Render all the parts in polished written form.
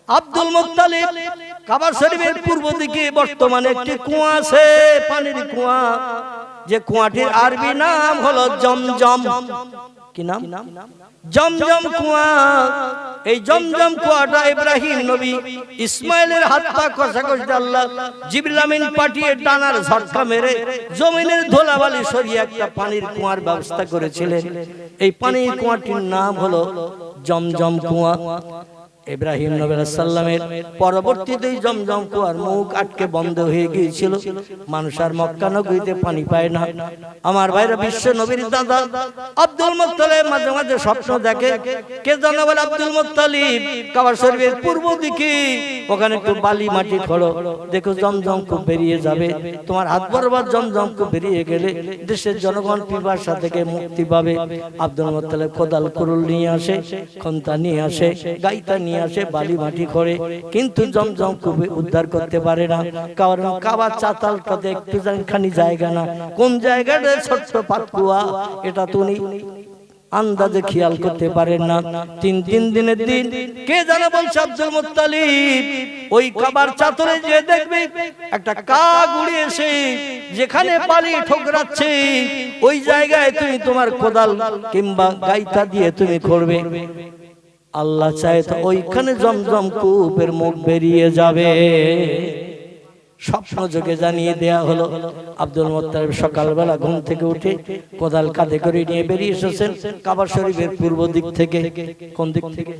Abdul Muttalib কাবা শরীফের পূর্ব দিকে বর্তমানে একটি কুয়া আছে, পানির কুয়া, যে কুয়াটির আরবি নাম হলো জমজম। কি নাম? জমজম কুয়া। এই জমজম কুয়াটা ইব্রাহিম নবী ইসমাইলের হাত পা কষাকষি আল্লাহ জিবরিল আমিন পাঠিয়ে ডানার ঝটকা মেরে জমিনের ধুলাবালি সরিয়ে একটা পানির কুয়ার ব্যবস্থা করেছিলেন। এই পানির কুয়াটির নাম হলো জমজম কুয়া। ইব্রাহিম নবী আলাইহিস সালামের পরবর্তীতে জমজম কুয়ার মুখ আটকে বন্ধ হয়ে গিয়েছিল, মানুষ আর মক্কা নগরীতে পানি পায় না। আমার ভাইরা, বিশ্ব নবীর দাদা আব্দুল মুত্তালিব মাঝে মাঝে স্বপ্ন দেখে, কে জানো বলে আব্দুল মুত্তালিব কাবা শরীফের পূর্ব দিকে ওখানে একটু বালি মাটি খড়ো, দেখো জমজম কূপ বেরিয়ে যাবে, তোমার হাত বরাবর জমজম কূপ বেরিয়ে গেলে দেশের জনগণ পিপাসা থেকে মুক্তি পাবে। আব্দুল মুত্তালিব কোদাল কুরুল নিয়ে আসে, খন্তা নিয়ে আসে, গাইতা নিয়ে আসে, বালি মাটি করে, কিন্তু জমজম কূপ উদ্ধার করতে পারে না। কারণ কাবার চাতালটাতে একটু খানি জায়গা না, কোন জায়গাটা ছোট্ট পাতকুয়া এটা তো উনি আন্দাজে খেয়াল করতে পারেন না। তিন দিনের দিন কে জানে বলছে আব্দুল মুত্তালিব ওই কাবার চাতরে যে দেখবে একটা কাক উড়ে এসে যেখানে বালি ঠোকরাচ্ছে ওই জায়গায় তুমি তোমার কোদাল কিংবা গাইতা দিয়ে তুমি করবে, আল্লাহ চায় তো ওইখানে জমজম কূপের মুখ বেরিয়ে যাবে। স্বপ্ন যোগে জানিয়ে দেয়া হলো। আব্দুল মুত্তালিব সকালবেলা ঘুম থেকে উঠে কোদাল কাঁধে করে নিয়ে বেরিয়ে এসেছেন কাবা শরীফের পূর্ব দিক থেকে। কোন দিক থেকে?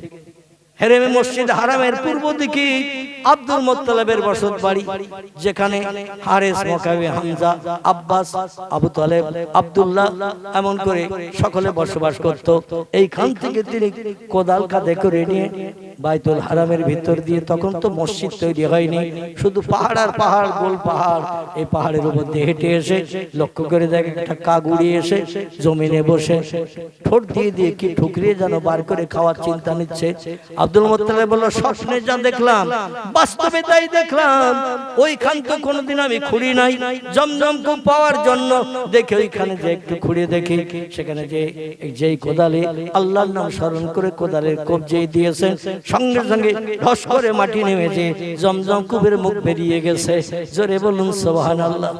হেরেমে মসজিদ হারামের পূর্ব দিকে আব্দুল মুত্তালিবের বসত বাড়ি, যেখানে হারেস, মুকাবি, হামজা, আব্বাস, আবু তালেব, আব্দুল্লাহ এমন করে সকলে বসবাস করত। এইখান থেকে তিনি কোদাল কাঁধে করে নিয়ে বাইতুল হারামের ভিতর দিয়ে, তখন তো মসজিদ তৈরি হয়নি, শুধু পাহাড় আর পাহাড়, গোল পাহাড়, এই পাহাড়ের উপর দিয়ে হেঁটে এসে লক্ষ্য করে দেখে একটা কাক উড়িয়ে এসে জমিনে বসে ঠোঁট দিয়ে দিয়ে কি ঠুকরিয়ে যেন বার করে খাওয়ার চিন্তা নিচ্ছে। আব্দুল মুত্তালিব বলল, স্বপ্নে যা দেখলাম বাস্তবে তাই দেখলাম। ওইখান তো কোনোদিন আমি খুঁড়ি নাই, জমজম কূপ পাওয়ার জন্য দেখে ওইখানে যে একটু খুঁড়িয়ে দেখি, সেখানে যে যেই কোদালে আল্লাহর নাম স্মরণ করে কোদালের কোপ যেই দিয়েছেন, সঙ্গে সঙ্গে ধস করে মাটি নেমেছে, জমজম কূপের মুখ বেরিয়ে গেছে। জোরে বলুন সুবহানাল্লাহ।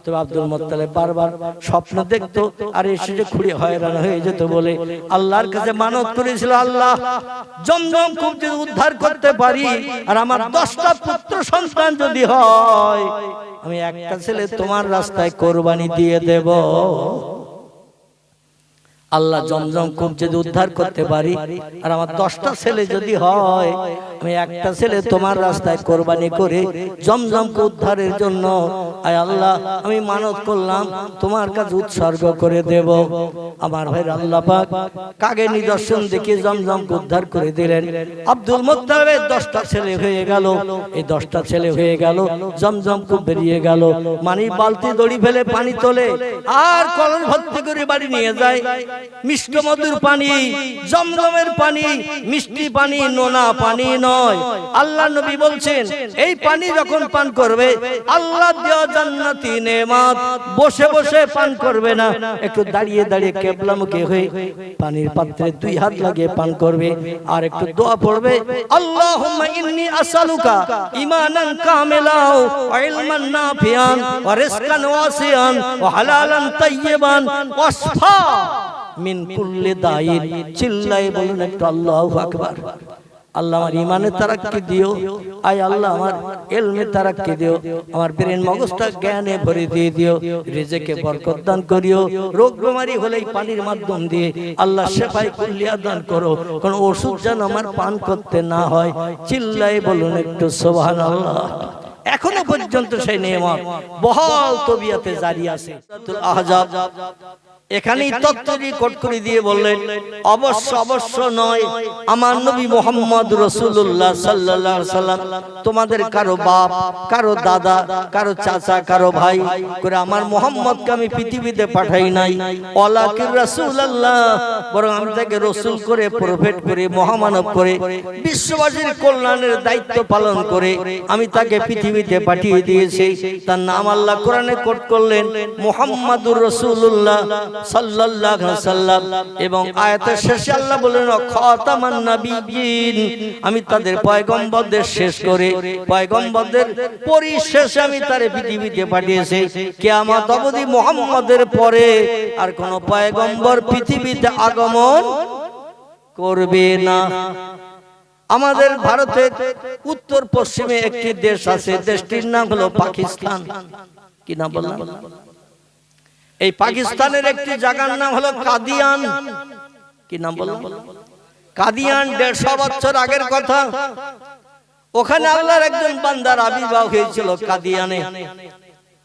তো আব্দুল মুত্তালিব বারবার স্বপ্ন দেখতো আর এসে যে খুঁড়ে হয়রান হয়ে যেত বলে আল্লাহর কাছে মানত করেছিল, আল্লাহ জমজম কূপ যদি উদ্ধার করতে পারি আর আমার 10টা পুত্র সন্তান যদি হয়, আমি একটা ছেলে তোমার রাস্তায় কোরবানি দিয়ে দেব। আল্লাহ জমজম কূপ যদি উদ্ধার করতে পারি আর আমার 10টা ছেলে যদি হয়, আমি একটা ছেলে তোমার রাস্তায় কোরবানি করে জমজম কূপ উদ্ধারের জন্য আয় আল্লাহ আমি মানত করলাম তোমার কাছে উৎসর্গ করে দেব। আমার ভাই আল্লাহ পাক কাগে নিদর্শন দেখে জমজম কূপ উদ্ধার করে দিলেন। আব্দুল মুত্তালিবের 10টা ছেলে হয়ে গেল। এই 10টা ছেলে হয়ে গেল, জমজম কূপ বেরিয়ে গেল। মানে বালতি দড়ি ফেলে পানি তোলে আর কলস ভর্তি করে বাড়ি নিয়ে যায়। মিষ্টি মধুর পানি, জমজমের পানি, মিষ্টি পানি, নোনা পানি নয়। আল্লাহ নবী বলছেন এই পানি যখন পান করবে আল্লাহ দেওয়া জান্নাতি নেয়ামত বসে বসে পান করবে না, একটু দাঁড়িয়ে দাঁড়িয়ে কিবলামুখী হয়ে পানির পাত্রে 2 হাত লাগিয়ে পান করবে আর একটু দোয়া পড়বে, আল্লাহুম্মা ইন্নী আসআলুকা ঈমানান কামিলান ওয়া ইলমান নাফিআন ওয়া রিজকান ওয়াসিআন ওয়া হালালান তাইয়্যিবান ওয়া শিফা মিন কুল্লি দাইন। চিল্লায়ে বলুন একটু আল্লাহু আকবার। আল্লাহ আমার ইমানে তারাক্কি দিও, আয় আল্লাহ আমার ইলমে তারাক্কি দিও, আমার ব্রেন মগজটা জ্ঞানে ভরে দিয়ে দিও, রিজিকে বরকত দান করিও। রোগ বেমারি হলে এই পানির মাধ্যম দিয়ে আল্লাহ শিফায়ে কুল্লিয়া দান করো, কোন ওষুধ যেন আমার পান করতে না হয়। চিল্লায়ে বলুন একটু সুবহানাল্লাহ। এখনো পর্যন্ত সেই নেয়ামত বহাল তবিয়তে জারি আছে। সূরাতুল আহজাব এখানেই তত্ত্বটি কোট করে দিয়ে বললেন, অবশ্য নয়, আমার নবী মুহাম্মদ রাসূলুল্লাহ সাল্লাল্লাহু আলাইহি সাল্লাম তোমাদের কারো বাপ, কারো দাদা, কারো চাচা, কারো ভাই করে আমার মুহাম্মদকে আমি পৃথিবীতে পাঠাই নাই। ওয়ালাকির রাসূলুল্লাহ, বরং আমি তাকে রাসূল করে, প্রফেট করে, মহামানব করে, বিশ্ববাসীর কল্যাণের দায়িত্ব পালন করে আমি তাকে পৃথিবীতে পাঠিয়ে দিয়েছি। তার নাম আল্লাহ কোরআনে কোট করলেন মুহাম্মাদুর রাসূলুল্লাহ সাল্লাল্লাহু আলাইহি ওয়াসাল্লাম এবং আয়াতের শেষে আল্লাহ বলেন খাতামান নাবিয়্যিন, আমি তাদের পয়গম্বরদের শেষ করে পয়গম্বরদের পরিশেষে আমি তারে পৃথিবীতে পাঠিয়েছি। কিয়ামত অবধি মুহাম্মদের পরে আর কোন পয়গম্বর পৃথিবীতে আগমন করবে না। আমাদের ভারতের উত্তর পশ্চিমে একটি দেশ আছে, দেশটির নাম হলো পাকিস্তান। কি নাম বললাম? এই পাকিস্তানের একটি জায়গার নাম হলো কাদিয়ান। কি নাম বললাম? কাদিয়ান। 150 বছর আগের কথা। ওখানে আল্লাহর একজন বান্দার আবির্ভাব হয়েছিল কাদিয়ানে।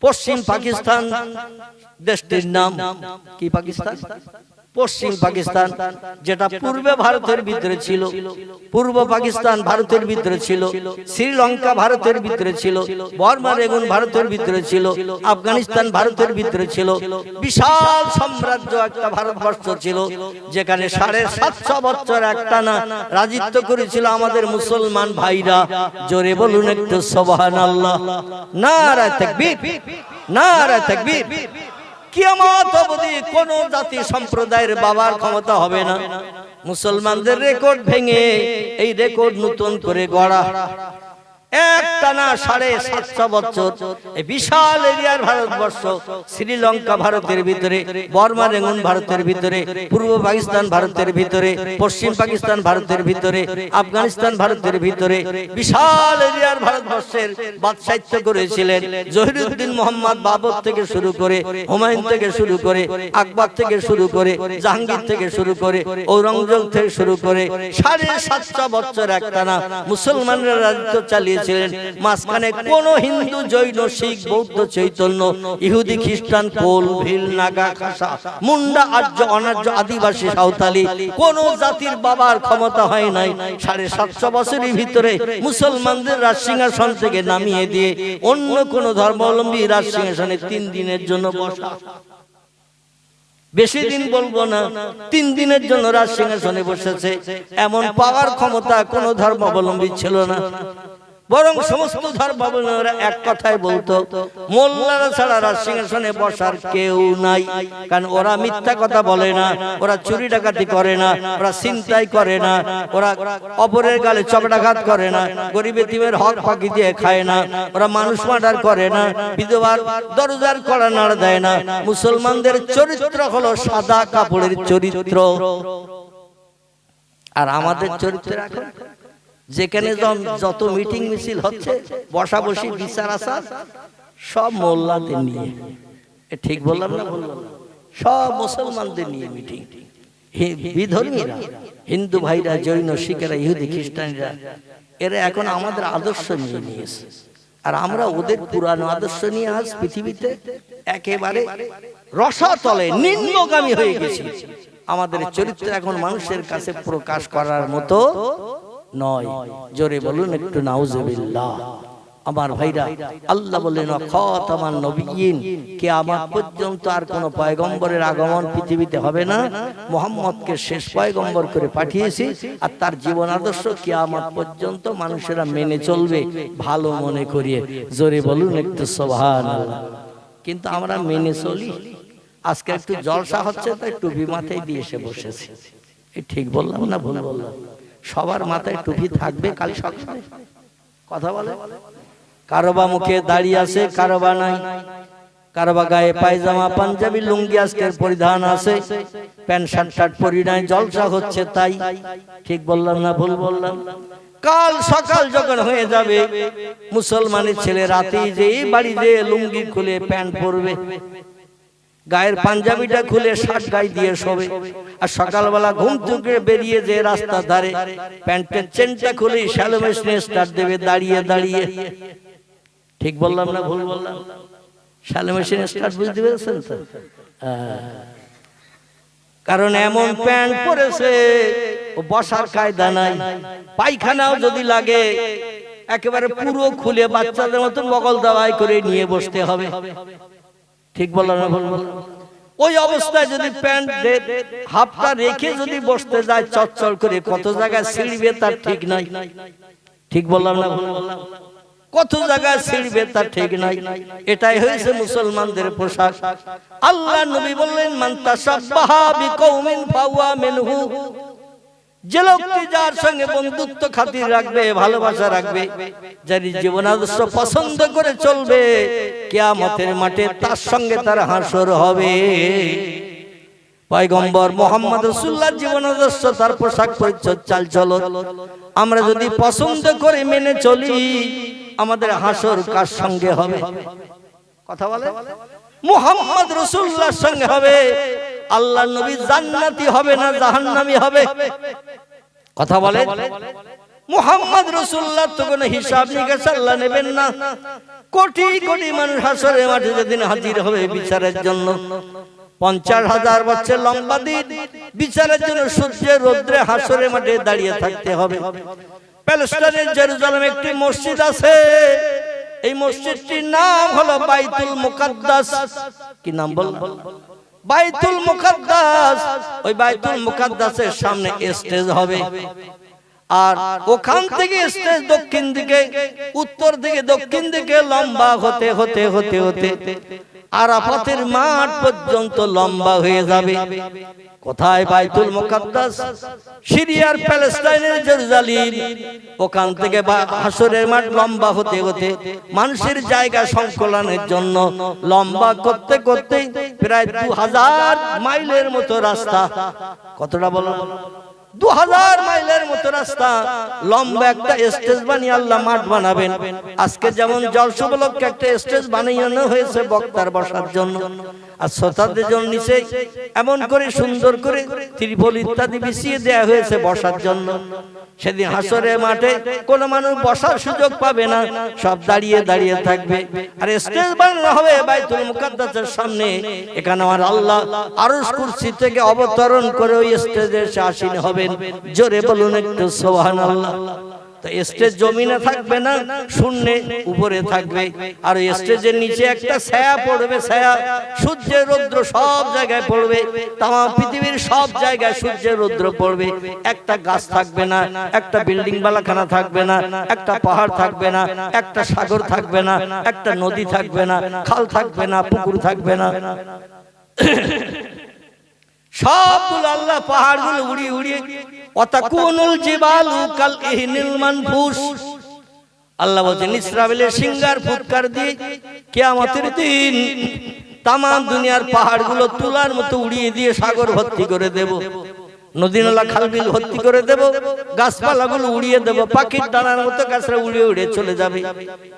পশ্চিম পাকিস্তান দেশটির নাম। কি পাকিস্তান? পশ্চিম পাকিস্তান, যেটা পূর্বে ভারতের ভিতরে ছিল। পূর্ব পাকিস্তান ভারতের ভিতরে ছিল, শ্রীলঙ্কা ভারতের ভিতরে ছিল, বর্মা রেগুন ভারতের ভিতরে ছিল, আফগানিস্তান ভারতের ভিতরে ছিল। বিশাল সাম্রাজ্য একটা ভারতবর্ষ ছিল, যেখানে 750 বছর একটানা রাজত্ব করেছিল আমাদের মুসলমান ভাইরা। জোরে বলুন একটু সুবহানাল্লাহ। নারায়ে তাকবীর, নারায়ে তাকবীর। কিয়ামত অবধি কোন জাতি সম্প্রদায়ের বাবার ক্ষমতা হবে না মুসলমানদের রেকর্ড ভেঙে এই রেকর্ড নতুন করে গড়া। একটানা 750 বছর এই বিশাল এরিয়ার ভারতবর্ষ, শ্রীলঙ্কা ভারতের ভিতরে, বর্মা রেগুন ভারতের ভিতরে, পূর্ব পাকিস্তান ভারতের ভিতরে, পশ্চিম পাকিস্তান ভারতের ভিতরে, আফগানিস্তান ভারতের ভিতরে, বিশাল এরিয়ার ভারতবর্ষের বাদশাহিত্য করেছিলেন জহিরুদ্দিন মোহাম্মদ বাবর থেকে শুরু করে, হুমায়ুন থেকে শুরু করে, আকবর থেকে শুরু করে, জাহাঙ্গীর থেকে শুরু করে, ঔরঙ্গজেব থেকে শুরু করে 750 বছর একটানা মুসলমানরা রাজত্ব চালিয়ে ছিলেন। মাঝখানে কোন হিন্দু, জৈন, শিখ, বৌদ্ধ, চৈতন্য, ইহুদি, খ্রিস্টান, কোল, ভিল, নাগা, খাসা, মুন্ডা, আর্য, অনার্য, আদিবাসী, সাঁওতালি কোন জাতির বাবার ক্ষমতা হয় নাই। 750 বছরের ভিতরে মুসলমানদের রাজসিংহাসন থেকে নামিয়ে দিয়ে অন্য কোন ধর্মাবলম্বী রাজসিংহাসনে 3 দিনের জন্য বসা। বেশি দিন বলবো না, 3 দিনের জন্য রাজসিংহাসনে বসেছে। এমন পাওয়ার ক্ষমতা কোন ধর্মাবলম্বী ছিল না। বরং সমস্ত ধর্মাবলম্বীরা এক কথাই বলতো, মোল্লারা ছাড়া রাজসিংহাসনে বসার কেউ নাই। কারণ ওরা মিথ্যা কথা বলে না, ওরা চুরি ডাকাতি করে না, ওরা ছিনতাই করে না, ওরা অপরের গালে চপটাঘাত করে না, গরিব এতিমের হক ফাঁকি দিয়ে খায় না, ওরা মানুষ মার্ডার করে না, বিধবার দরজার কড়া নাড়া দেয় না। মুসলমানদের চরিত্র হলো সাদা কাপড়ের চরিত্র। আর আমাদের চরিত্র এখন যেখানে যত মিটিং মিছিল হচ্ছে, বসা বসি, বিচার আচার সব মোল্লাদের নিয়ে। ঠিক বললাম না? সব মুসলমানদের নিয়ে মিটিং। বিধর্মীরা, হিন্দু ভাইরা, জৈন, শিখেরা, ইহুদি, খ্রিস্টানরা, এরা এখন আমাদের আদর্শ নিয়ে নিয়েছে। আর আমরা ওদের পুরানো আদর্শ নিয়ে আজ পৃথিবীতে একেবারে রসাতলে নিম্নগামী হয়ে গেছি। আমাদের চরিত্র এখন মানুষের কাছে প্রকাশ করার মতো নয়। জোরে বলুন একটু নাউজুবিল্লাহ। আমার ভাইরা, আল্লাহ বলেন খাতামান নবিয়্যিন, কিয়ামত পর্যন্ত আর কোন পয়গম্বরের আগমন পৃথিবীতে হবে না। মুহাম্মদকে শেষ পয়গম্বর করে পাঠিয়েছি, আর তার জীবন আদর্শ কিয়ামত পর্যন্ত মানুষেরা মেনে চলবে ভালো মনে করিয়ে। জোরে বলুন একটু সুবহানাল্লাহ। কিন্তু আমরা মেনে চলি। আজকে একটু জলসা হচ্ছে তাই টুপি মাথায় দিয়ে এসে বসেছি। ঠিক বললাম না ভুল বললাম? সবার মাথায় টুপি থাকবে কাল সকালে। কথা বলে কারোবা মুখে দাড়ি আছে, কারোবা নাই, কারোবা গায়ে পায়জামা, পাঞ্জাবি, লুঙ্গি আজকের পরিধান আছে, প্যান্ট শার্ট পরি নাই, জলসা হচ্ছে তাই। ঠিক বললাম না ভুল বললাম? কাল সকাল যখন হয়ে যাবে, মুসলমানের ছেলে রাতেই যে বাড়ি যে লুঙ্গি খুলে প্যান্ট পরবে, গায়ের পাঞ্জাবিটা খুলে শার্ট গায়ে দিয়ে শোবে, আর সকালবেলা ঘুম থেকে বেরিয়ে যে রাস্তা ধারে প্যান্টের চেনটা খুলে শ্যালো মেশিনে স্টার্ট দেবে দাঁড়িয়ে দাঁড়িয়ে। ঠিক বললাম না ভুল বললাম? শ্যালো মেশিনে স্টার্ট বুঝতে পেরেছেন তো? কারণ এমন প্যান্ট পরেছে ও বসার কায়দা নাই। পায়খানাও যদি লাগে একেবারে পুরো খুলে বাচ্চাদের মতন বগল দাওয়াই করে নিয়ে বসতে হবে। ঠিক বললাম না ভুল বললাম? ওই অবস্থায় যদি প্যান্ট হাফটা রেখে যদি বসতে যায় চচ্চল করে, কত জায়গায় ছিঁড়বে তার ঠিক নাই। ঠিক বললাম না ভুল বললাম? কত জায়গায় ছিড়বে তা ঠিক নাই। এটাই হয়েছে মুসলমানদের পোশাক। আল্লাহ নবী বললেন, মান তাশাব্বাহা বিকৌমিন ফাহুয়া মিনহু। যে লোকটি যার সঙ্গে বন্ধুত্ব খাতির রাখবে, ভালোবাসা রাখবে, যার জীবন আদর্শ পছন্দ করে চলবে, কিয়ামতের মাঠে তার সঙ্গে তার হাসর হবে। পয়গম্বর মুহাম্মদ রাসূলুল্লাহর জীবন আদর্শ, তার পোশাক পরিচ্ছদ, চাল চলন আমরা যদি পছন্দ করে মেনে চলি, আমাদের হাসর কার সঙ্গে হবে? কথা বলে মুহাম্মদ রাসূলুল্লাহর সঙ্গে হবে। আল্লাহ নবী জান্নাতি হবে না জাহান্নামী হবে? কথা বলে মুহাম্মদ রাসূলুল্লাহ তো কোনো হিসাব নিকাশ আল্লাহ নেবেন না। কোটি কোটি মানুষ হাসরের মাঠে যেদিন হাজির হবে বিচারের জন্য, 50,000 বছর লম্বা দিন বিচারের জন্য সূর্যের রৌদ্রে হাসরের মাঠে দাঁড়িয়ে থাকতে হবে। প্যালেস্টাইনের জেরুজালেমে একটি মসজিদ আছে, এই মসজিদটির নাম হলো বাইতুল মুকাদ্দাস। কি নাম বল? বাইতুল মুকাদ্দাস। ওই বাইতুল মুকাদ্দাসের সামনে স্টেজ হবে, আর ওখান থেকে স্টেজ দক্ষিণ দিকে, উত্তর দিকে দক্ষিণ দিকে লম্বা হতে হতে হতে হতে আরাফাতের মাঠ পর্যন্ত লম্বা হয়ে যাবে। কোথায়? বাইতুল মুকাদ্দাস, সিরিয়ার প্যালেস্টাইনের জেরুজালেম। ওখান থেকে হাসরের মাঠ লম্বা হতে হতে মানুষের জায়গা সংকলনের জন্য লম্বা করতে করতে প্রায় 2000 মাইলের মতো রাস্তা। কতটা বলো? 2000 মাইলের মতো রাস্তা লম্বা একটা স্টেজ বানিয়ে আল্লাহ মাঠ বানাবেন। আজকে যেমন জলসা উপলক্ষে একটা স্টেজ বানানো হয়েছে বক্তার বসার জন্য, আর শ্রোতাদের জন্য নিচে এমন করে সুন্দর করে ত্রিপল ইত্যাদি বিছিয়ে দেয়া হয়েছে বসার জন্য। সেদিন হাসরের মাঠে কোনো মানুষ বসার সুযোগ পাবে না, সব দাঁড়িয়ে দাঁড়িয়ে থাকবে। আর স্টেজ বানানো হবে বাইতুল মুকাদ্দাসের সামনে। এখানে আমার আল্লাহ আরশ কুরসি থেকে অবতরণ করে ওই স্টেজে এসে আসীন হবেন। জোরে বলুন একটু সুবহানাল্লাহ। তো স্টেজ জমিনে থাকবে না, শূন্যে উপরে থাকবে। আর ওই স্টেজের নিচে একটা ছায়া পড়বে, ছায়া সূর্যের রৌদ্র সব জায়গায় পড়বে, তামাম পৃথিবীর সব জায়গায় সূর্যের রৌদ্র পড়বে। একটা গাছ থাকবে না, একটা বিল্ডিং বালাখানা থাকবে না, একটা পাহাড় থাকবে না, একটা সাগর থাকবে না, একটা নদী থাকবে না, খাল থাকবে না, পুকুর থাকবে না। সবগুলো আল্লাহ পাহাড়গুলো উড়িয়ে উড়িয়ে ওয়াতাকুনুল জিবালু কাল ইহনিল মানফুস। আল্লাহ বলেন ইসরাফিলের সিঙ্গার ফুৎকার দিয়ে কিয়ামতের দিন তামাম দুনিয়ার পাহাড়গুলো তুলার মতো উড়িয়ে দিয়ে সাগর ভর্তি করে দেব, নদী নালা খালবিল ভর্তি করে দেব, গাছপালাগুলো উড়িয়ে দেব, পাখির ডানার মতো গাছরা উড়িয়ে উড়ে চলে যাবে।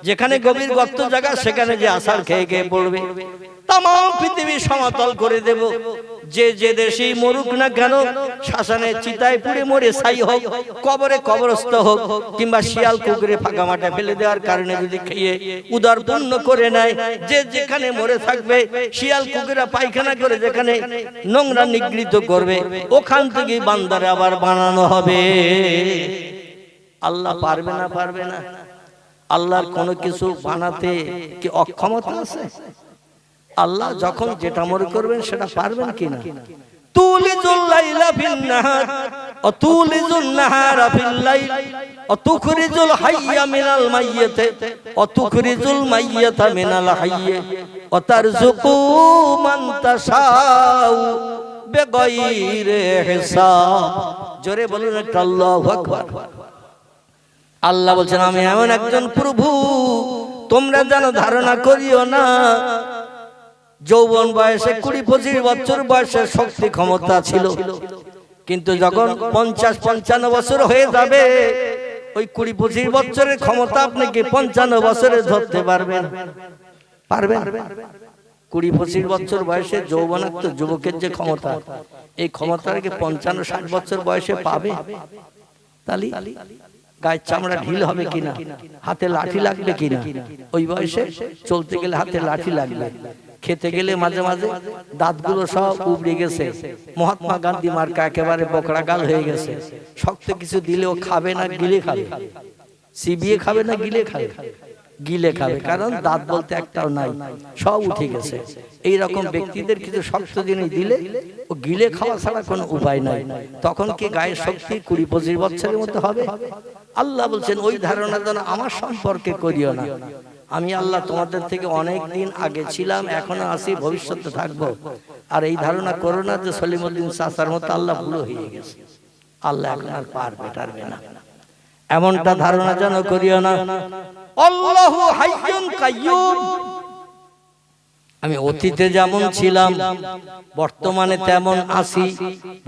যেখানে গভীর গর্ত জায়গা সেখানে যে আছাড় খেয়ে খেয়ে পড়বে। তামাম পৃথিবী সমতল করে দেব। যে যে দেশেই মরুক না কেন, শ্মশানে চিতায় পুড়ে মরে ছাই হোক, কবরে কবরস্থ হোক, কিংবা শিয়াল কুকুরে ফাঁকা মাঠে ফেলে দেওয়ার কারণে যদি খেয়ে উদর পূর্ণ করে নেয়, যে যেখানে মরে থাকবে, শিয়াল কুকুরা পায়খানা করে যেখানে নোংরা নিগৃহীত করবে, ওখান থেকে বান্দারে আবার বানানো হবে। আল্লাহ পারবে না? পারবে না? আল্লাহর কোনো কিছু বানাতে কি অক্ষমতা আছে? আল্লাহ যখন যেটা মনে করবেন সেটা পারবেন কিনা? তুলিজুল লাইলা ফিন নাহার ওয়া তুলিজুন নাহারা ফিল লাইল ওয়া তুখরিজুল হাইয়া মিনাল মাইয়িতি ওয়া তুখরিজুল মাইয়িতা মিনাল হাইয়্যি ওয়া তারযুকু মান তাশাউ বিগাইরি হিসাব। জোরে বলুন একটা আল্লাহু আকবার। আল্লাহ বলেন আমি এমন একজন প্রভু, তোমরা যেন ধারণা করিও না যৌবন বয়সে 20-25 বছর বয়সে শক্তি ক্ষমতা ছিল, কিন্তু যখন 50-55 বছর হয়ে যাবে, ওই 20-25 বছরের ক্ষমতা আপনি কি 55 বছরে ধরতে পারবেন? পারবেন? 20-25 বছর বয়সে যৌবনাক্ত যুবকের যে ক্ষমতা, এই ক্ষমতার কি 55-60 বছর বয়সে পাবে? তালি গায়ের চামড়া ঢিল হবে কিনা, হাতে লাঠি লাগবে কিনা? ওই বয়সে চলতে গেলে হাতে লাঠি লাগবে, খেতে গেলে মাঝে মাঝে দাঁতগুলো সব উবড়ে গেছে, মহাত্মা গান্ধী মার্কা একেবারে বকরা গাল হয়ে গেছে। শক্ত কিছু দিলেও খাবে না গিলে খাবে, চিবিয়ে খাবে না গিলে খাবে। গিলে খাবে, কারণ দাঁত বলতে একটাও নাই, সব উঠে গেছে। এই রকম ব্যক্তিদের কিছু শক্ত জিনিস দিলে ও গিলে খাওয়া ছাড়া কোনো উপায় নাই। তখন কি গায়ের শক্তি 20-25 বছরের মতো হবে? আল্লাহ বলছেন ওই ধারণা যেন আমার সম্পর্কে করিও না। আমি আল্লাহ তোমাদের থেকে অনেক দিন আগে ছিলাম, এখনো আছি, ভবিষ্যতে থাকবো। আর এই ধারণা করো না যে সলিমুদ্দিন চাচার মতো আল্লাহ বুড়ো হয়ে গেছে, আল্লাহ এখন আর পারবে না, এমনটা ধারণা যেন করিও না। আল্লাহু হাইয়ুন কাইয়ুম। আমি অতীতে যেমন ছিলাম, বর্তমানে তেমন আছি,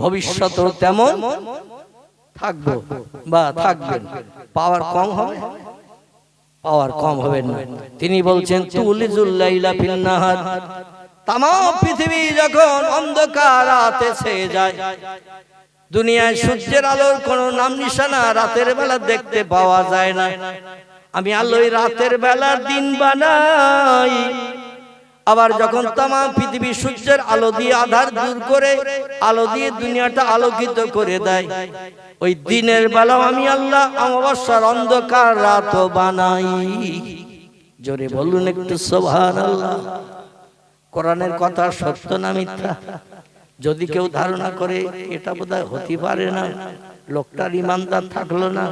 ভবিষ্যতেও তেমন থাকবো বা থাকবেন। পাওয়ার কম হবে? পাওয়ার কম হবে না। তিনি বলছেন তুলিজুল লাইলা ফিন নাহার। তামাম পৃথিবী যখন অন্ধকার রাতে ছেয়ে যায়, দুনিয়ায় সূর্যের আলোর কোনো নাম নিশানা রাতের বেলা দেখতে পাওয়া যায় না, আমি আলোয় রাতের বেলা দিন বানাই। আবার যখন তামাম পৃথিবী সূর্যের আলো দিয়ে আধার দূর করে আলো দিয়ে দুনিয়াটা আলোকিত করে দেয়, ওই দিনের বেলাও আমি আল্লাহ অমাবস্যার অন্ধকার রাত বানাই। জোরে বলুন একটু সুবহানাল্লাহ। কোরআনের কথা সত্য না মিথ্যা? যদি কেউ ধারণা করে এটা বোধহয় হতে পারে না, লোকটার ইমানদার থাকলো না,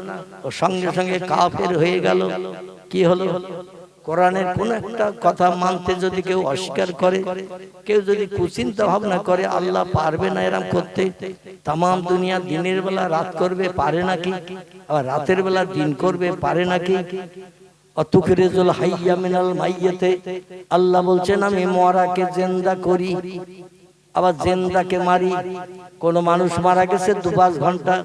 ও সঙ্গে সঙ্গে কাফের হয়ে গেল, কি হলো? কোরআনের কোন একটা কথা মানতে যদি কেউ অস্বীকার করে, কেউ যদি কুচিন্তা ভাবনা করে আল্লাহ পারবে না এরকম করতে, তামাম দুনিয়া দিনের বেলা রাত করবে, পারে নাকি? আবার রাতের বেলা দিন করবে, পারে নাকি? অতুখরিজুল হাইয়া মিনাল মাইয়াতে, আল্লাহ বলছেন আমি মরাকে জিন্দা করি, আবার জিন্দাকে মারি। কোন মানুষ মারা গেছে 2-5 ঘন্টা,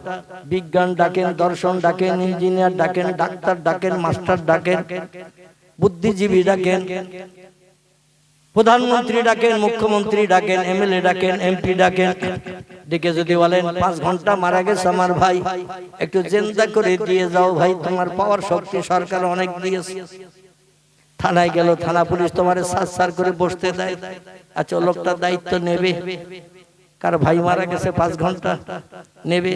বিজ্ঞান ডাকেন, দর্শন ডাকেন, ইঞ্জিনিয়ার ডাকেন, ডাক্তার ডাকেন, মাস্টার ডাকেন, বুদ্ধিজীবী ডাকেন, প্রধানমন্ত্রী ডাকেন, মুখ্যমন্ত্রী ডাকেন, এমএলএ ডাকেন, এমপি ডাকেন, ডেকে যদি বলেন 5 ঘন্টা মারা গেছে আমার ভাই, একটু জিন্দা করে দিয়ে যাও ভাই, তোমার পাওয়ার শক্তি সরকার অনেক দিয়েছে। থানায় গেল, থানা পুলিশ তোমারে সার করে বসতে দেয়। আচ্ছা, লোকটা দায়িত্ব নেবে? কার ভাই মারা গেছে 5 ঘন্টা নেবে,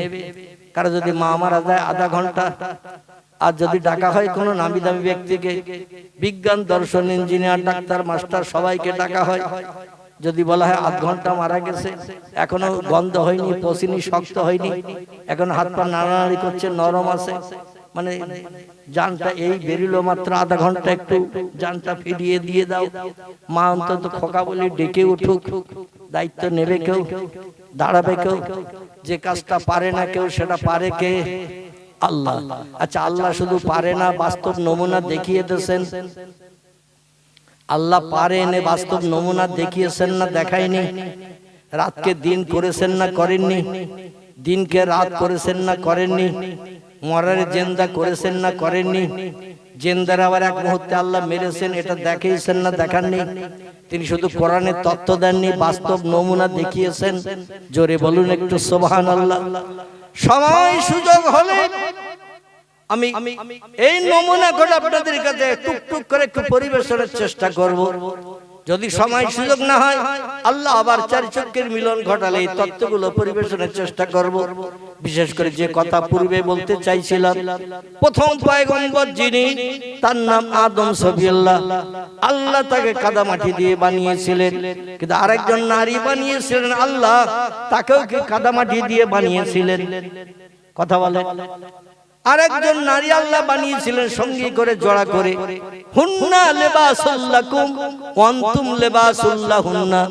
কার যদি মা মারা যায় আধা ঘন্টা। আর যদি ডাকা হয় কোনো নামি দামি ব্যক্তিকে, বিজ্ঞান, দর্শন, ইঞ্জিনিয়ার, ডাক্তার, মাস্টার সবাইকে ডাকা হয়, যদি বলা হয় আধ ঘন্টা মারা গেছে, এখনো গন্ধ হয়নি, পচিনি, শক্ত হয়নি, এখন হাত পা নাড়ানাড়ি করছে, নরম আছে, মানে জানটা এই বেরিলো মাত্র আধা ঘন্টা, একটু জানটা ফিরিয়ে দিয়ে দাও। মা অন্তত খোকা বলে ডেকে উঠুক, দায়িত্ব নেবে কেউ? দাঁড়াবে কেউ? যে কাজটা পারে না কেউ, সেটা পারে কে? আল্লাহ। আচ্ছা, আল্লাহ শুধু পারে না, বাস্তব নমুনা দেখিয়ে দিয়েছেন। আল্লাহ পারেন, বাস্তব নমুনা দেখিয়েছেন না দেখায়নি? রাতকে দিন করেছেন না করেননি? দিনকে রাত করেছেন না করেননি? মরারে জিন্দা করেছেন না করেননি? জিন্দার আবার এক মুহূর্তে আল্লাহ মেরেছেন, এটা দেখিয়েছেন না দেখাননি? তিনি শুধু কোরআনের তথ্য দেননি, বাস্তব নমুনা দেখিয়েছেন। জোরে বলুন একটু সুবহানাল্লাহ। সময় সুযোগ হলে আমি এই নমুনা করে আপনাদের কাছে টুকটুক করে একটু পরিবেশনের চেষ্টা করব। যদি সময় সুযোগ না হয়, আল্লাহ আবার 4 চক্ষের মিলন ঘটালে এই তত্ত্বগুলো পরিবেশনের চেষ্টা করব। বিশেষ করে যে কথা পূর্বে বলতে চাইছিলাম, প্রথম পয়গম্বর যিনি, তার নাম আদম সফিউল্লাহ। আল্লাহ তাকে কাদামাটি দিয়ে বানিয়েছিলেন, কিন্তু আরেকজন নারী বানিয়েছিলেন আল্লাহ, তাকেও কি কাদামাটি দিয়ে বানিয়েছিলেন? কথা বলেন। আরেকজন নারী আল্লাহ বানিয়েছিলেন সঙ্গী করে, জোড়া করে। হুন্না লিবাসুল লাকুম ওয়া আনতুম লিবাসুল লাহুন্না।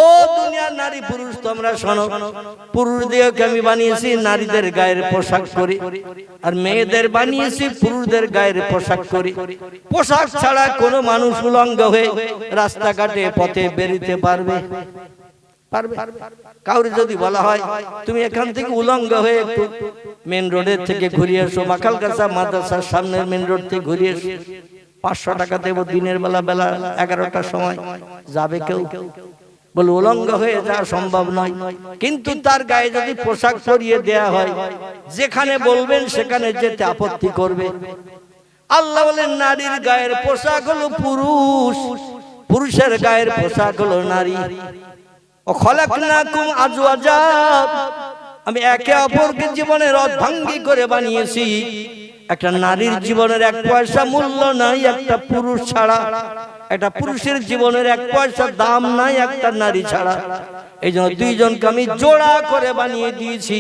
ও দুনিয়ার নারী পুরুষ তোমরা শোনো, পুরুষদেরকে আমি বানিয়েছি নারীদের গায়ের পোশাক করে, আর মেয়েদের বানিয়েছি পুরুষদের গায়ের পোশাক করে। পোশাক ছাড়া কোনো মানুষ উলঙ্গ হয়ে রাস্তাঘাটে পথে বেরিতে পারবে? কাউরে যদি বলা হয় তুমি এখান থেকে উলঙ্গ হয়ে একটু মেন রোডের থেকে ঘুরিয়ে এসো, মাখালগাছা মাদ্রাসার সামনের মেন রোড থেকে ঘুরিয়ে এসো, 500 টাকা দেবো, দিনের বেলা 11টার সময় যাবে কেউ? বলে উলঙ্গ হয়ে যাওয়া সম্ভব নয়। কিন্তু তার গায়ে যদি পোশাক পরিয়ে দেয়া হয়, যেখানে বলবেন সেখানে যেতে আপত্তি করবে। আল্লাহ বলেন নারীর গায়ের পোশাক হলো পুরুষ, পুরুষের গায়ের পোশাক হলো নারী। খলাকনাকুম আজওয়াজা, আমি একে অপরকে জীবনের অর্ধাঙ্গী করে বানিয়েছি। একটা নারীর জীবনের এক পয়সা মূল্য নাই একটা পুরুষ ছাড়া, একটা পুরুষের জীবনের এক পয়সা দাম নাই একটা নারী ছাড়া। এই জন্য দুইজনকে আমি জোড়া করে বানিয়ে দিয়েছি।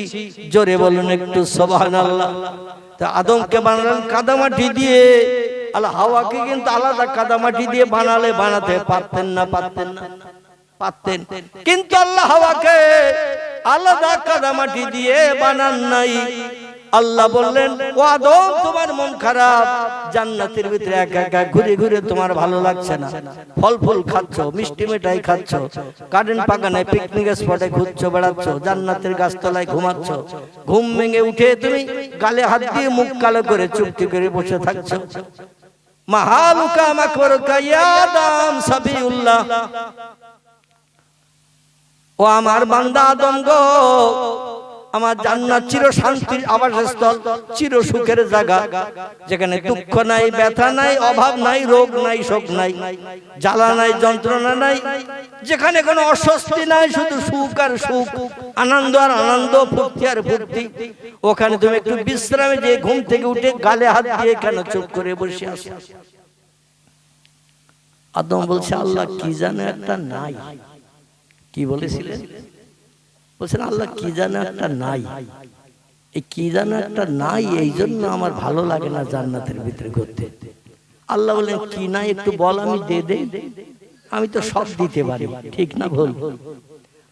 জোরে বলুন একটু সুবহানাল্লাহ। তা আদমকে বানালেন কাদামাটি দিয়ে, আল্লাহ হাওয়াকে কিন্তু আলাদা কাদামাটি দিয়ে বানাতে পারতেন না? পারতেন। কিন্তু আল্লাহ হাওয়াকে আলাদা কাদামাটি দিয়ে বানান নাই। আল্লাহ বললেন, ও আদম তোমার মন খারাপ, জান্নাতের ভিতরে একা একা ঘুরে ঘুরে তোমার ভালো লাগছে না, ফল ফুল খাচ্ছ, মিষ্টি মিঠাই খাচ্ছ, গার্ডেন বাগানে পিকনিক স্পটে ঘুরছো বেড়াচ্ছ, জান্নাতের গাছতলায় ঘুমাচ্ছ, ঘুম ভেঙে উঠে তুমি গালে হাত দিয়ে মুখ কালো করে চুপটি করে বসে থাকছো। মাহালুকা মাকবরুকা ইয়া আদম সাবিউল্লাহ, ও আমার বান্দা আদম গো, আমার জান্নাত চির শান্তির আবাসস্থল, চির সুখের জায়গা, যেখানে দুঃখ নাই, ব্যথা নাই, অভাব নাই, রোগ নাই, শোক নাই, জ্বালা নাই, যন্ত্রণা নাই, যেখানে কোনো অস্বস্তি নাই, শুধু সুখ আর সুখ, আনন্দ আর আনন্দ, ফুর্তি আর ফুর্তি। ওখানে তুমি একটু বিশ্রামে যে ঘুম থেকে উঠে গালে হাত দিয়ে কেন চুপ করে বসে আছো? আদম বলছে, আল্লাহ কি জানে একটা নাই। কি বলেছিলেন? বলছেন আল্লাহ কি জানে একটা নাই, এই কি জানে একটা নাই, এই জন্য আমার ভালো লাগে না জান্নাতের ভিতরে ঘুরতে। আল্লাহ বলেন, কি নাই একটু বল, আমি দে দে, আমি তো সব দিতে পারি, ঠিক না ভুল?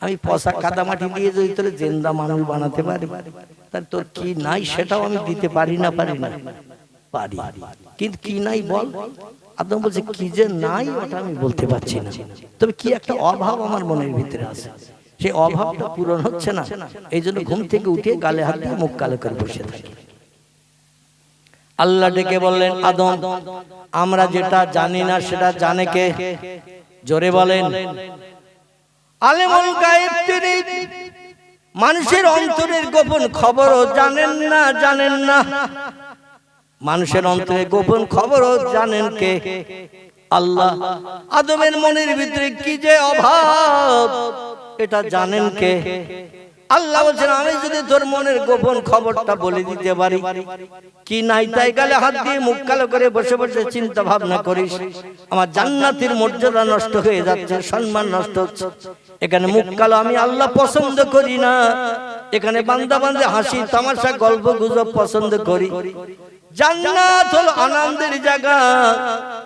আমি পচা কাদামাটি দিয়ে যদি তোর জিন্দা মানুষ বানাতে পারি, তার তোর কি নাই সেটাও আমি দিতে পারি না? পারি, কিন্তু কি নাই বল। আদম বলছে, কি যে নাই ওটা আমি বলতে পারছি না, তবে কি একটা অভাব আমার মনের ভিতরে আছে, সেই অভাবটা পূরণ হচ্ছে না, এই জন্য ঘুম থেকে উঠে গালে হাত দিয়ে মুখ কালো করে বসে থাকি। আল্লাহ ডেকে বললেন, আদম আমরা যেটা জানি না সেটা জানে কে? জোরে বলেন। আলেমুল গায়েব তিনি, মানুষের অন্তরের গোপন খবরও জানেন না। মানুষের অন্তরের গোপন খবরও জানেন কে? আল্লাহ। আদমের মনের ভিতরে কি যে অভাব এটা জানেন কে? আল্লাহ বলছেন, আমি যদি তোর মনের গোপন খবরটা বলে দিতে পারি, কি নাই তাই গালে হাত দিয়ে মুখ কালো করে বসে বসে চিন্তা ভাবনা করিস, আমার জান্নাতের মর্যাদা নষ্ট হয়ে যাচ্ছে, সম্মান নষ্ট হচ্ছে। এখানে মুখ কালো আমি আল্লাহ পছন্দ করি না, এখানে বান্দা বান্দা হাসি তামাশা গল্প গুজব পছন্দ করি। জান্নাত হলো আনন্দের জায়গা,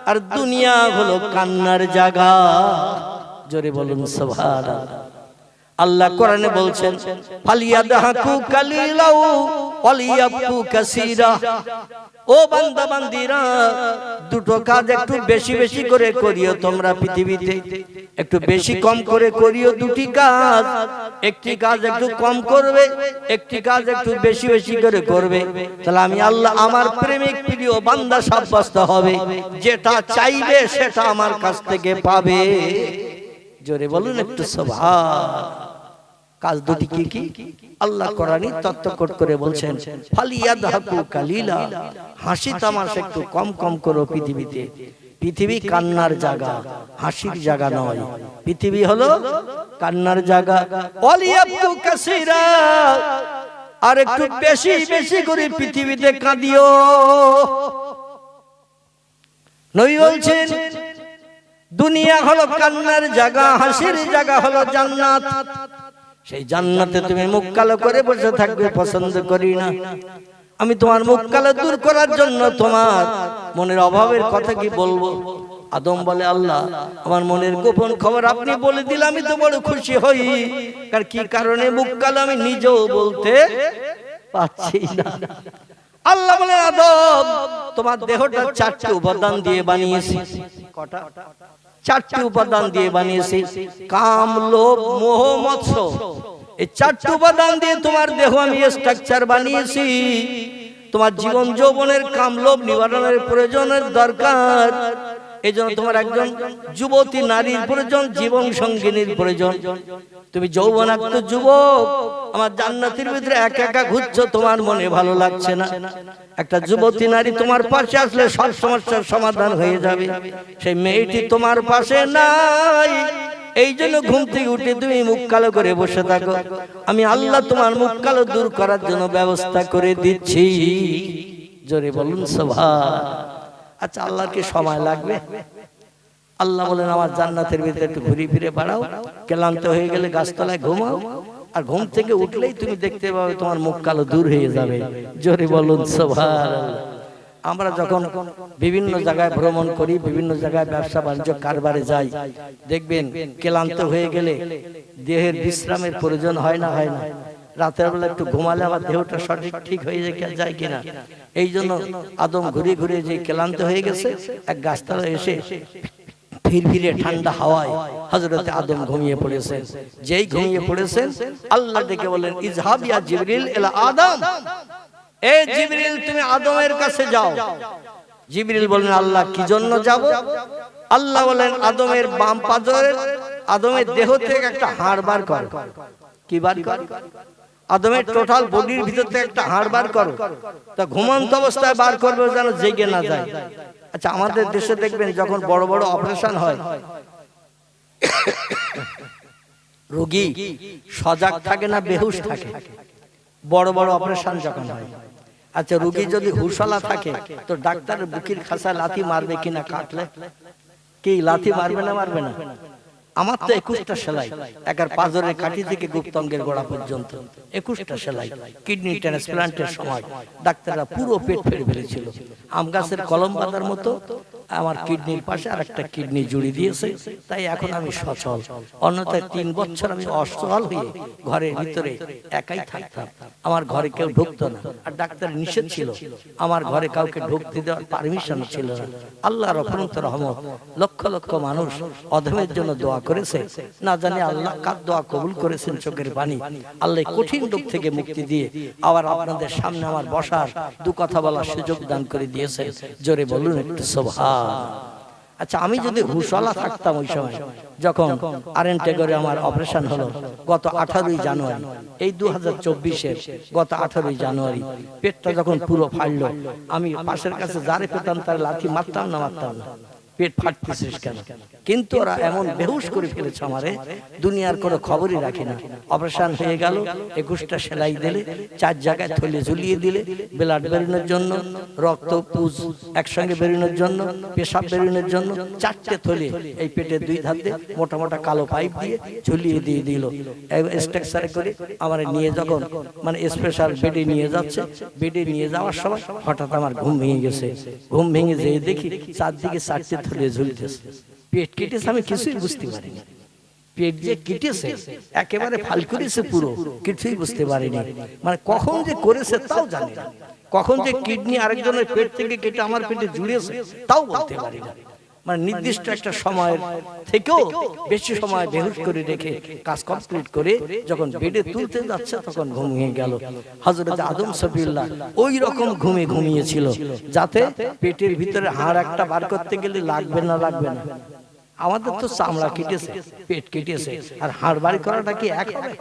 আর দুনিয়া হলো কান্নার জায়গা। জোরে বলুন সুবহানাল্লাহ। আল্লাহ কোরআনে বলছেন, ফালিয়াদহাকু কালিলাউ ওয়ালিয়াবকু কাসীরা। ও বান্দা বান্দীরা, দুটো কাজ একটু বেশি বেশি করে করিও তোমরা পৃথিবীতে, একটু বেশি কম করে করিও দুটি কাজ। একটি কাজ একটু কম করবে, একটি কাজ একটু বেশি বেশি করে করবে, তাহলে আমি আল্লাহ আমার প্রেমিক প্রিয় বান্দা সাব্যস্ত হবে, যেটা চাইবে সেটা আমার কাছ থেকে পাবে। জোরে বলুন একটু সুবহান। কাজ দুটি কি কি? আল্লাহ কোরআনে তত্ত্বকট করে বলছেন, ফালিয়াদহাকু কালিলা, হাসি তামাশা একটু কম কম করো পৃথিবীতে। পৃথিবী কান্নার জায়গা, হাসির জায়গা নয়। পৃথিবী হলো কান্নার জায়গা। ওয়ালিয়াবকু কাসীরা, আর একটু বেশি বেশি করে পৃথিবীতে কাঁদিও। নবী বলছেন, দুনিয়া হলো কান্নার জায়গা, হাসির জায়গা হলো জান্নাত। সেই জান্নাতে তুমি মুখ কালো করে বসে থাকবে পছন্দ করি না। আমি তোমার মুখ কালো দূর করার জন্য তোমার মনের অভাবের কথা কি বলবো? আদম বলে, আল্লাহ আমার মনের গোপন খবর আপনি বলে দিলে আমি তো বড় খুশি হই, কারণ কি কারণে মুখ কালো আমি নিজেও বলতে পারছি না। আল্লাহ বলে, আদম তোমার দেহটা চারটি উপাদান দিয়ে বানিয়েছি। কটা? চারটি উপাদান দিয়ে বানিয়েছি, কাম, লোভ, মোহ, মৎস্য। এই চারটি উপাদান দিয়ে তোমার দেহ আমি স্ট্রাকচার বানিয়েছি। তোমার জীবন যৌবনের কাম লোভ নিবারণের প্রয়োজনের দরকার। এই জন্য তোমার একজন যুবতী নারীর প্রয়োজন, জীবন সঙ্গিনীর প্রয়োজন। তুমি যৌবনাক্ত যুবক, আমার জান্নাতের ভিতরে একা একা ঘুরছো, তোমার মনে ভালো লাগছে না। একটা যুবতী নারী তোমার পাশে আসলে সব সমস্যার সমাধান হয়ে যাবে। সেই মেয়েটি তোমার পাশে নাই, এই জন্য ঘুম থেকে উঠে তুমি মুখ কালো করে বসে থাকো। আমি আল্লাহ তোমার মুখ কালো দূর করার জন্য ব্যবস্থা করে দিচ্ছি। জোরে বলুন সুবহান। আচ্ছা, আল্লাহর কি সময় লাগবে? আল্লাহ বলেন আমার জান্নাতের ভিতরে একটু ঘুরে ফিরে বেড়াও, ক্লান্ত হয়ে গেলে গাছতলায় ঘুমাও, আর ঘুম থেকে উঠলেই তুমি দেখতে পাবে তোমার মুখ কালো দূর হয়ে যাবে। জোরে বলুন সুবহানাল্লাহ। আমরা যখন বিভিন্ন জায়গায় ভ্রমণ করি, বিভিন্ন জায়গায় ব্যবসা বাণিজ্য কারবারে যাই, দেখবেন ক্লান্ত হয়ে গেলে দেহের বিশ্রামের প্রয়োজন হয় না? হয় না? রাতের বেলা একটু ঘুমালে আবার দেহটা সঠিক ঠিক হয়ে যায় কিনা? এই জন্য আদম ঘুরে ঘুরে যে ক্লান্ত হয়ে গেছে, এক গাছতলায় এসে ফিরফিরে ঠান্ডা হাওয়ায় হযরতে আদম ঘুমিয়ে পড়েছেন। যেই ঘুমিয়ে পড়েছেন, আল্লাহ ডেকে বলেন ইজহাব ইয়া জিবরিল ইলা আদম, এ জিবরিল তুমি আদমের কাছে যাও। জিবরিল বলেন আল্লাহ কি জন্য যাব? আল্লাহ বলেন আদমের বাম পাজরের, আদমের দেহ থেকে একটা হাড় বার কর। কি বার কর? আদমের টোটাল বডির ভিতর থেকে একটা হাড় বার করো। তা ঘুমন্ত অবস্থায় বার করবে যেন জেগে না যায়। আচ্ছা, আমাদের দেশে দেখবেন যখন বড় বড় অপারেশন হয়, রোগী সজাগ থাকে না বেহুশ থাকে? বড় বড় অপারেশন যখন হয়, আচ্ছা রোগী যদি হুশালা থাকে তো ডাক্তার বুকের খাসা লাথি মারবে কিনা? কাটলে কি লাথি মারবে না? মারবে না? আমার তো 21টা সেলাই, একার পাজরের কাঠি থেকে গুপ্তঙ্গের গোড়া পর্যন্ত 21টা সেলাই। কিডনি ট্রান্সপ্লান্টের সময় ডাক্তাররা পুরো পেট ফেড়ে ফেলেছিল। আম গাছের কলম বাঁধার মতো আমার কিডনির পাশে আর একটা কিডনি জুড়ে দিয়েছে, তাই এখন আমি সচল। অন্যথায় 3 বছর আমি অসচল হয়ে ঘরের ভিতরে একাই থাকতাম। আমার ঘরে কেউ ঢুকতো না, আর ডাক্তার নিষেধ ছিল, আমার ঘরে কাউকে ঢুকতে দেওয়ার পারমিশন ছিল না। আল্লাহর অফুরন্ত রহমত, লক্ষ লক্ষ মানুষ অধমের জন্য দোয়া করেছে, না জানি আল্লাহ কার দোয়া কবুল করেছেন। চোখের পানি আল্লাহ কঠিন রোগ থেকে মুক্তি দিয়ে আবার আপনাদের সামনে আমার বসার, দু কথা বলার সুযোগ দান করে দিয়েছে। জোরে বলুন একটু সুবহান। আচ্ছা, আমি যদি হুশওয়ালা থাকতাম ওই সময় যখন আরেন্টে করে আমার অপারেশন হলো গত 18ই জানুয়ারি, এই 2024-এর গত 18ই জানুয়ারি, পেটটা যখন পুরো ফাটলো, আমি পাশের কাছে যারে পেতাম তার লাথি মারতাম না? পেট ফাটতেছিস কেন? কিন্তু ওরা এমন বেহুশ করে ফেলেছে আমারে, দুনিয়ার কোনো খবরই রাখি না। অপারেশন হয়ে গেল, 21টা সেলাই দিলে, 4 জায়গায় থলে ঝুলিয়ে দিলে, ব্লাড বেরোনোর জন্য, রক্ত পুজ একসঙ্গে বেরোনোর জন্য, পেশাব বেরোনোর জন্য 4টে থলে এই পেটের 2 ধার দিয়ে মোটা মোটা কালো পাইপ দিয়ে ঝুলিয়ে দিয়ে দিল। স্ট্রাকচারে করে আমার নিয়ে যখন মানে স্পেশাল বেডে নিয়ে যাচ্ছে, বেডে নিয়ে যাওয়ার সময় হঠাৎ আমার ঘুম ভেঙে গেছে। ঘুম ভেঙে যেয়ে দেখি চারদিকে 4টে থলে ঝুলতেছে। পেট কেটেছে, আমি কিছুই বুঝতে পারিনি। পেট যে কেটেছে একেবারে ফাল করেছে পুরো, কিছুই বুঝতে পারিনি। মানে কখন যে করেছে তাও জানি না, কখন যে কিডনি আরেকজনের পেট থেকে কেটে আমার পেটে জুড়েছে তাও বলতে পারি না। মানে নির্দিষ্ট একটা সময়ের থেকেও বেশি সময় বেহুশ করে রেখে কাজ কমপ্লিট করে যখন বেডে তুলতে যাচ্ছে তখন ঘুমিয়ে গেল। হযরত আদম সফিউল্লাহ ওই রকম ঘুমিয়েছিল যাতে পেটের ভিতরে হাড় একটা বার করতে গেলে লাগবে না? আমাদের তো চামড়া কেটেছে, পেট কেটেছে, আর হাড় বার করাটা কি এক হবে?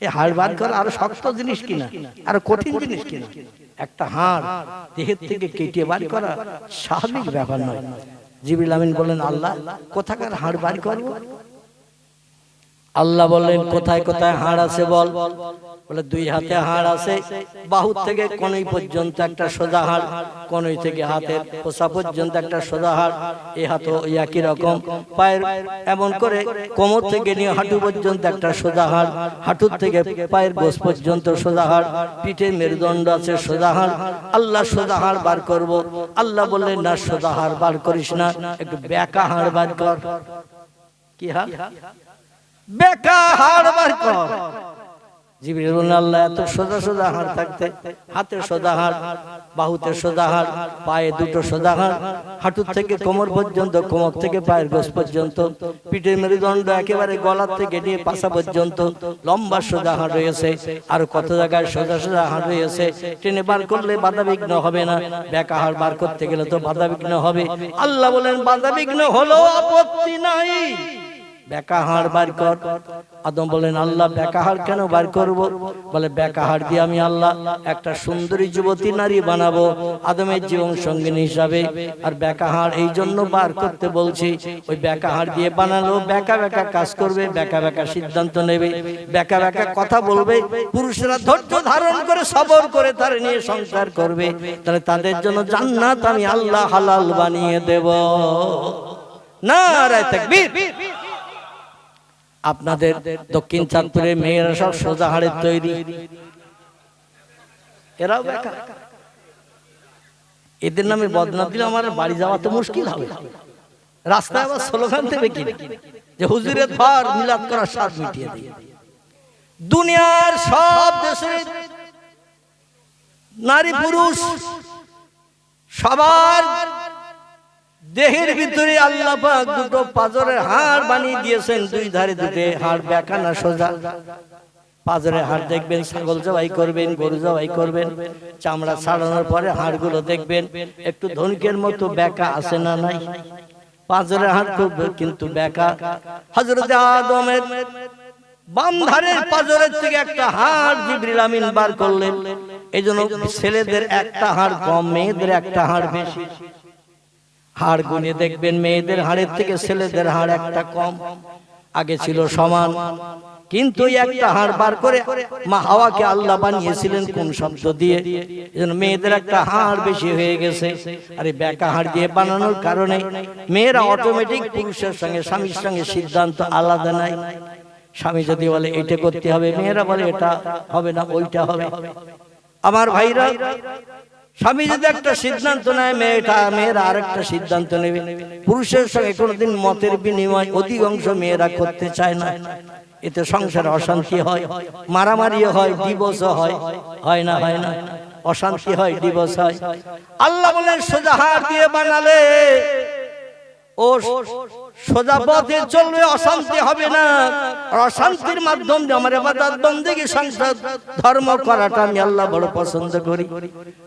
এই হাড় বার করা আরো শক্ত জিনিস কিনা, আরো কঠিন জিনিস কিনা? একটা হাড় দেহের থেকে কেটে বার করা স্বাভাবিক ব্যাপার নয়। জিবরিল আমিন বলেন আল্লাহ কোথাকার হাড় বার করব? আল্লাহ বললেন কোথায় কোথায় হাড় আছে বল? বলে 2 হাতে হাড় আছে, বাহুর থেকে কোণই পর্যন্ত একটা সোজা হাড়, কোণই থেকে হাতের পোষা পর্যন্ত একটা সোজা হাড়, এই হাতও একই রকম, পায়ের এমন করে কোমর থেকে নিয়ে হাঁটু পর্যন্ত একটা সোজা হাড়, হাঁটুর থেকে পায়ের গোস পর্যন্ত সোজা হাড়, পিঠে মেরুদণ্ড আছে সোজা হাড়। আল্লাহ সোজা হাড় বার করব। আল্লাহ বললেন না, সোজা হাড় বার করিস না, একটু বেঁকা হাড় বার কর। কি হাড়? বেঁকা হাড় বার কর। জিবরিল বললেন আল্লাহ এত সোজা সোজা হাড় থাকতে, হাতে সোজা হাড়, বাহুতে সোজা হাড়, পায়ে 2টো সোজা হাড়, হাঁটুর থেকে কোমর পর্যন্ত, কোমর থেকে পায়ের গোস পর্যন্ত, পিঠের মেরুদণ্ড একেবারে গলার থেকে নিয়ে পাছা পর্যন্ত লম্বা সোজা হাড় রয়েছে। আর কত জায়গায় সোজা সোজা হাড় রয়েছে, টেনে বার করলে বাধা বিঘ্ন হবে না, বেঁকা হাড় বার করতে গেলে তো বাধা বিঘ্ন হবে। আল্লাহ বলেন বাধা বিঘ্ন হলো আপত্তি নাই, বেকা হাড় বার কর। আদম বলেন আল্লাহ বেকা হাড় কেন বার করব? বলে বেকা হাড় দিয়ে আমি আল্লাহ একটা সুন্দরী যুবতী নারী বানাবো আদমের জীবন সঙ্গিনী হিসাবে। আর বেকা হাড় এই জন্য বার করতে বলছি, ওই বেকা হাড় দিয়ে বানালো বেকা বেকা কাজ করবে, বেকা বেকা সিদ্ধান্ত নেবে, বেকা বেকা কথা বলবে। পুরুষরা ধৈর্য ধারণ করে সবর করে তার নিয়ে সংসার করবে, তাহলে তাদের জন্য জান্নাত আমি আল্লাহ হালাল বানিয়ে দেব। নারায়ে তাকবীর। আপনাদের দক্ষিণ চাঁদপুরের মেয়েরা সব সোজা হাড়ের তৈরি, এরাও বেকা। এদের নামে বদনাম দিলে আমার বাড়ি যাওয়া তো মুশকিল হবে। রাস্তায় আবার স্লোগান দেবে কি যে হুজুরের ধর মিলাদ করার স্বাদ মিটিয়ে দিয়ে। দুনিয়ার সব দেশে নারী পুরুষ সবার দেহের ভিতরে আল্লাহ পাক দুটো পাঁজরের হাড় বানিয়ে দিয়েছেন, দুই ধারে দুটো হাড়, বেকা না সোজা। পাঁজরের হাড় দেখবেন ছাগল জবাই করবেন, গরু জবাই করবেন, চামড়া ছাড়ানোর পরে হাড়গুলো দেখবেন একটু ধনুকের মতো বেকা আছে না নাই? পাঁজরের হাড় খুব কিন্তু বেকা। হযরত আদমের বাম ধারের পাঁজরের থেকে একটা হাড় জিবরিল আমিন বার করলেন। এইজন্য ছেলেদের একটা হাড় কম, মেয়েদের একটা হাড় বেশি। হাড় গুনে দেখবেন মেয়েদের হাড়ের থেকে ছেলেদের হাড় একটা কম। আগে ছিল সমান, কিন্তু একটা হাড় বার করে মা হাওয়াকে আল্লাহ বানিয়েছিলেন কোন শব্দ দিয়ে? এজন্য মেয়েদের একটা হাড় বেশি হয়ে গেছে। আর এই বেকা হাড় দিয়ে বানানোর কারণে মেয়েরা অটোমেটিক পুরুষের সঙ্গে স্বামীর সঙ্গে সিদ্ধান্ত আলাদা নাই। স্বামী যদি বলে এটা করতে হবে, মেয়েরা বলে এটা হবে না, ওইটা হবে। আমার ভাইরা, স্বামী যদি একটা সিদ্ধান্ত নেয় মেয়েরা আরেকটা সিদ্ধান্ত নেবে। পুরুষের সঙ্গে কোনোদিন মতের বিনিময় অধিকাংশ মেয়েরা করতে চায় না। এতে সংসারে অশান্তি হয়, মারামারিও হয়, ডিভোর্সও হয়। হয় না? হয় না? অশান্তি হয়, ডিভোর্স হয়। আল্লাহ বলেন সোজা হাড় দিয়ে বানালে ও সোজা পথে চলবে, অশান্তি হবে না। আর অশান্তির মাধ্যমে আমার ইবাদত বন্দেগী সংসার ধর্ম করাটা আমি আল্লাহ বড় পছন্দ করি।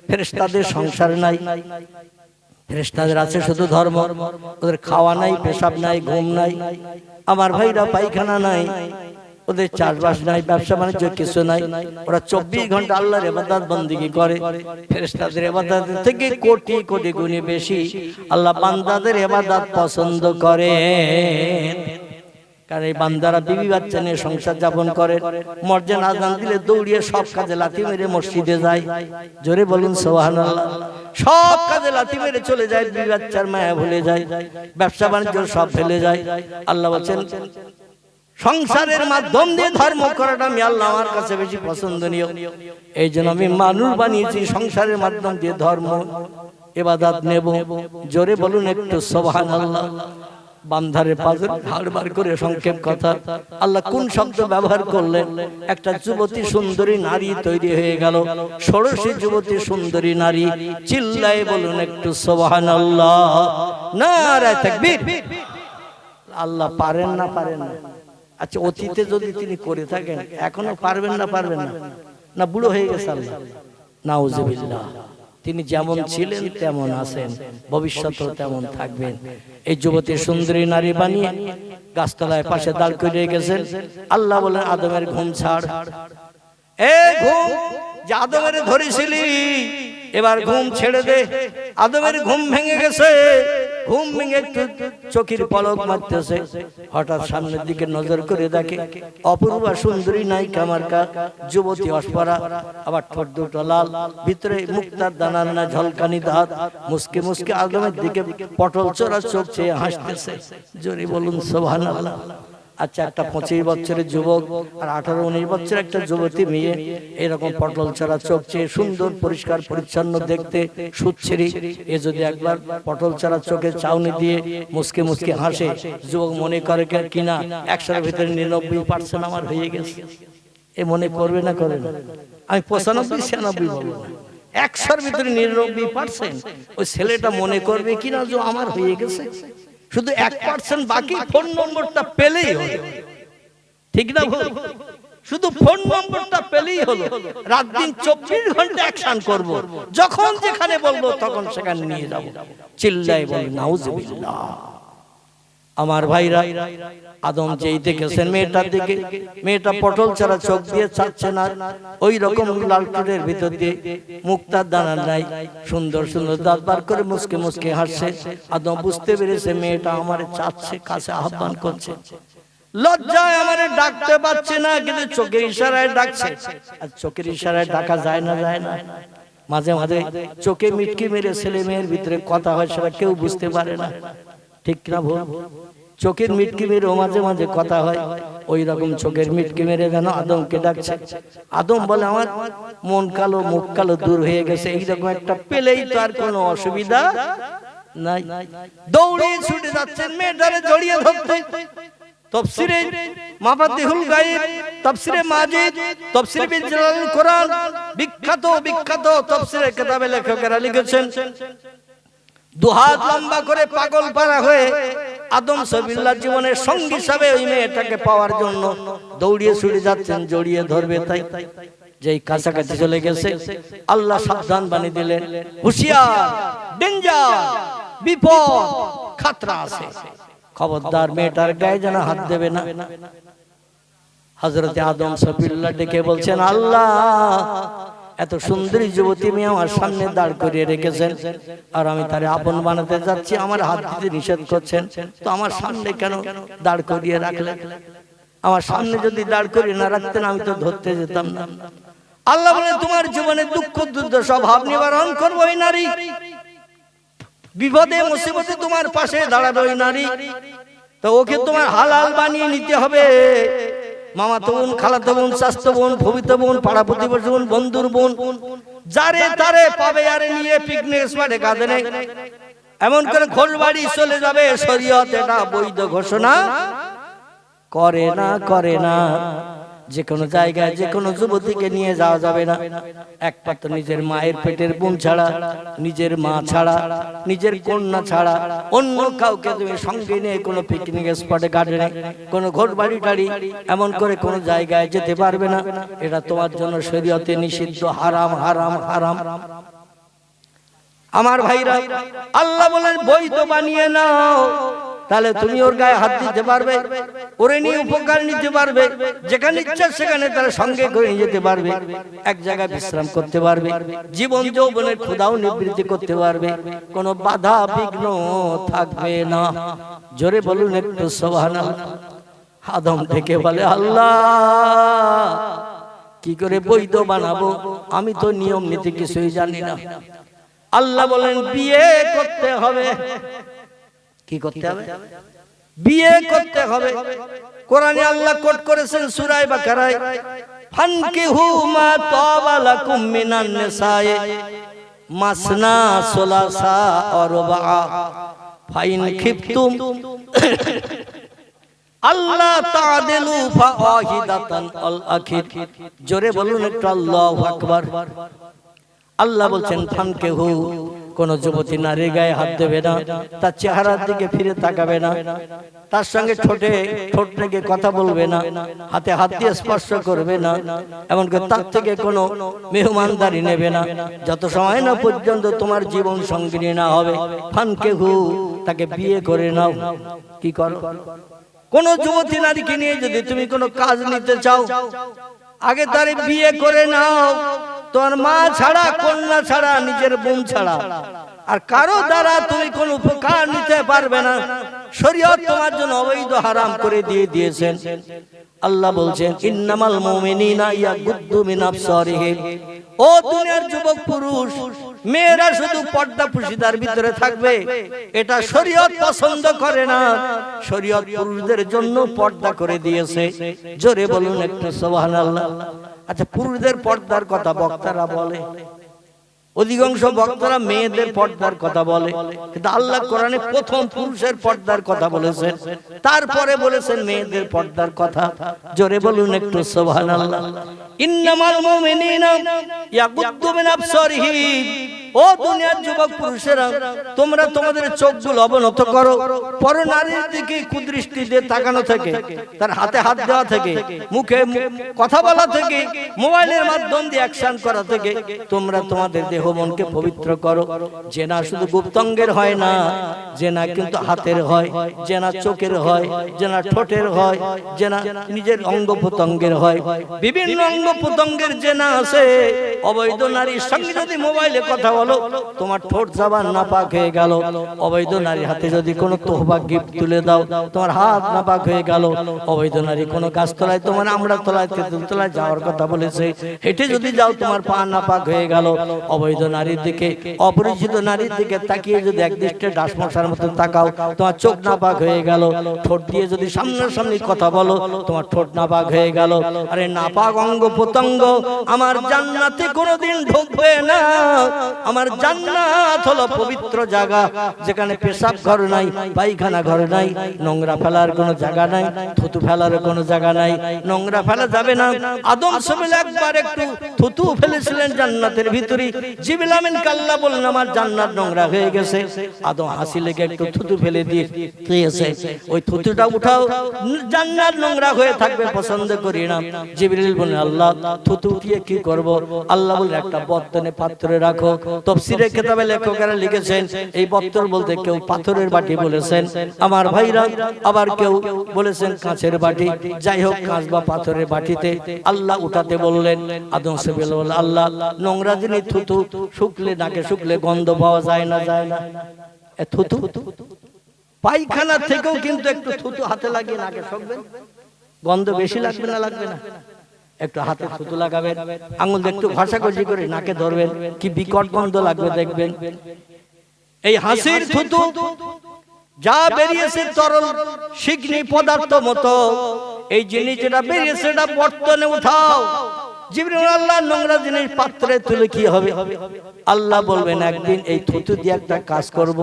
ফেরেশতাদের সংসার নাই, ফেরেশতাদের আছে শুধু ধর্ম। ওদের খাওয়া নাই, পেশাব নাই, ঘুম নাই। আমার ভাইরা পায়খানা নাই, ওদের চাষবাস নাই, ব্যবসা বাণিজ্য কিছু নাই। ওরা 24 ঘন্টা আল্লাহর ইবাদত বন্দেগী করে। ফেরেশতাদের ইবাদত থেকে কোটি কোটি গুণে বেশি আল্লাহ বান্দাদের ইবাদত পছন্দ করে। কারণ এই বান্দারা বিবি বাচ্চা নিয়ে সংসার যাপন করে। মসজিদে আযান দিলে দৌড়িয়ে সব কাজে লাথি মেরে মসজিদে যায়। জোরে বলুন সুবহানাল্লাহ। সব কাজে লাথি মেরে চলে যায়, বিবি বাচ্চার মায়া ভুলে যায়, ব্যবসা বাণিজ্য সব ফেলে যায়। আল্লাহ বলেন সংসারের মাধ্যম দিয়ে ধর্ম করাটা আমি আল্লাহ আমার কাছে বেশি পছন্দনীয়। এই জন্য আমি মানুষ বানিয়েছি সংসারের মাধ্যম দিয়ে ধর্ম ইবাদত নেব। জোরে বলুন একটু সুবহানাল্লাহ। বান্ধারের পাঁজর হাড় বার করে সংক্ষেপ কথা, আল্লাহ কোন শব্দ ব্যবহার করলেন? একটা যুবতী সুন্দরী নারী তৈরি হয়ে গেল। ষোড়শী যুবতী সুন্দরী নারী। চিল্লায়ে বলুন একটু সুবহানাল্লাহ। নারায়ে তাকবীর। আল্লাহ পারেন না? পারেন না? আচ্ছা, অতীতে যদি তিনি করে থাকেন এখনো পারবেন না? পারবেন না? না বুড়ো হয়ে গেছে আল্লাহ? নাউজুবিল্লাহ। তিনি যেমন ছিলেন তেমন আছেন, ভবিষ্যতেও তেমন থাকবেন। এই যুবতী সুন্দরী নারী বানিয়ে গাছতলায় পাশে দাঁড় করিয়ে গেছেন। আল্লাহ বলেন আদমের ঘুম ছাড়। এ ঘুম যে আদমের ধরেছিলি, এবার ঘুম ছেড়ে দে। আদমের ঘুম ভেঙে গেছে। ঘুম ভেঙে একটু চোখের পলক মারতেছে। হঠাৎ সামনের দিকে নজর করে দেখে অপূর্বা সুন্দরী নায়িকা মার্কা যুবতী অস্পরা, আবার ঠোঁট দুটো লাল, ভিতরে মুক্তার দানার না ঝলকানি দাঁত, মুসকে মুসকে আদমের দিকে পটল চোরা চোখ চেয়ে হাসতেছে। জোরে বলুন সুবহানাল্লাহ। আচ্ছা, একটা 25 বছরের যুবক আর 18-19 বছরের একটা যুবতী মেয়ে এরকম পটল চড়া চোখ চেয়ে সুন্দর পরিষ্কার পরিচ্ছন্ন দেখতে সুচ্ছেরি, এ যদি একবার পটল চড়া চোখের চাউনি দিয়ে মুসকে মুসকে হাসে, যুবক মনে করে কিনা 100-এর ভিতরে 99% আমার হয়ে গেছে। এ মনে করবে না? করবে না? আমি 95-96 বলবো না, 100-এর ভিতরে 99% ওই ছেলেটা মনে করবে কিনা যে আমার হয়ে গেছে। শুধু 1% বাকি ফোন নম্বরটা পেলেই হলো। ঠিক না ভুল? শুধু ফোন নম্বরটা পেলেই হলো। রাত দিন 24 ঘন্টা অ্যাকশন করব, যখন যেখানে বলবো তখন সেখানে নিয়ে যাব। চিল্লায়ে বলি নাউজুবিল্লাহ। আমার ভাইরা, আদম যেই দেখেছেন মেয়েটার দিকে, মেয়েটা পটল ছাড়া চোখ দিয়ে চাচ্ছে না, ওই রকম লালটুরের ভিতর দিয়ে মুক্তার দানা নাই, সুন্দর সুন্দর দাঁত বার করে মুসকে মুসকে হাসছে। আদম বুঝতে পেরেছে মেয়েটা আমারে চাচ্ছে, কাছে আহ্বান করছে। লজ্জায় আমারে ডাকতে পারছে না, কিন্তু চোখের ইশারায় ডাকছে। আর চোখের ইশারায় ডাকা যায় না, যায় না। মাঝে মাঝে চোখে মিটকি মেরে ছেলে মেয়ের ভিতরে কথা হয়, সেটা কেউ বুঝতে পারে না, ঠিক না ভুল? চোখের মিটকি মেরে মাঝে মাঝে কথা হয়, ওই রকম চোখের মিটকি মেরে যেন আদমকে ডাকছে। আদম বলে আমার মন কালো, মুখ কালো দূর হয়ে গেছে, এইরকম একটা পেলেই তো আর কোনো অসুবিধা নাই। দৌড়িয়ে ছুটে যাচ্ছেন মেয়েটারে জড়িয়ে ধরতে। তাফসীরে মাফাতিহুল গায়ব, তাফসীরে মাজিদ, তাফসীরে বিল জালাল কোরআন, বিখ্যাত বিখ্যাত তাফসীরের কিতাবে লেখকেরা লিখেছেন, দুহাত লম্বা করে পাগল পারা হয়ে আদম সবিল্লাহ জীবনের সঙ্গী হিসাবে ওই মেয়েটাকে পাওয়ার জন্য দৌড়িয়ে ছুটে যাচ্ছেন, জড়িয়ে ধরবে। তাই যেই কাছাকাছি চলে গেছে, আল্লাহ সাবধান বানিয়ে দিলেন, হুঁশিয়ার, ডেঞ্জার, বিপদ, খাতরা আছে, খবরদার মেয়েটার গায়ে যেন হাত দেবে না। হযরতে আদম সফিউল্লাহ ডেকে বলছেন, আল্লাহ এত সুন্দরী যুবতী মেয়ে আমার সামনে দাঁড় করিয়ে রেখেছেন, আর আমি তারে আপন বানাতে যাচ্ছি, আমার হাত দিতে নিষেধ করছেন, তো আমার সামনে কেন দাঁড় করিয়ে রাখলেন? আমার সামনে যদি দাঁড় করিয়ে না রাখতেন আমি তো ধরতে যেতাম না। আল্লাহ বলে, তোমার জীবনে দুঃখ দুর্দশা ভাব নিবারণ করবো ওই নারী, বিপদে মুসিবতে তোমার পাশে দাঁড়াবে ওই নারী, তো ওকে তোমার হালাল বানিয়ে নিতে হবে। মামাতো বোন, খালাতো বোন, চাচাতো বোন, ভবিত বোন, পাড়া প্রতিবেশী বোন, বন্ধুর বোন, যারে তারে পাবে আরে নিয়ে পিকনিক স্পটে কাঁদে নেই, এমন করে ঘোষ বাড়ি চলে যাবে। শরীয়ত এটা বৈধ ঘোষণা করে না, করে না। যে কোনো জায়গায় যে কোনো যুবতীকে নিয়ে যাওয়া যাবে না, একমাত্র নিজের মায়ের পেটের বোন ছাড়া, নিজের মা ছাড়া, নিজের কন্যা ছাড়া অন্য কাউকে তুমি সঙ্গে নিয়ে কোনো পিকনিক স্পটে গার্ডেনে, কোনো ঘর বাড়ি টাড়ি এমন করে কোনো জায়গায় যেতে পারবে না। এটা তোমার জন্য শরীয়তে নিষিদ্ধ, হারাম, হারাম, হারাম। আমার ভাইরা, আল্লাহ বলেন বৈধ বানিয়ে নাও, তাহলে তুমি ওর গায়ে হাত দিতে পারবে, ওরে নিয়ে উপকার নিতে পারবে, যেখানে ইচ্ছা সেখানে তার সঙ্গে করে নিয়ে যেতে পারবে, এক জায়গায় বিশ্রাম করতে পারবে, জীবন যৌবনের ক্ষুধাও নিবৃত্তি করতে পারবে, কোনো বাধা বিঘ্ন থাকবে না। জোরে বলুন একটু সুবহানাল্লাহ। আদম থেকে বলে, আল্লাহ কি করে বৈধ বানাবো, আমি তো নিয়ম নীতি কিছুই জানি না। আল্লাহ বলেন বিয়ে করতে হবে। কি করতে হবে? বিয়ে করতে হবে। কোরআনে আল্লাহ কোট করেছেন সূরা বাকারায়, ফানকিহু মা তাবা লাকুম মিনান নিসায়ে মাসনা সুলাসা ওয়া রুবা ফাইন খিফতুম আল্লাহ তাআদিলু ফাওয়াহিদাতান আল আখির। জোরে বলুন একটু আল্লাহু আকবার। আল্লাহ বলছেন ফানকিহু, কোন যুবতী নারীর গায়ে হাত দেবে না, তার চেহারার দিকে ফিরে তাকাবে না, তার সঙ্গে ঠোঁট থেকে কথা বলবে না, হাতে হাত দিয়ে স্পর্শ করবে না, এমনকি তার থেকে কোনো মেহমানদারি নেবে না, যত সময় না পর্যন্ত তোমার জীবন সঙ্গিনী না হবে। ফানকিহু, তাকে বিয়ে করে নাও। কি করো? কোন যুবতী নারীকে নিয়ে যদি তুমি কোনো কাজ নিতে চাও, আগে তারে বিয়ে করে নাও। তোমার মা ছাড়া, কন্যা ছাড়া, নিজের বোন ছাড়া আর কারো দ্বারা তুমি কোন উপকার নিতে পারবে না। শরীয়ত তোমার জন্য অবৈধ, হারাম করে দিয়েছেন। আল্লাহ বলছেন ইন্নামাল মুমিনিনা ইয়াগুদ্দু মিন আবসারিহিম। ও দুনিয়ার যুবক পুরুষ, মেয়েরা শুধু পর্দা পুশিদার ভিতরে থাকবে, এটা শরীয়ত পছন্দ করে না। শরীয়ত পুরুষদের জন্য পর্দা করে দিয়েছে। জোরে বলুন একটু সুবহানাল্লাহ। আচ্ছা, পুরুষদের পর্দার কথা বক্তারা বলে, অধিকাংশ বক্তারা মেয়েদের পর্দার কথা বলে, কিন্তু আল্লাহ কোরআনে প্রথম পুরুষের পর্দার কথা বলেছেন, তারপরে বলেছেন মেয়েদের পর্দার কথা। জোরে বলুন একটু সুবহানাল্লাহ। ইন্নামাল মুমিনিনা ইয়াগুদ্দু মিন আবসারিহিম। ও দুনিয়ার যুবক পুরুষেরা, তোমরা তোমাদের চোখগুলো অবনত করো পর নারীর দিকে কুদৃষ্টি দিয়ে তাকানো থেকে, তার হাতে হাত দেওয়া থেকে, মুখে কথা বলা থেকে, মোবাইলের মাধ্যম দিয়ে অ্যাকশন করা থেকে তোমরা তোমাদের দেহ মনকে পবিত্র করো। জেনা শুধু গুপ্তাঙ্গের হয় না, জেনা কিন্তু হাতের হয়, জেনা চোখের হয়, জেনা ঠোঁটের হয়, জেনা নিজের অঙ্গ প্রত্যঙ্গের হয়, বিভিন্ন অঙ্গ প্রত্যঙ্গের জেনা আছে। অবৈধ নারীর সঙ্গে যদি মোবাইলে কথা বলো, তোমার ঠোঁট জবান নাপাক হয়ে গেল। অবৈধ নারীর হাতে যদি কোনো তোহবা গিফট তুলে দাও, তোমার হাত নাপাক হয়ে গেল। অবৈধ নারী কোনো গাছতলায়, তোমার আমরা তলায় তেঁতুল তলায় যাওয়ার কথা বলেছে, হেঁটে যদি যাও তোমার পা নাপাক হয়ে গেল। অবৈধ নারীর দিকে, অপরিচিত নারীর দিকে তাকিয়ে যদি একদৃষ্টে ডাস মশার মতো তাকাও, তোমার চোখ নাপাক হয়ে গেল। ঠোঁট দিয়ে যদি সামনাসামনি কথা বলো, তোমার ঠোঁট নাপাক হয়ে গেল। আরে নাপাক অঙ্গ প্রত্যঙ্গ আমার জান্নাতে কোনোদিন ঢুকবে না। আমার জান্নাত হলো পবিত্র জায়গা, যেখানে পেশাব ঘর নাই, পায়খানা ঘর নাই, নোংরা ফেলার কোনো জায়গা নাই, থুতু ফেলার কোনো জায়গা নাই, নোংরা ফেলা যাবে না। আদম সবেল একবার একটু থুতু ফেলেছিলেন জান্নাতের ভিতরে, জিবরিল আমিন কাল্লা বললেন আমার জান্নাত নোংরা হয়ে গেছে। আদম হাসি লেগে একটু থুতু ফেলে দিয়েছে, ওই থুতুটা উঠাও, জান্নাত নোংরা হয়ে থাকবে, পছন্দ করি না। জিবরিল বললেন আল্লাহ থুতু উঠিয়ে কি করব? আল্লাহ বললেন একটা বর্তনে পাত্রে রাখো। তাফসীরের কিতাবে লেখকেরা লিখেছেন এই বর্তন বলতে কেউ পাথরের বাটি বলেছেন আমার ভাইরা, আবার কেউ বলেছেন কাঁচের বাটি। যাই হোক, কাঁচ বা পাথরের বাটিতে আল্লাহ উঠাতে বললেন। আদম সবেল বলল আল্লাহ নোংরা জিনিস থুতু শুকলে, নাকে শুকলে গন্ধ পাওয়া যায় না, যায় না। থুতু পায়খানা থেকেও কিন্তু একটু থুতু হাতে লাগিয়ে নাকে শুকবেন, গন্ধ বেশি লাগবে না, লাগবে না? একটু হাতে থুতু লাগাবেন, আঙুল একটু ঘষাঘষি করে নাকে ধরবেন, কি বিকট গন্ধ লাগবে দেখবেন। এই হাসির থুতু যা বেরিয়েছে তরল শিগ্নি পদার্থ মতো, এই জিনিস যেটা বেরিয়েছে এটা বর্তনে উঠাও। জিবরিল আল্লাহ নোংরা জিনিস পাত্রে তুলে কি হবে? আল্লাহ বলবেন একদিন এই থুতু দিয়ে একটা কাজ করব।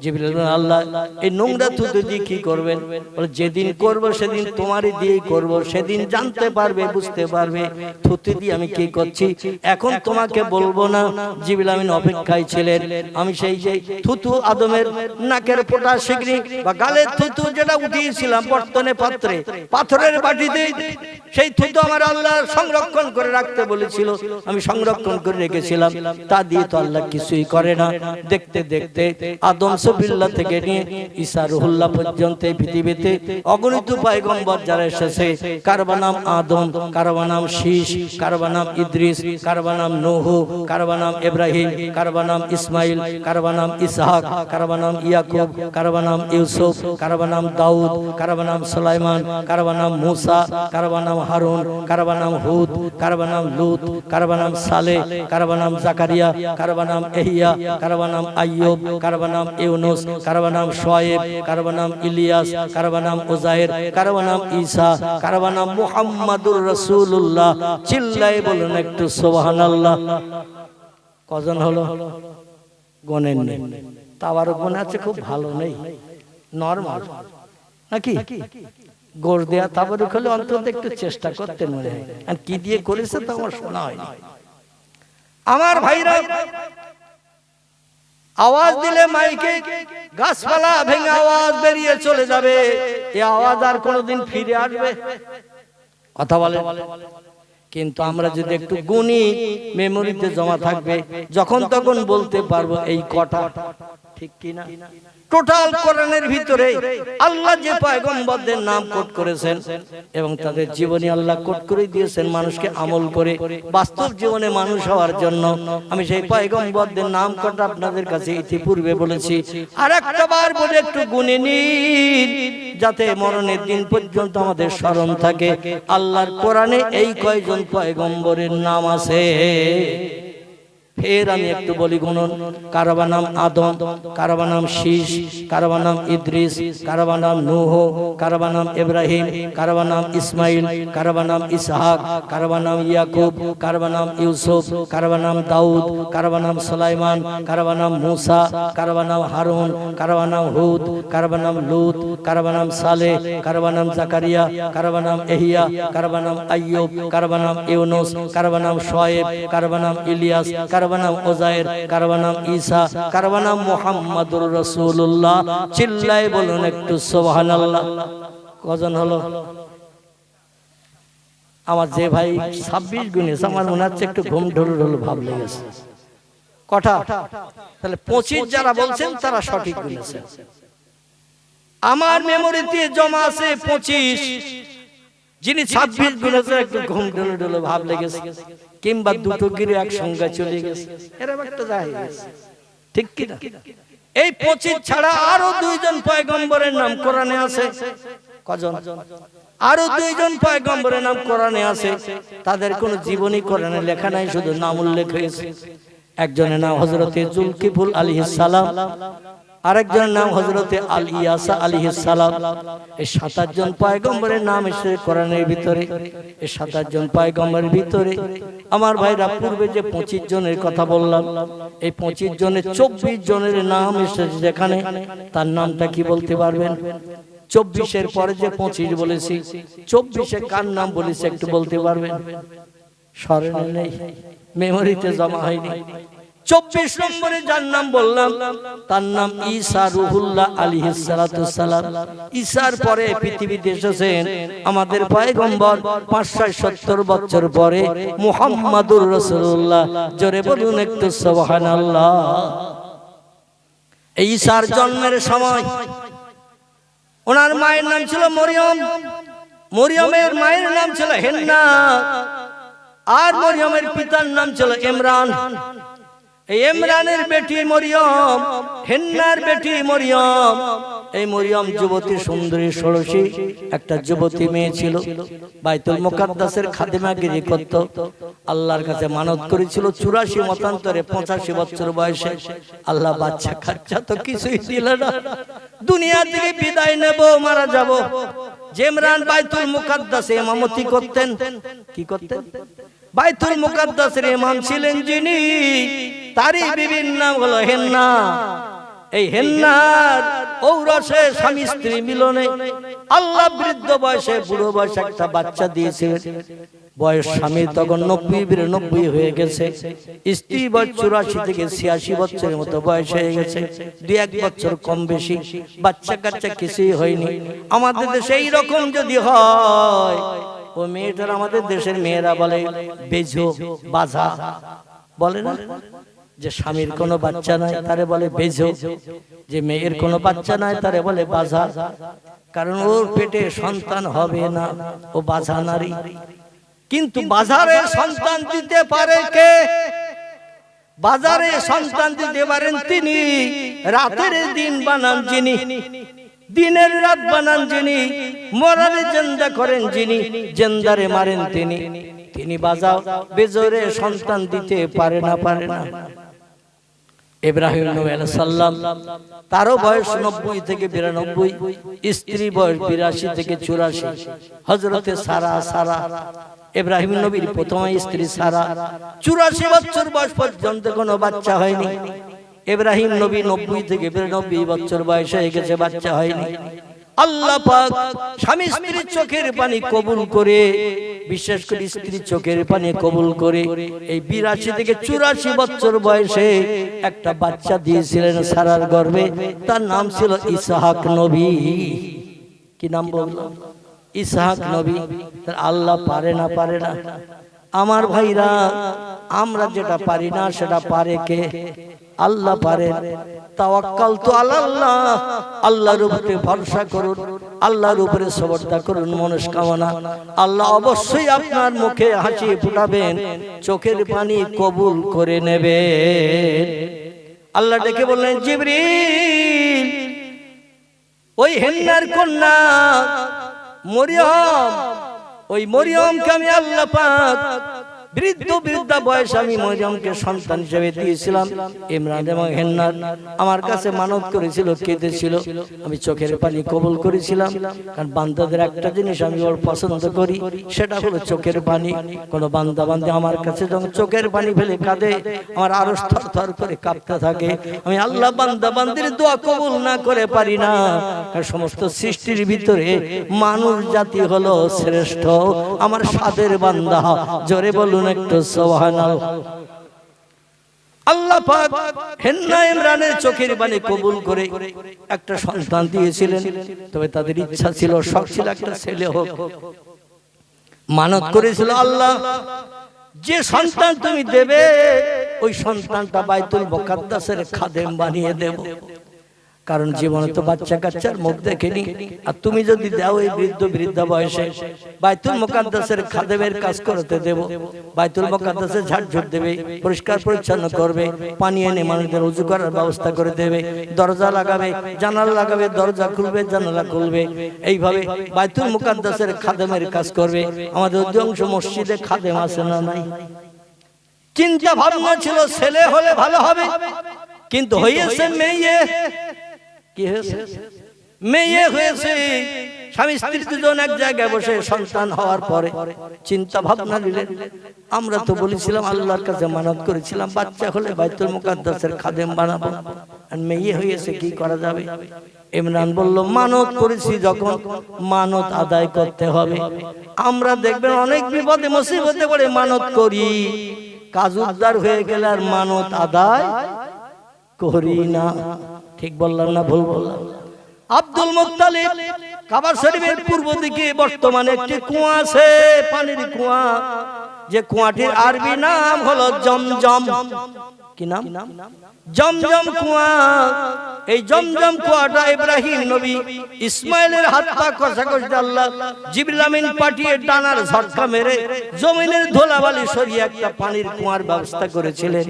জিবরিল আল্লাহ এই নোংরা থুতু দিয়ে কি করবেন? বলে যেদিন করব সেদিন তোমারই দিয়েই করব, সেদিন জানতে পারবে, বুঝতে পারবে থুতু দিয়ে আমি কি করছি। এখন তোমাকে বলবো না। জিবরিল আমিন অপেক্ষায় ছিলেন। আমি সেই যে থুতু আদমের নাকের ফোঁটা শিগগিরি বা গালের থুতু যেটা উঠিয়েছিলাম বর্তনে পাত্রে, পাথরের বাটিতে, সেই থুতু আমার আল্লাহ সংরক্ষণ করে রাখতে বলেছিল, আমি সংরক্ষণ করে রেখেছিলাম। তা দিয়ে তো আল্লাহ কিছুই করে না। দেখতে দেখতে আদম সফিল্লাহ থেকে নিয়ে ঈসা রুহুল্লাহ পর্যন্ত পৃথিবীতে অগণিত পয়গম্বর যারা এসেছে, কারবা নাম আদম, কারবা নাম শীষ, কারবা নাম ইদ্রিস, কারবা নাম নূহ, কারবা নাম ইব্রাহিম, কারবা নাম ইসমাইল, কারবা নাম ইসহাক, কারবা নাম ইয়াকুব, কারবা নাম ইউসুফ, কারবা নাম দাউদ, কারবা নাম সুলাইমান, কারবা নাম মুসা, কারবা নাম হারুন, কারবা নাম হুদ, কারবা নাম লুত, কারবা নাম সালেহ, কারবা নাম জাকারিয়া, কারবা নাম ইহইয়া, কারবা নাম আইয়ুব, কারবা নাম ইউনুস, কারবা নাম শুআয়ব, কারবা নাম ইলিয়াস, কারবা নাম উযায়ের, কারবা নাম ঈসা, কারবা নাম মুহাম্মাদুর রাসূলুল্লাহ। চিল্লায়ে বলুন একটু সুবহানাল্লাহ। কজন হলো? গোনেন নেই, তাওয়ারও গোনা আছে, খুব ভালো নেই, নরমাল নাকি? গোর দেয়া তাবারুক হলে অন্তত একটু চেষ্টা করতে মনে হয়। আর কি দিয়ে করেছে তো আমার শোনা হয়নি। আমার ভাইরা, আওয়াজ দিলে মাইকে গাছপালা ভেঙে আওয়াজ বেরিয়ে চলে যাবে, এই আওয়াজ আর কোনোদিন ফিরে আসবে? কথা বলে। কিন্তু আমরা যদি একটু গুনি, মেমোরিতে জমা থাকবে, যখন তখন বলতে পারবো এই কটা, ঠিক কি না? টোটাল কোরআনের ভিতরে আল্লাহ যে পয়গম্বরদের নাম কোট করেছেন এবং তাদের জীবনী আল্লাহ কোট করে দিয়েছেন মানুষকে আমল করে বাস্তব জীবনে মানুষ হওয়ার জন্য। আমি সেই পয়গম্বরদের নাম কোট আপনাদের কাছে ইতিপূর্বে বলেছি, আর একটা বার বলে একটু গুনে নিন, যাতে মরণের দিন পর্যন্ত আমাদের স্মরণ থাকে। আল্লাহর কোরআনে এই কয়জন পয়গম্বরের নাম আছে। ফের আমি একটু বলি গুনুন। কারবা নাম আদম, কারবা নাম শীষ, কারবা নাম ইদ্রিস, কারবা নাম নূহ, কারবা নাম ইব্রাহিম, কারবা নাম ইসমাইল, কারবা নাম ইসহাক, কারবা নাম ইয়াকুব, কারবা নাম ইউসুফ, কারবা নাম দাউদ, কারবা নাম সুলাইমান, কারবা নাম মুসা, কারবা নাম হারুন, কারবা নাম হুদ, কারবা নাম লুত, কারবা নাম সালেহ, কারবা নাম জাকারিয়া, কারবা নাম ইহইয়া, কারবা নাম আইয়ুব, কারবা নাম ইউনুস, কারবা নাম শুআয়ব, কারবা নাম ইলিয়াস, কারবা নাম উযায়ের, কারবা নাম ঈসা, কারবা নাম মুহাম্মাদুর রাসূলুল্লাহ। চিল্লায়ে বলুন একটু সুবহানাল্লাহ। কজন হলো? আমার যে ভাই 26 গুণেছে, আমার মনে হচ্ছে একটু ঘুম ঢুল ঢুল ভাব লেগেছে। কটা? তাহলে 25 যারা বলছেন তারা সঠিক বলেছেন। আমার মেমোরিতে জমা আছে 25। যিনি 26 গুনেছেন একটু ঘুম ঢুলে ঢুলে ভাব লেগেছে, কিংবা দুটো গিরে একসঙ্গে চলে গেছে, এরকম একটা যায় গেছে, ঠিক কি না? এই 25 ছাড়া আরো 2 জন পয়গম্বরের নাম কোরআনে আছে। কজন? আরো 2 জন পয়গম্বরের নাম কোরআনে আছে, তাদের কোনো জীবনী কোরআনে লেখা নাই, শুধু নাম উল্লেখ হয়েছে। একজনের নাম হযরতে জুলকিফুল আলাইহিস সালাম, আরেকজনের নাম হযরতে আল ইয়াসা আলাইহিস সালাম। এই 27 জন পয়গম্বরের নাম এসেছে কোরআনের ভিতরে। এই 27 জন পয়গম্বরের ভিতরে আমার ভাইরা পূর্বে যে 25 জনের কথা বললাম, এই 25 জনের 24 জনের নাম এসেছে যেখানে, তার নামটা কি বলতে পারবেন? 24-এর পরে যে 25 বলেছি, 24-এ কার নাম বলেছি একটু বলতে পারবেন? স্মরণে নেই, মেমোরিতে জমা হয়নি। 24 নম্বরে যার নাম বললাম তার নাম ঈসা রুহুল্লাহ আলাইহিস সালাতু সালাম। ঈসার পরে পৃথিবীতে এসেছেন আমাদের পয়গম্বর 570 বছর পরে মুহাম্মাদুর রাসূলুল্লাহ। জোরে বলুন একটু সুবহানাল্লাহ। এই ঈসার জন্মের সময় ওনার মায়ের নাম ছিল মরিয়ম, মরিয়মের মায়ের নাম ছিল হেন্না, আর মরিয়মের পিতার নাম ছিল ইমরান। এই ইমরানের বেটি মরিয়ম, হেন্নার বেটি মরিয়ম। এই মরিয়ম যুবতী, সুন্দরী, ষোড়শী একটা যুবতী মেয়ে ছিল। বাইতুল মুকাদ্দাসের খাদেমাগিরি করত। আল্লাহর কাছে মানত করেছিল 84 মতান্তরে 85 বছর বয়সে। আল্লাহ বাচ্চা কাচ্চা তো কিছুই দিল না, দুনিয়া থেকে বিদায় নেব, মারা যাব। ইমরান বাইতুল মুকাদ্দাসে ইমামতি করতেন। কি করতেন? বাইতুল মুকাদ্দাসের ইমাম ছিলেন যিনি, তারই বিবির নাম হলো হেন্না। এই হেন্নার ঔরসে স্বামী স্ত্রী মিলনে আল্লাহ বৃদ্ধ বয়সে, বুড়ো বয়সে একটা বাচ্চা দিয়েছিলেন। বয়স স্বামীর তখন 90-92 হয়ে গেছে, স্ত্রী বয়স 84 থেকে 86 বছরের মতো বয়স হয়ে গেছে। 2-1 বছর কম বেশি, বাচ্চা কাচ্চা কিছুই হয়নি। আমাদের দেশে এইরকম যদি হয়, ও মেয়েটার, আমাদের দেশের মেয়েরা বলে বেজো, বাজা বলে না, যে স্বামীর কোনো বাচ্চা নাই তারে বলে বেজো, যে মেয়ের কোনো বাচ্চা নাই তারে বলে বাজা। কারণ ওর পেটে সন্তান হবে না, ও বাজা নারী। কিন্তু বাজারে সন্তান দিতে পারে কে? বাজারে সন্তান দিতে পারেন তিনি, রাতের দিন বানান যিনি, দিনের রাত বানান যিনি, মরারে জিন্দা করেন যিনি, জিন্দারে মারেন তিনি। তিনি বাজাও বেজরে সন্তান দিতে পারে না, পারে না। ইব্রাহিম নবী আলাইহিস সালাম, তারও বয়স 90 থেকে 92, স্ত্রী বয়স 82 থেকে 84। হযরতে সারা, ইব্রাহিম নবীর প্রথম স্ত্রী সারা, 84 বছর বয়স পর্যন্ত কোনো বাচ্চা হয়নি। ইব্রাহিম নবী 90 থেকে 92 বছর বয়স হয়ে গেছে, বাচ্চা হয়নি। আল্লাহ পাক স্বামী স্ত্রীর চোখের পানি কবুল করে, বিশেষ করে স্ত্রীর চোখের পানি কবুল করে এই 82 থেকে 84 বছর বয়সে একটা বাচ্চা দিয়েছিলেন সারার গর্ভে। তার নাম ছিল ইসহাক নবী। কি নাম বললাম? ইসহাক নবী। তার আল্লাহ পারে না, পারে না? আমার ভাইরা, আমরা যেটা পারি না সেটা পারে কে? আল্লাহ পারেন। তাওয়াক্কালতু আলাল্লাহ, আল্লাহর উপরে ভরসা করুন, আল্লাহর উপরে সবরতা করুন, মনস্কামনা আল্লাহ অবশ্যই আপনার মুখে হাসি ফুটাবেন, চোখের পানি কবুল করে নেবেন। আল্লাহ ডেকে বললেন, জিবরিল, ওই হেন্নার কন্যা মরিয়ম, ওই মরিয়মকে আমি আল্লাহ পাক বৃদ্ধা বয়স আমি মরিয়মকে সন্তান হিসেবে দিয়েছিলাম। ইমরান এবং হেন্নার আমার কাছে মানত করেছিল, কেঁদেছিল, আমি চোখের পানি কবুল করেছিলাম। কারণ বান্দাদের একটা জিনিস আমি ওর পছন্দ করি, সেটা হলো চোখের পানি। কোন বান্দা বান্দা আমার কাছে যখন চোখের পানি ফেলে কাঁদে, আমার আরো থরথর করে কাঁপতে থাকে। আমি আল্লাহ বান্দা বান্দির দোয়া কবুল না করে পারি না। কারণ সমস্ত সৃষ্টির ভিতরে মানুষ জাতি হলো শ্রেষ্ঠ, আমার সাদের বান্দা। জোরে বলুন একটু সুবহানাল্লাহ। আল্লাহ পাক হেন্না ইমরানের চোখের পানি কবুল করে একটা সন্তান দিয়েছিলেন। তবে তাদের ইচ্ছা ছিল, শখ ছিল একটা ছেলে হোক। মানত করেছিল, আল্লাহ যে সন্তান তুমি দেবে ওই সন্তানটা বাইতুল মুকাদ্দাসের খাদেম বানিয়ে দেব। কারণ জীবনে তো বাচ্চা কাচ্চার মুখ দেখেনি, আর তুমি যদি দাও এই বৃদ্ধা বয়সে, বাইতুল মুকাদ্দাসের খাদেমের কাজ করতে দেব। বাইতুল মুকাদ্দাসে ঝাড়ঝুট দেবে, পরিষ্কার পরিচ্ছন্ন করবে, পানি এনে মানুষদের উজু করার ব্যবস্থা করে দেবে, দরজা লাগাবে, জানালা লাগাবে, দরজা খুলবে, জানালা খুলবে, এইভাবে বাইতুল মুকাদ্দাসের খাদেমের কাজ করবে। আমাদের অধিকাংশ মসজিদে খাদেম আছে না নাই? চিন্তা ভাবনা ছিল ছেলে হলে ভালো হবে, কিন্তু হয়েছে মেয়ে। কি হয়েছে? মেয়ে হয়েছে। স্বামী স্ত্রী দুজন এক জায়গায় বসে সন্তান হওয়ার পরে চিন্তা ভাবনা নিলেন। আমরা তো বলেছিলাম, আল্লাহর কাছে মানত করেছিলাম, বাচ্চা হলে বাইতুল মুকাদ্দাসের খাদেম বানাবো, আর মেয়ে হয়েছে, কি করা যাবে? ইমরান বলল, মানত করেছি যখন, মানত আদায় করতে হবে। আমরা দেখবেন অনেক বিপদে মুসিবতে পড়ে মানত করি, কাজ উদ্ধার হয়ে গেলে আর মানত আদায় করি না। ঠিক বললাম না ভুল বললাম? আব্দুল মুত্তালিব কাবা শরীফের পূর্ব দিকে বর্তমানে একটি কুয়া আছে, পানির কুয়া, যে কুয়াটির আরবি নাম হলো জমজম। কি নাম? জমজম কুয়া। এই জমজম কুয়াটা ইব্রাহিম নবী ইসমাইলের হাত পা কষাকষি আল্লাহ জিবরিল আমিন পাঠিয়ে ডানার ঝটকা মেরে জমিনের ধুলাবালি সরিয়ে একটা পানির কুয়ার ব্যবস্থা করেছিলেন।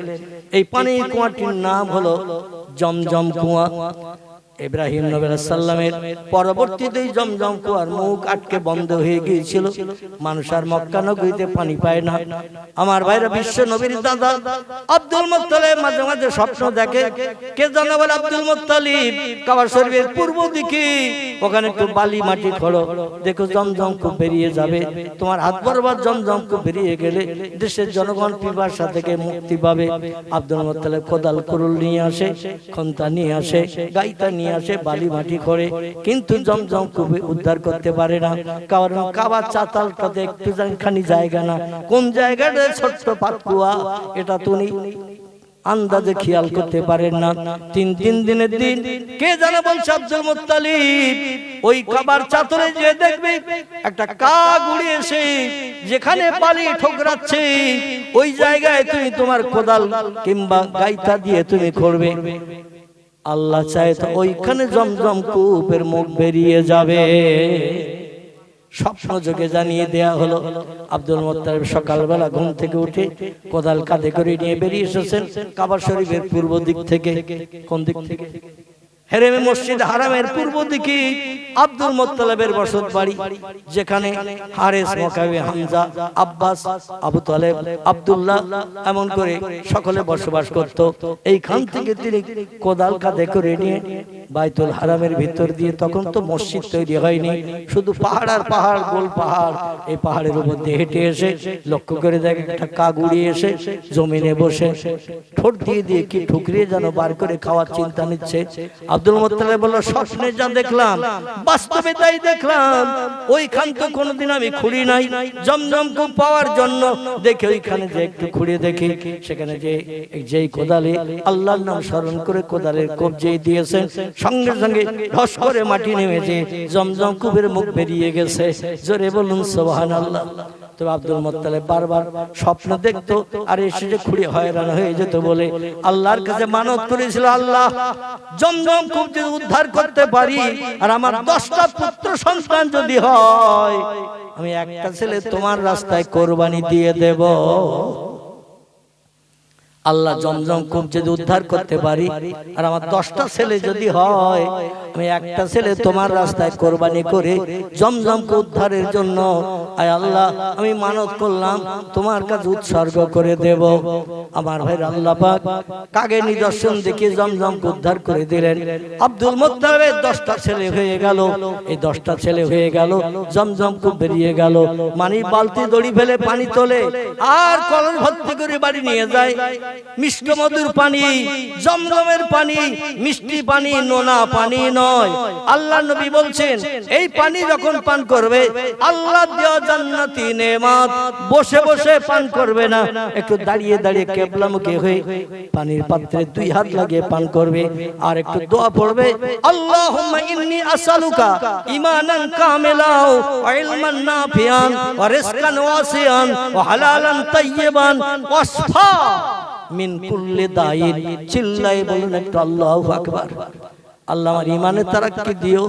এই পানির কুয়াটির নাম হলো জমজম কুয়া। ইব্রাহিম নবী আলাইহিস সালামের পরবর্তীতে জমজম কুয়ার মুখ আটকে বন্ধ হয়ে গিয়েছিল, মানুষ আর মক্কা নগরীতে পানি পায় না। আমার ভাইরা, বিশ্ব নবীর দাদা আব্দুল মুত্তালিব মাঝে মাঝে স্বপ্ন দেখে, কে জানো বলে আব্দুল মুত্তালিব কাবা শরীফের পূর্ব দিকে ওখানে একটু বালি মাটি খড়ো, দেখো জমজম কূপ বেরিয়ে যাবে, তোমার হাত বরাবর জমজম কূপ বেরিয়ে গেলে দেশের জনগণ পিপাসা থেকে মুক্তি পাবে। আব্দুল মুত্তালিব কোদাল কুরুল নিয়ে আসে, খন্তা নিয়ে আসে, গাইতা নিয়ে আসে, বালি মাটি করে, কিন্তু জমজম কূপ উদ্ধার করতে পারে না। কারণ কাবার চাতালটাতে একটু খানি জায়গা না, কোন জায়গাটা ছোট্ট পাকুয়া, এটা তুমি আন্দাজে খেয়াল করতে পারেন না। তিন দিনের দিন কে জানে বলছে আব্দুল মুত্তালিব ওই কাবার চাতরে যে দেখবে একটা কাক উড়ে এসে যেখানে বালি ঠোকরাচ্ছে ওই জায়গায় তুমি তোমার কোদাল কিংবা গাইতা দিয়ে তুমি করবে। আল্লাহ চায় তো ওইখানে জমজম কূপের মুখ বেরিয়ে যাবে। স্বপ্ন যোগে জানিয়ে দেয়া হলো। আব্দুল মুত্তালিব সকালবেলা ঘুম থেকে উঠে কোদাল কাঁধে করে নিয়ে বেরিয়ে এসেছেন কাবা শরীফের পূর্ব দিক থেকে। কোন দিক থেকে? হেরেমে মসজিদ হারামের পূর্ব দিকে আব্দুল মুত্তালিবের বসত বাড়ি, যেখানে হারেস, মুকাওয়ে, হামজা, আব্বাস, আবু তালেব, আব্দুল্লাহ এমন করে সকলে বসবাস করত। এইখান থেকে তিনি কোদাল কাঁধে করে নিয়ে বাইতুল হারামের ভিতর দিয়ে, তখন তো মসজিদ তৈরি হয়নি, শুধু পাহাড় আর পাহাড়, গোল পাহাড়, এই পাহাড়ের উপর দিয়ে হেঁটে এসে লক্ষ্য করে দেখে একটা কাক উড়িয়ে এসে জমিনে বসে ঠোঁট দিয়ে দিয়ে কি ঠুকরিয়ে যেন বার করে খাওয়ার চিন্তা নিচ্ছে। আব্দুল মুত্তালিব বলল, স্বপ্নে যা দেখলাম বাস্তবে তাই দেখলাম। ওইখান তো কোনোদিন আমি খুঁড়ি নাই, জমজম কূপ পাওয়ার জন্য দেখে ওইখানে যে একটু খুঁড়িয়ে দেখি, সেখানে যে যেই কোদালে আল্লাহর নাম স্মরণ করে কোদালের কোপ যেই দিয়েছেন, সঙ্গে সঙ্গে ধস করে মাটি নেমেছে, জমজম কূপের মুখ বেরিয়ে গেছে। জোরে বলুন সুবহানাল্লাহ। তো আব্দুল মুত্তালিব বারবার স্বপ্ন দেখতো আর এসে যে খুঁড়ে হয়রান হয়ে যেত বলে আল্লাহর কাছে মানত করেছিল, আল্লাহ জমজম কূপ যদি উদ্ধার করতে পারি আর আমার 10টা পুত্র সন্তান যদি হয়, আমি একটা ছেলে তোমার রাস্তায় কোরবানি দিয়ে দেব। আল্লাহ জমজম কূপ যদি উদ্ধার করতে পারি আর আমার 10টা ছেলে যদি হয়, আমি একটা ছেলে তোমার রাস্তায় কোরবানি করে জমজম কূপ উদ্ধারের জন্য আয় আল্লাহ আমি মানত করলাম, তোমার কাছে উৎসর্গ করে দেব। আমার ভাই আল্লাহ পাক কাগে নিদর্শন দেখে জমজম কূপ উদ্ধার করে দিলেন। আব্দুল মুত্তালিবের 10টা ছেলে হয়ে গেল। এই 10টা ছেলে হয়ে গেল, জমজম কূপ বেরিয়ে গেল। মানে বালতি দড়ি ফেলে পানি তোলে আর কলস ভর্তি করে বাড়ি নিয়ে যায়। মিষ্ট মধুর পানি, জমজমের পানি, মিষ্টি পানি, নোনা পানি নয়। আল্লাহ নবী বলছেন এই পানি যখন পান করবে আল্লাহ দেওয়া জান্নাতি নেয়ামত বসে বসে পান করবে না, একটু দাঁড়িয়ে দাঁড়িয়ে কিবলামুখী হয়ে পানির পাত্রে দুই হাত লাগিয়ে পান করবে আর একটু দোয়া পড়বে, আল্লাহুম্মা ইন্নী আসআলুকা ঈমানান কামিলাও ওয়া ইলমান নাফিআন ওয়া রিজকান ওয়াসিআন ওয়া হালালান তাইয়্যিবান ওয়া শিফা মিন কুল্লি দাইন। চিল্লায়ে বলুন একটু আল্লাহু আকবার। আল্লাহ আমার ইমানে তারাক্কি দিও,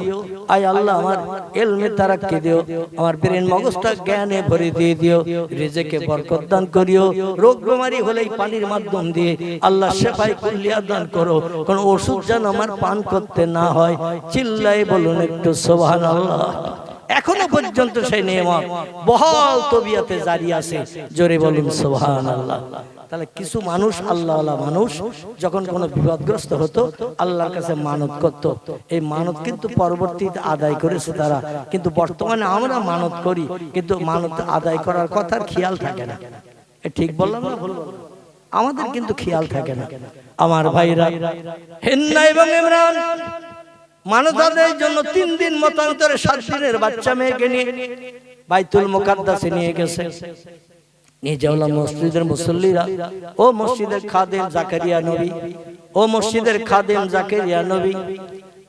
আয় আল্লাহ আমার ইলমে তারাক্কি দিও, আমার ব্রেন মগজটা জ্ঞানে ভরে দিয়ে দিও, রিজিকে বরকত দান করিও, রোগ বেমারি হলে এই পানির মাধ্যম দিয়ে আল্লাহ শিফায়ে কুল্লিয়া দান করো, কোন ওষুধ যেন আমার পান করতে না হয়। চিল্লায়ে বলুন একটু সুবহানাল্লাহ। এখনো পর্যন্ত সেই নেয়ামত বহাল তবিয়তে জারি আছে, জোরে বলুন সুবহানাল্লাহ। তাহলে কিছু মানুষ আল্লাহওয়ালা মানুষ যখন কোনো বিপদগ্রস্ত হতো আল্লাহর কাছে মানত করত, এই মানত কিন্তু পরবর্তীতে আদায় করেছে তারা। কিন্তু বর্তমানে আমরা মানত করি কিন্তু মানত আদায় করার কথার খেয়াল থাকে না। ঠিক বললাম না ভুল বললাম? আমাদের কিন্তু খেয়াল থাকে না। আমার ভাইরা, হিন্না এবং ইমরান মানত আদায়ের জন্য 3 দিন মতান্তরে 7 দিনের বাচ্চা মেয়েকে নিয়ে বাইতুল মুকাদ্দাসে নিয়ে গেছে। নিজেওয়ালা মসজিদের মুসল্লিরা, ও মসজিদের খাদেম জাকারিয়া নবী, ও মসজিদের খাদেম জাকারিয়া নবী,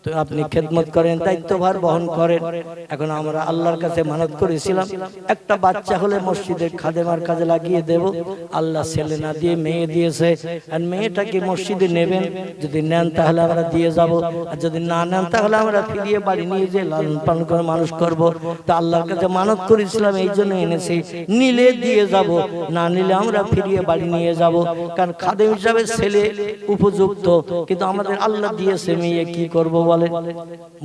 তো আপনি খেদমত করেন, দায়িত্বভার বহন করেন। এখন আমরা আল্লাহর কাছে মানত করেছিলাম একটা বাচ্চা হলে মসজিদের খাদেমার কাজে লাগিয়ে দেব। আল্লাহ ছেলে না দিয়ে মেয়ে দিয়েছে, আর মেয়েটাকে মসজিদে নেবেন, যদি নেন তাহলে আমরা দিয়ে যাব, আর যদি না নেন তাহলে আমরা ফিরিয়ে বাড়ি নিয়ে যে লালন পালন করে মানুষ করব। তা আল্লাহর কাছে মানত করেছিলাম, এই জন্য এনেছি, নিলে দিয়ে যাব, না নিলে আমরা ফিরিয়ে বাড়ি নিয়ে যাব। কারণ খাদেম হিসাবে ছেলে উপযুক্ত, কিন্তু আমাদের আল্লাহ দিয়েছে মেয়ে, কি করব বলেন?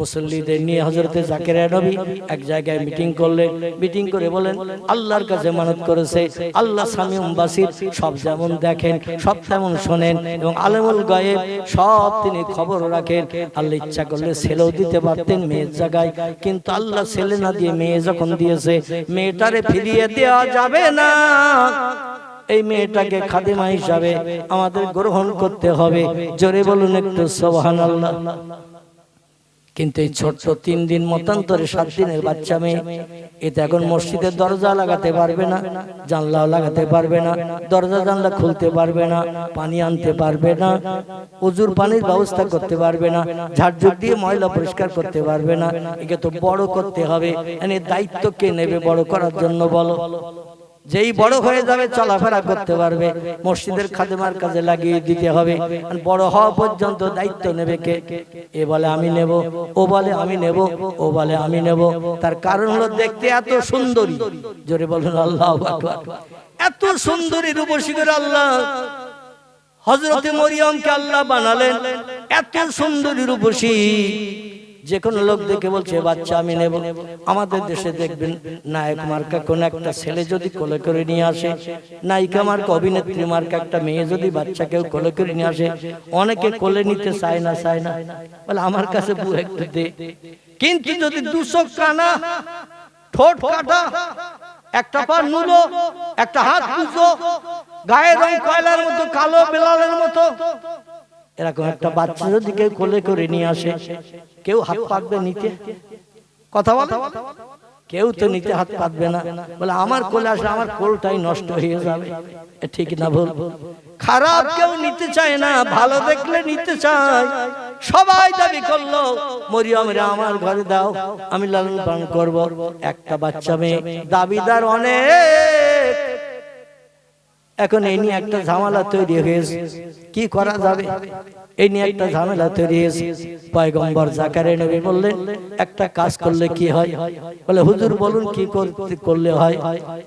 মুসল্লিদের নিয়ে হযরতে জাকারিয়া নবী এক জায়গায় মিটিং করলেন। মিটিং করে বলেন আল্লাহর কাছে মানত করেছে, আল্লাহ সামিউম বাসির, সব যেমন দেখেন সব তেমন শোনেন, এবং আলেমুল গায়েব সব তিনি খবর রাখেন। আল্লাহ ইচ্ছা করলে ছেলেও দিতে পারতেন মেয়ের জায়গায়, কিন্তু আল্লাহ ছেলে না দিয়ে মেয়ে যখন দিয়েছে মেয়েটারে ফিরিয়ে দেওয়া যাবে না। এই মেয়েটাকে খাদেমা হিসাবে আমাদের গ্রহণ করতে হবে। জোরে বলুন একটু সুবহানাল্লাহ। কিন্তু এই ছোট্ট 3 দিন মতান্তরে 7 দিনের বাচ্চা মেয়ে, এতে এখন মসজিদের দরজা লাগাতে পারবে না, জানলাও লাগাতে পারবে না, দরজা জানলা খুলতে পারবে না, পানি আনতে পারবে না, ওজুর পানির ব্যবস্থা করতে পারবে না, ঝাড়ঝুট দিয়ে ময়লা পরিষ্কার করতে পারবে না। একে তো বড় করতে হবে। এনে দায়িত্ব কে নেবে বড় করার জন্য বলো? যেই বড় হয়ে যাবে চলাফেরা করতে পারবে, মসজিদের খাদেমার কাজে লাগিয়ে দিতে হবে। আর বড় হওয়া পর্যন্ত দায়িত্ব নেবে কে? এ বলে আমি নেব, ও বলে আমি নেব, ও বলে আমি নেব। তার কারণ হলো দেখতে এত সুন্দরী, জোরে বলুন আল্লাহু আকবার। এত সুন্দরী রূপসী করে আল্লাহ হযরতে মরিয়মকে আল্লাহ বানালেন, এত সুন্দরী রূপসী। যে কোনো লোক দেখে বলছে বাচ্চা আমি নেব। আমাদের দেশে দেখবেন নায়ক মার্কা কোন একটা ছেলে যদি কোলে করে নিয়ে আসে, নায়িকা মার্কা অভিনেত্রী মার্কা একটা মেয়ে যদি বাচ্চা কেউ কোলে করে নিয়ে আসে, অনেকে কোলে নিতে চায় না বলে আমার কাছে বউ একটু দে। কিন্তু যদি 200 কানা, ঠোঁট কাটা, একটা পা নুলো, একটা হাত কুচো, গায়ের রং কয়লার মতো, কালো বেলালের মতো, এরকম একটা বাচ্চা যদি কেউ কোলে করে নিয়ে আসে, কেউ হাত পাতবে নিতে? কথা বলে কেউ তো নিতে হাত পাতবে না। বলে আমার কোলে আসলে আমার কোলটাই নষ্ট হয়ে যাবে। ঠিক না ভুল? খারাপ কেউ নিতে চায় না, ভালো দেখলে নিতে চায়। সবাই দাবি করলো মরিয়মরে আমার ঘরে দাও, আমি লালন পালন করব। একটা বাচ্চা মেয়ে, দাবিদার অনেক। এখন এই নিয়ে একটা ঝামেলা তৈরি হয়েছে, কি করা যাবে? এই নিয়ে একটা ঝামেলা তৈরি হয়েছে। পয়গম্বর জাকারিয়া নবী বললেন একটা কাজ করলে কি হয়? বলে হুজুর বলুন কি করলে হয়?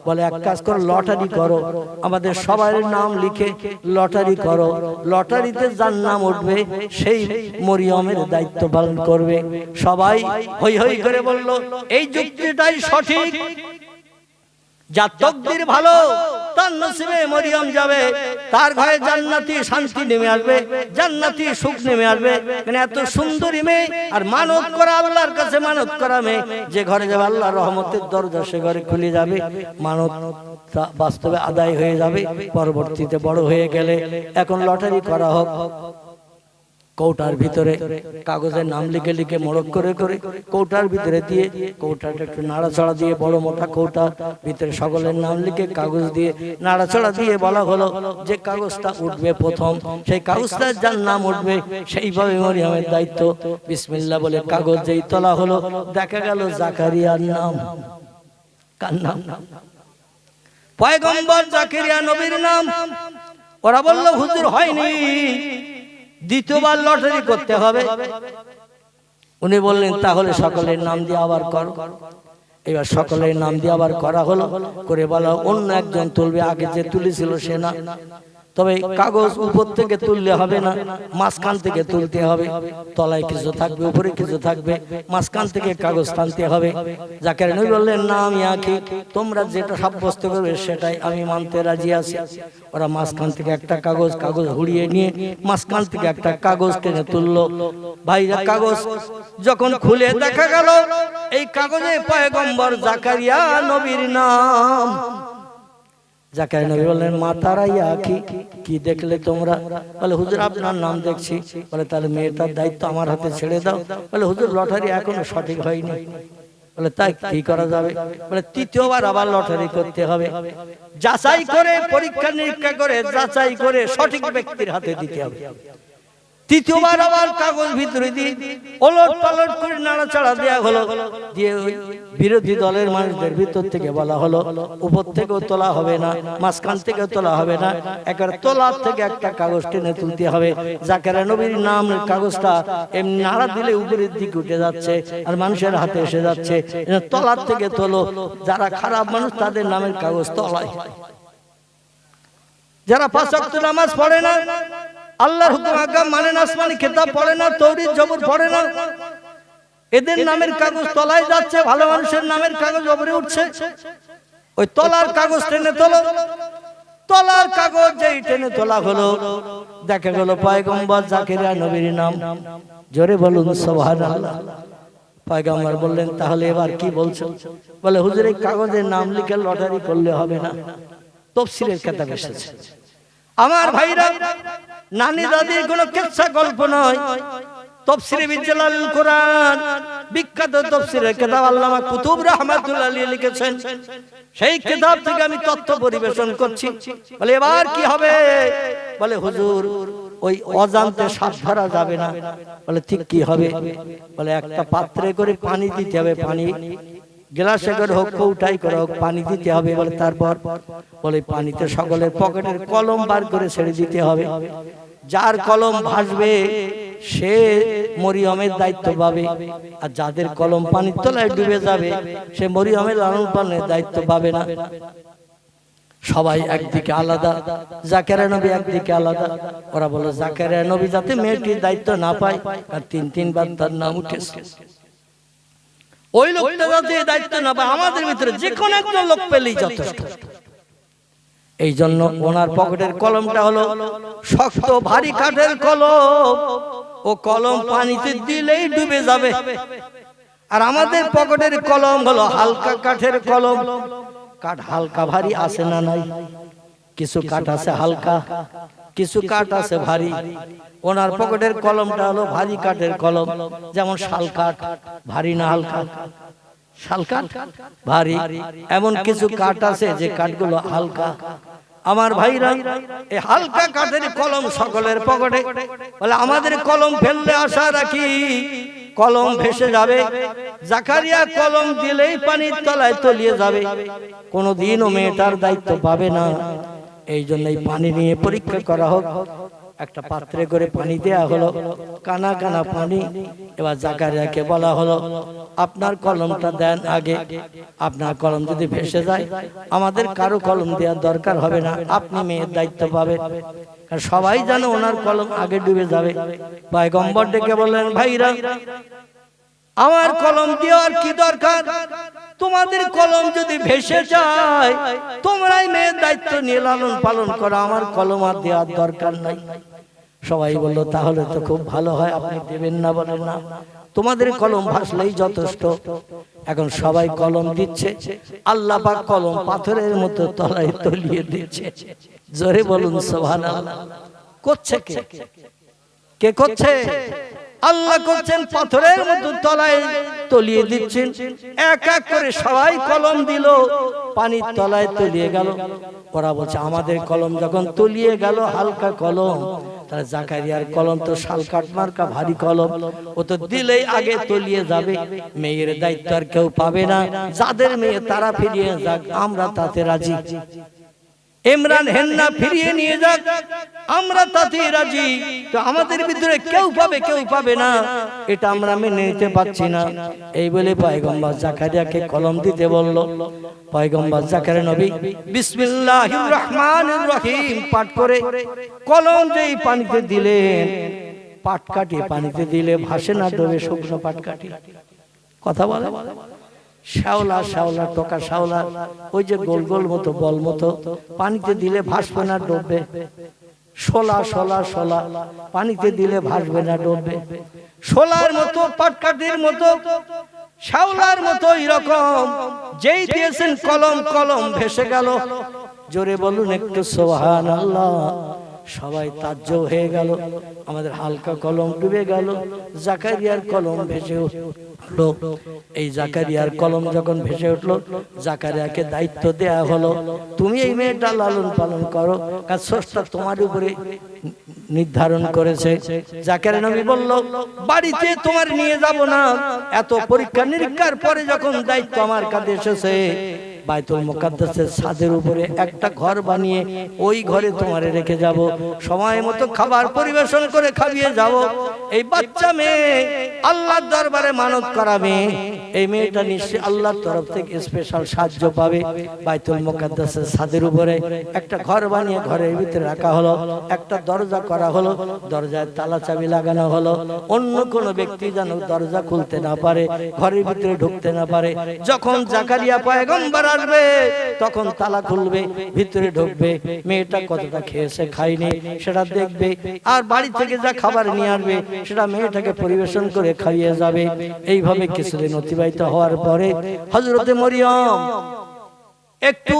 বলে এক কাজ করো, লটারি করো, আমাদের সবার নাম লিখে লটারি করো, লটারিতে যার নাম উঠবে সেই মরিয়মের দায়িত্ব পালন করবে। সবাই হই হই করে বলল এই যুক্তিটাই সঠিক, যার তকদির ভালো তার নসিবে মরিয়ম যাবে, তার ঘরে জান্নাতি শান্তি নেমে আসবে, জান্নাতি সুখ নেমে আসবে। এত সুন্দরী মেয়ে আর মানত করা, আল্লাহর কাছে মানত করা মেয়ে, যে ঘরে যাবে আল্লাহর রহমতের দরজা সে ঘরে খুলে যাবে, মানত বাস্তবে আদায় হয়ে যাবে। পরবর্তীতে বড় হয়ে গেলে এখন লটারি করা হোক, কৌটার ভিতরে কাগজের নাম লিখে লিখে মোড়ক করে করে কৌটার ভিতরে দিয়ে, কৌটাটা একটু নাড়াচাড়া দিয়ে, বড় মোটা কৌটা ভিতরে সকলের নাম লিখে কাগজ দিয়ে নাড়াচাড়া দিয়ে বলা হলো যে কাগজটা উঠবে প্রথম, সেই কাগজটা যার নাম উঠবে সেইভাবে মরিয়মের দায়িত্ব। বিসমিল্লাহ বলে কাগজ যেই তোলা হলো, দেখা গেল জাকারিয়ার নাম। কার নাম? পয়গম্বর জাকারিয়া নবীর নাম। ওরা বলল হুজুর হয়নি, দ্বিতীয়বার লটারি করতে হবে। উনি বললেন তাহলে সকলের নাম দিয়ে আবার করো। এবার সকলের নাম দিয়ে আবার করা হলো, করে বলা অন্য একজন তুলবে, আগে যে তুলেছিল সে না। তবে কাগজ উপর থেকে তুললে হবে না, মাঝখান থেকে তুলতে হবে। তলায় কিছু থাকবে, উপরে কিছু থাকবে, মাঝখান থেকে কাগজ টানতে হবে। জাকারিয়া নবী বললেন না আমি আঁকি, তোমরা যেটা সাব্যস্ত করবে সেটাই আমি মানতে রাজি আছি। ওরা মাঝখান থেকে একটা কাগজ হুড়িয়ে নিয়ে মাঝখান থেকে একটা কাগজ টেনে তুললো। ভাইরা কাগজ যখন খুলে দেখা গেল এই কাগজে পয়গম্বর জাকারিয়া নবীর নাম। জাকারিয়া নবী বললেন মা তারাইয়া কি দেখলে তোমরা? বলে হুজুর আপনার নাম দেখছি। বলে তাহলে মেয়েটার দায়িত্ব আমার হাতে ছেড়ে দাও। বলে হুজুর লটারি এখনো সঠিক হয়নি। বলে তাই কি করা যাবে? বলে তৃতীয়বার আবার লটারি করতে হবে, যাচাই করে পরীক্ষা নিরীক্ষা করে যাচাই করে সঠিক ব্যক্তির হাতে দিতে হবে। তৃতীয়বার আবার কাগজ ভিতরে দিয়ে ওলট পালট করে নাড়াচাড়া দেওয়া হলো, দিয়ে বিরোধী দলের মানুষদের ভিতর থেকে বলা হলো উপর থেকেও তোলা হবে না, মাঝখান থেকেও তোলা হবে না, একবার তোলার থেকে একটা কাগজ টেনে তুলতে হবে। জাকারিয়া নবীর নামের কাগজটা এমনি নাড়া দিলে উপরের দিকে উঠে যাচ্ছে আর মানুষের হাতে এসে যাচ্ছে। তলার থেকে তোলো, যারা খারাপ মানুষ তাদের নামের কাগজ তলায়। যারা ৫ ওয়াক্ত নামাজ পড়ে না, আল্লাহর হুকুম আজ্ঞা মানে না, আসমানি কিতাব পড়ে না, তৌরাত জবর পড়ে না, এদের নামের কাগজ তলায় যাচ্ছে, ভালো মানুষের নামের কাগজ উপরে উঠছে। ওই তলার কাগজ টেনে তোলো। তলার কাগজ যেই টেনে তোলা হলো, দেখা গেল পয়গম্বর জাকারিয়া নবীর নাম। জোরে বলুন সুবহানাল্লাহ। পয়গম্বর বললেন তাহলে এবার কি বলছো? বলে হুজুর এই কাগজের নাম লিখে লটারি করলে হবে না, তাফসীরের কিতাব এসেছে। আমার ভাইরা, নানি দাদির কোনো কিচ্ছা গল্প নয়, তাফসীরে বিজালাল কোরআন, বিখ্যাত তাফসীরের কিতাব আল্লামা কুতুব রাহমাতুল্লাহ আলাইহি লিখেছেন। সেই কিতাব থেকে আমি তথ্য পরিবেশন করছি। বলে এবার কি হবে? বলে হুজুর ওই অজান্তে সাপ ধরা যাবে না। বলে ঠিক কি হবে? বলে একটা পাত্রে করে পানি দিতে হবে, পানি গ্লাসে করে হোক কৌটাই করে হোক পানি দিতে হবে। বলে তারপর বলে পানিতে সকলের পকেটের কলম বার করে ছেড়ে দিতে হবে। যার কলম ভাসবে সে মরিয়মের দায়িত্ব পাবে, আর যাদের কলম পানির তলায় ডুবে যাবে সে মরিয়মের লালন পালনের দায়িত্ব পাবে না। সবাই একদিকে আলাদা, জাকারিয়া নবী একদিকে আলাদা। ওরা বলে জাকারিয়া নবী যাতে মেয়েটির দায়িত্ব না পায়, আর ৩বার তার নাম উঠেছে। ওই লোকটা যাতে দায়িত্ব না পায়, আমাদের ভিতরে যে কোনো একটা লোক পেলেই যথেষ্ট। এই জন্য ওনার পকেটের কলমটা হলো শক্ত ভারী কাঠের কলম, ও কলম পানিতে দিলেই ডুবে যাবে। আর আমাদের পকেটের কলম হলো হালকা কাঠের কলম। কাঠ হালকা ভারী আছে না নাই? কিছু কাঠ আছে হালকা, কিছু কাঠ আছে ভারী। ওনার পকেটের কলমটা হলো ভারী কাঠের কলম, যেমন শাল কাঠ। ভারী না হালকা? শাল কাঠ ভারী। এমন কিছু কাঠ আছে যে কাঠগুলো হালকা। আমার ভাইরা, এই হালকা কাঠের কলম সকলের পকেটে। বলে আমাদের কলম ফেললে আশা রাখি কলম ভেসে যাবে। জাকারিয়া কলম দিলেই পানির তলায় তলিয়ে যাবে, কোনোদিনও মেয়েটার দায়িত্ব পাবে না। এই জন্যই পানি নিয়ে পরীক্ষা করা হোক। একটা পাত্রে করে পানি দেয়া হলো, কানা কানা পানি। এবার জাকারিয়াকে বলা হলো আপনার কলমটা দেন আগে, আপনার কলম যদি ভেসে যায় আমাদের কারো কলম দেওয়ার দরকার হবে না, আপনি মেয়ের দায়িত্ব পাবেন। সবাই জানে ওনার কলম আগে ডুবে যাবে। পয়গম্বর ডেকে বললেন ভাইরা, আমার কলম দেওয়ার কি দরকার? তোমাদের কলম যদি ভেসে যায় তোমরাই মেয়ের দায়িত্ব নিয়ে লালন পালন করো, আমার কলম আর দেওয়ার দরকার নাই। সবাই বললো তাহলে তো খুব ভালো হয়, আপনি দেবেন না? বলেন না, তোমাদের কলম ভাসলেই যথেষ্ট। এখন সবাই কলম দিচ্ছে, আল্লাহ পাক কলম পাথরের মতো তলায় তলিয়ে দিচ্ছে। জোরে বলুন সুবহানাল্লাহ। করছে কে? কে করছে? আল্লাহ করছেন। পাথরের মতো তলায় তলিয়ে দিচ্ছেন, এক এক করে সবাই কলম দিল, পানির তলায় তলিয়ে গেল। ওরা বলছে আমাদের কলম যখন তলিয়ে গেল, হালকা কলম, তাহলে জাকারিয়ার কলম তো শালকাঠ মার্কা ভারী কলম, ও তো দিলেই আগে তলিয়ে যাবে, মেয়ের দায়িত্ব আর কেউ পাবে না, যাদের মেয়ে তারা ফিরিয়ে যাক, আমরা তাতে রাজি। ইমরান হেন্না ফিরিয়ে নিয়ে যাক, আমরা তাতে রাজি। তো আমাদের ভিতরে কেউ পাবে কেউ পাবে না, এটা আমরা মেনে নিতে পারছি না। এই বলে পয়গম্বর জাকারিয়াকে কলম দিতে বলল। পয়গম্বর জাকারিয়া নবী বিসমিল্লাহির রহমানির রহিম পাঠ করে কলম যেই পানিতে দিলেন, পাটকাঠি পানিতে দিলে ভাসে না, ডোবে, শুকনো পাটকাঠি। কথা বলে শ্যাওলা, শ্যাওলা টোকা শ্যাওলা, ওই যে গোল গোল মতো বল মতো, পানিতে দিলে ভাসবে না, ডুববে। শোলা, শোলা, শোলা, পানিতে দিলে ভাসবে না, ডুববে। শোলার মতো, পাটকাঠির মতো, শ্যাওলার মতো, এরকম যেই দিয়েছেন কলম, কলম ভেসে গেল। জোরে বলুন একটু সুবহানাল্লাহ। সবাই তাজ্জব হয়ে গেল, আমাদের হালকা কলম ডুবে গেল, জাকারিয়ার কলম ভেসে উঠলো। এই জাকারিয়ার কলম যখন ভেসে উঠলো, জাকারিয়াকে দায়িত্ব দেয়া হলো, তুমি এই মেয়েটা লালন পালন করো, কারণ স্রষ্টা তোমার উপরে নির্ধারণ করেছে। জাকারিয়া নবী বলল, বাড়িতে তোমার নিয়ে যাব না, এত পরীক্ষা নিরীক্ষার পরে যখন দায়িত্ব আমার কাছে এসেছে, বাইতুল মুকাদ্দাসের ছাদের উপরে একটা ঘর বানিয়ে ওই ঘরে তোমারে রেখে যাব, সময় মতো খাবার পরিবেশন করে খাইয়ে যাব। এই বাচ্চা মেয়ে আল্লাহর দরবারে মানত করাবে, এই মেয়েটা নিশ্চয়ই আল্লাহর তরফ থেকে স্পেশাল সাহায্য পাবে। বাইতুল মুকাদ্দাসের ছাদের উপরে একটা ঘর বানিয়ে ঘরের ভিতরে রাখা হলো, একটা দরজা করা হলো, দরজায় তালা চাবি লাগানো হলো, অন্য কোনো ব্যক্তি যেন দরজা খুলতে না পারে, ঘরের ভিতরে ঢুকতে না পারে। যখন জাকারিয়া পয়গম্বর আসবে তখন তালা খুলবে, ভিতরে ঢুকবে, মেয়েটা কতটা খেয়েছে খায়নি সেটা দেখবে, আর বাড়ি থেকে যা খাবার নিয়ে আসবে সেটা মেয়েটাকে পরিবেশন করে খাইয়ে যাবে। এইভাবে কিছুদিন অতিবাহিত হওয়ার পরে হযরতে মরিয়ম একটু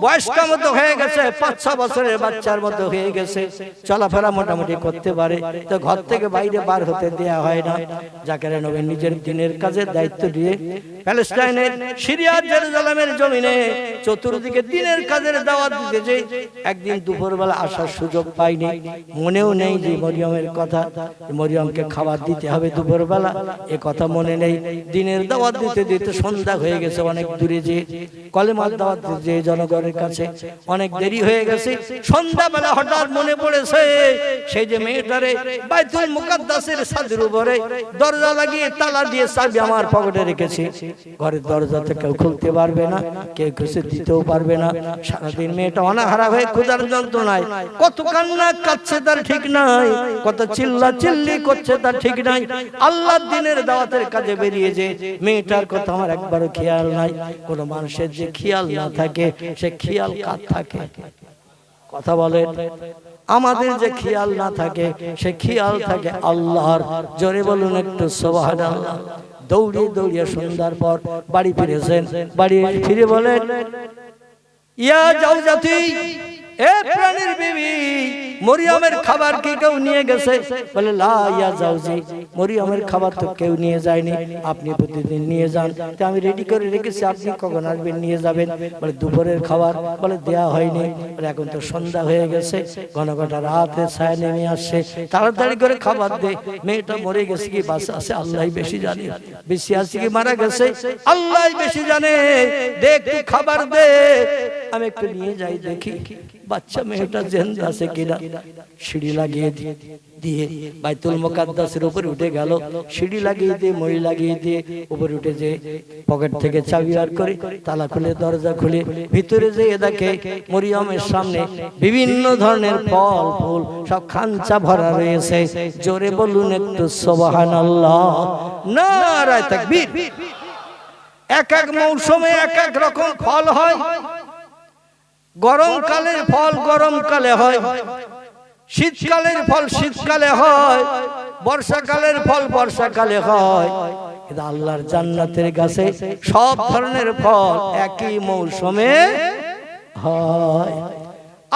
বয়স্ক মতো হয়ে গেছে, 5-6 বছরের বাচ্চার মতো হয়ে গেছে, চলাফেরা মোটামুটি করতে পারে। তো ঘর থেকে বাইরে বার হতে দেয়া হয় না। জাকারিয়া নবী নিজের দিনের কাজের দায়িত্ব দিয়ে প্যালেস্টাইনের, সিরিয়ার, জেরুজালেমের জমিনে চতুর্দিকে দিনের কাজের দাওয়াত দিতে যে একদিন দুপুরবেলা আসার সুযোগ পাইনি, মনেও নেই যে মরিয়মের কথা, মরিয়মকে খাবার দিতে হবে দুপুরবেলা, এ কথা মনে নেই। দিনের দাওয়াত দিতে দিতে সন্ধ্যা হয়ে গেছে, অনেক দূরে যে কলেমার দাওয়াত যে জনগণের কাছে অনেক দেরি হয়ে গেছে। সন্ধ্যাবেলা হঠাৎ মনে পড়েছে সেই যে মেয়েটারে বাইতুল মুকাদ্দাসের ছাদের উপরে দরজা লাগিয়ে তালা দিয়ে চাবি আমার পকেটে রেখেছি, ঘরের দরজাতে কেউ খুলতে পারবে না, কেউ কিছু দিতেও পারবে না। সারাদিন মেয়েটা অনাহারা হয়ে ক্ষুধার যন্ত্রণায় কত কান্না কাঁদছে তার ঠিক নাই, কত চিল্লা চিল্লি করছে তার ঠিক নাই। আল্লাহর দিনের দাওয়াতের কাজে বেরিয়ে যে মেয়েটার কথা আমার একবারও খেয়াল নাই। কোন মানুষের যে খেয়াল না থাকে সে খেয়াল কার থাকে? কথা বলেন। আমাদের যে খেয়াল না থাকে সে খেয়াল থাকে আল্লাহর। জোরে বলুন একটু সুবহানাল্লাহ। দৌড়িয়ে দৌড়িয়ে সন্ধ্যার পর বাড়ি ফিরেছেন, বাড়ি ফিরে বলেন, ইয়া জাওজাতি, এ প্রাণীর বিবি, মরিয়মের খাবার কি কেউ নিয়ে গেছে? বলে, লা ইয়া জাওজি, মরিয়মের খাবার তো কেউ নিয়ে যায়নি, আপনি প্রতিদিন নিয়ে যান, তো আমি রেডি করে রেখেছি, আপনি কখন আসবেন নিয়ে যাবেন? বলে, দুপুরের খাবার? বলে, দেয়া হয়নি। বলে, এখন তো সন্ধ্যা হয়ে গেছে, ঘন ঘন রাতের ছায়া নেমে আসছে, তাড়াতাড়ি করে খাবার দে। মেয়েটা মরে গেছে কি বাঁচা আছে আল্লাহই বেশি জানে, বেশি আছে কি মারা গেছে আল্লাহই বেশি জানে, দে একটু খাবার দে, আমি একটু নিয়ে যাই দেখি বাচ্চা মেয়েটা জিন্দা আছে কিনা। সিঁড়ি লাগিয়ে দিয়ে বাইতুল মুকাদ্দাসের উপরে উঠে গেল, সিঁড়ি লাগিয়ে দিয়ে মই লাগিয়ে দিয়ে উপরে উঠে যে পকেট থেকে চাবি বার করে তালা খুলে দরজা খুলে ভিতরে যেয়ে দেখে মরিয়মের সামনে বিভিন্ন ধরনের ফল ফুল সব খাঞ্চা ভরা রয়েছে। জোরে বলুন একটু সুবহানাল্লাহ, নারায়ে তাকবীর। এক এক মৌসুমে এক এক রকম ফল হয়। গরমকালের ফল গরমকালে হয়, শীতকালের ফল শীতকালে হয়, বর্ষাকালের ফল বর্ষাকালে হয়। কিন্তু আল্লাহর জান্নাতের গাছে সব ধরনের ফল একই মৌসুমে হয়।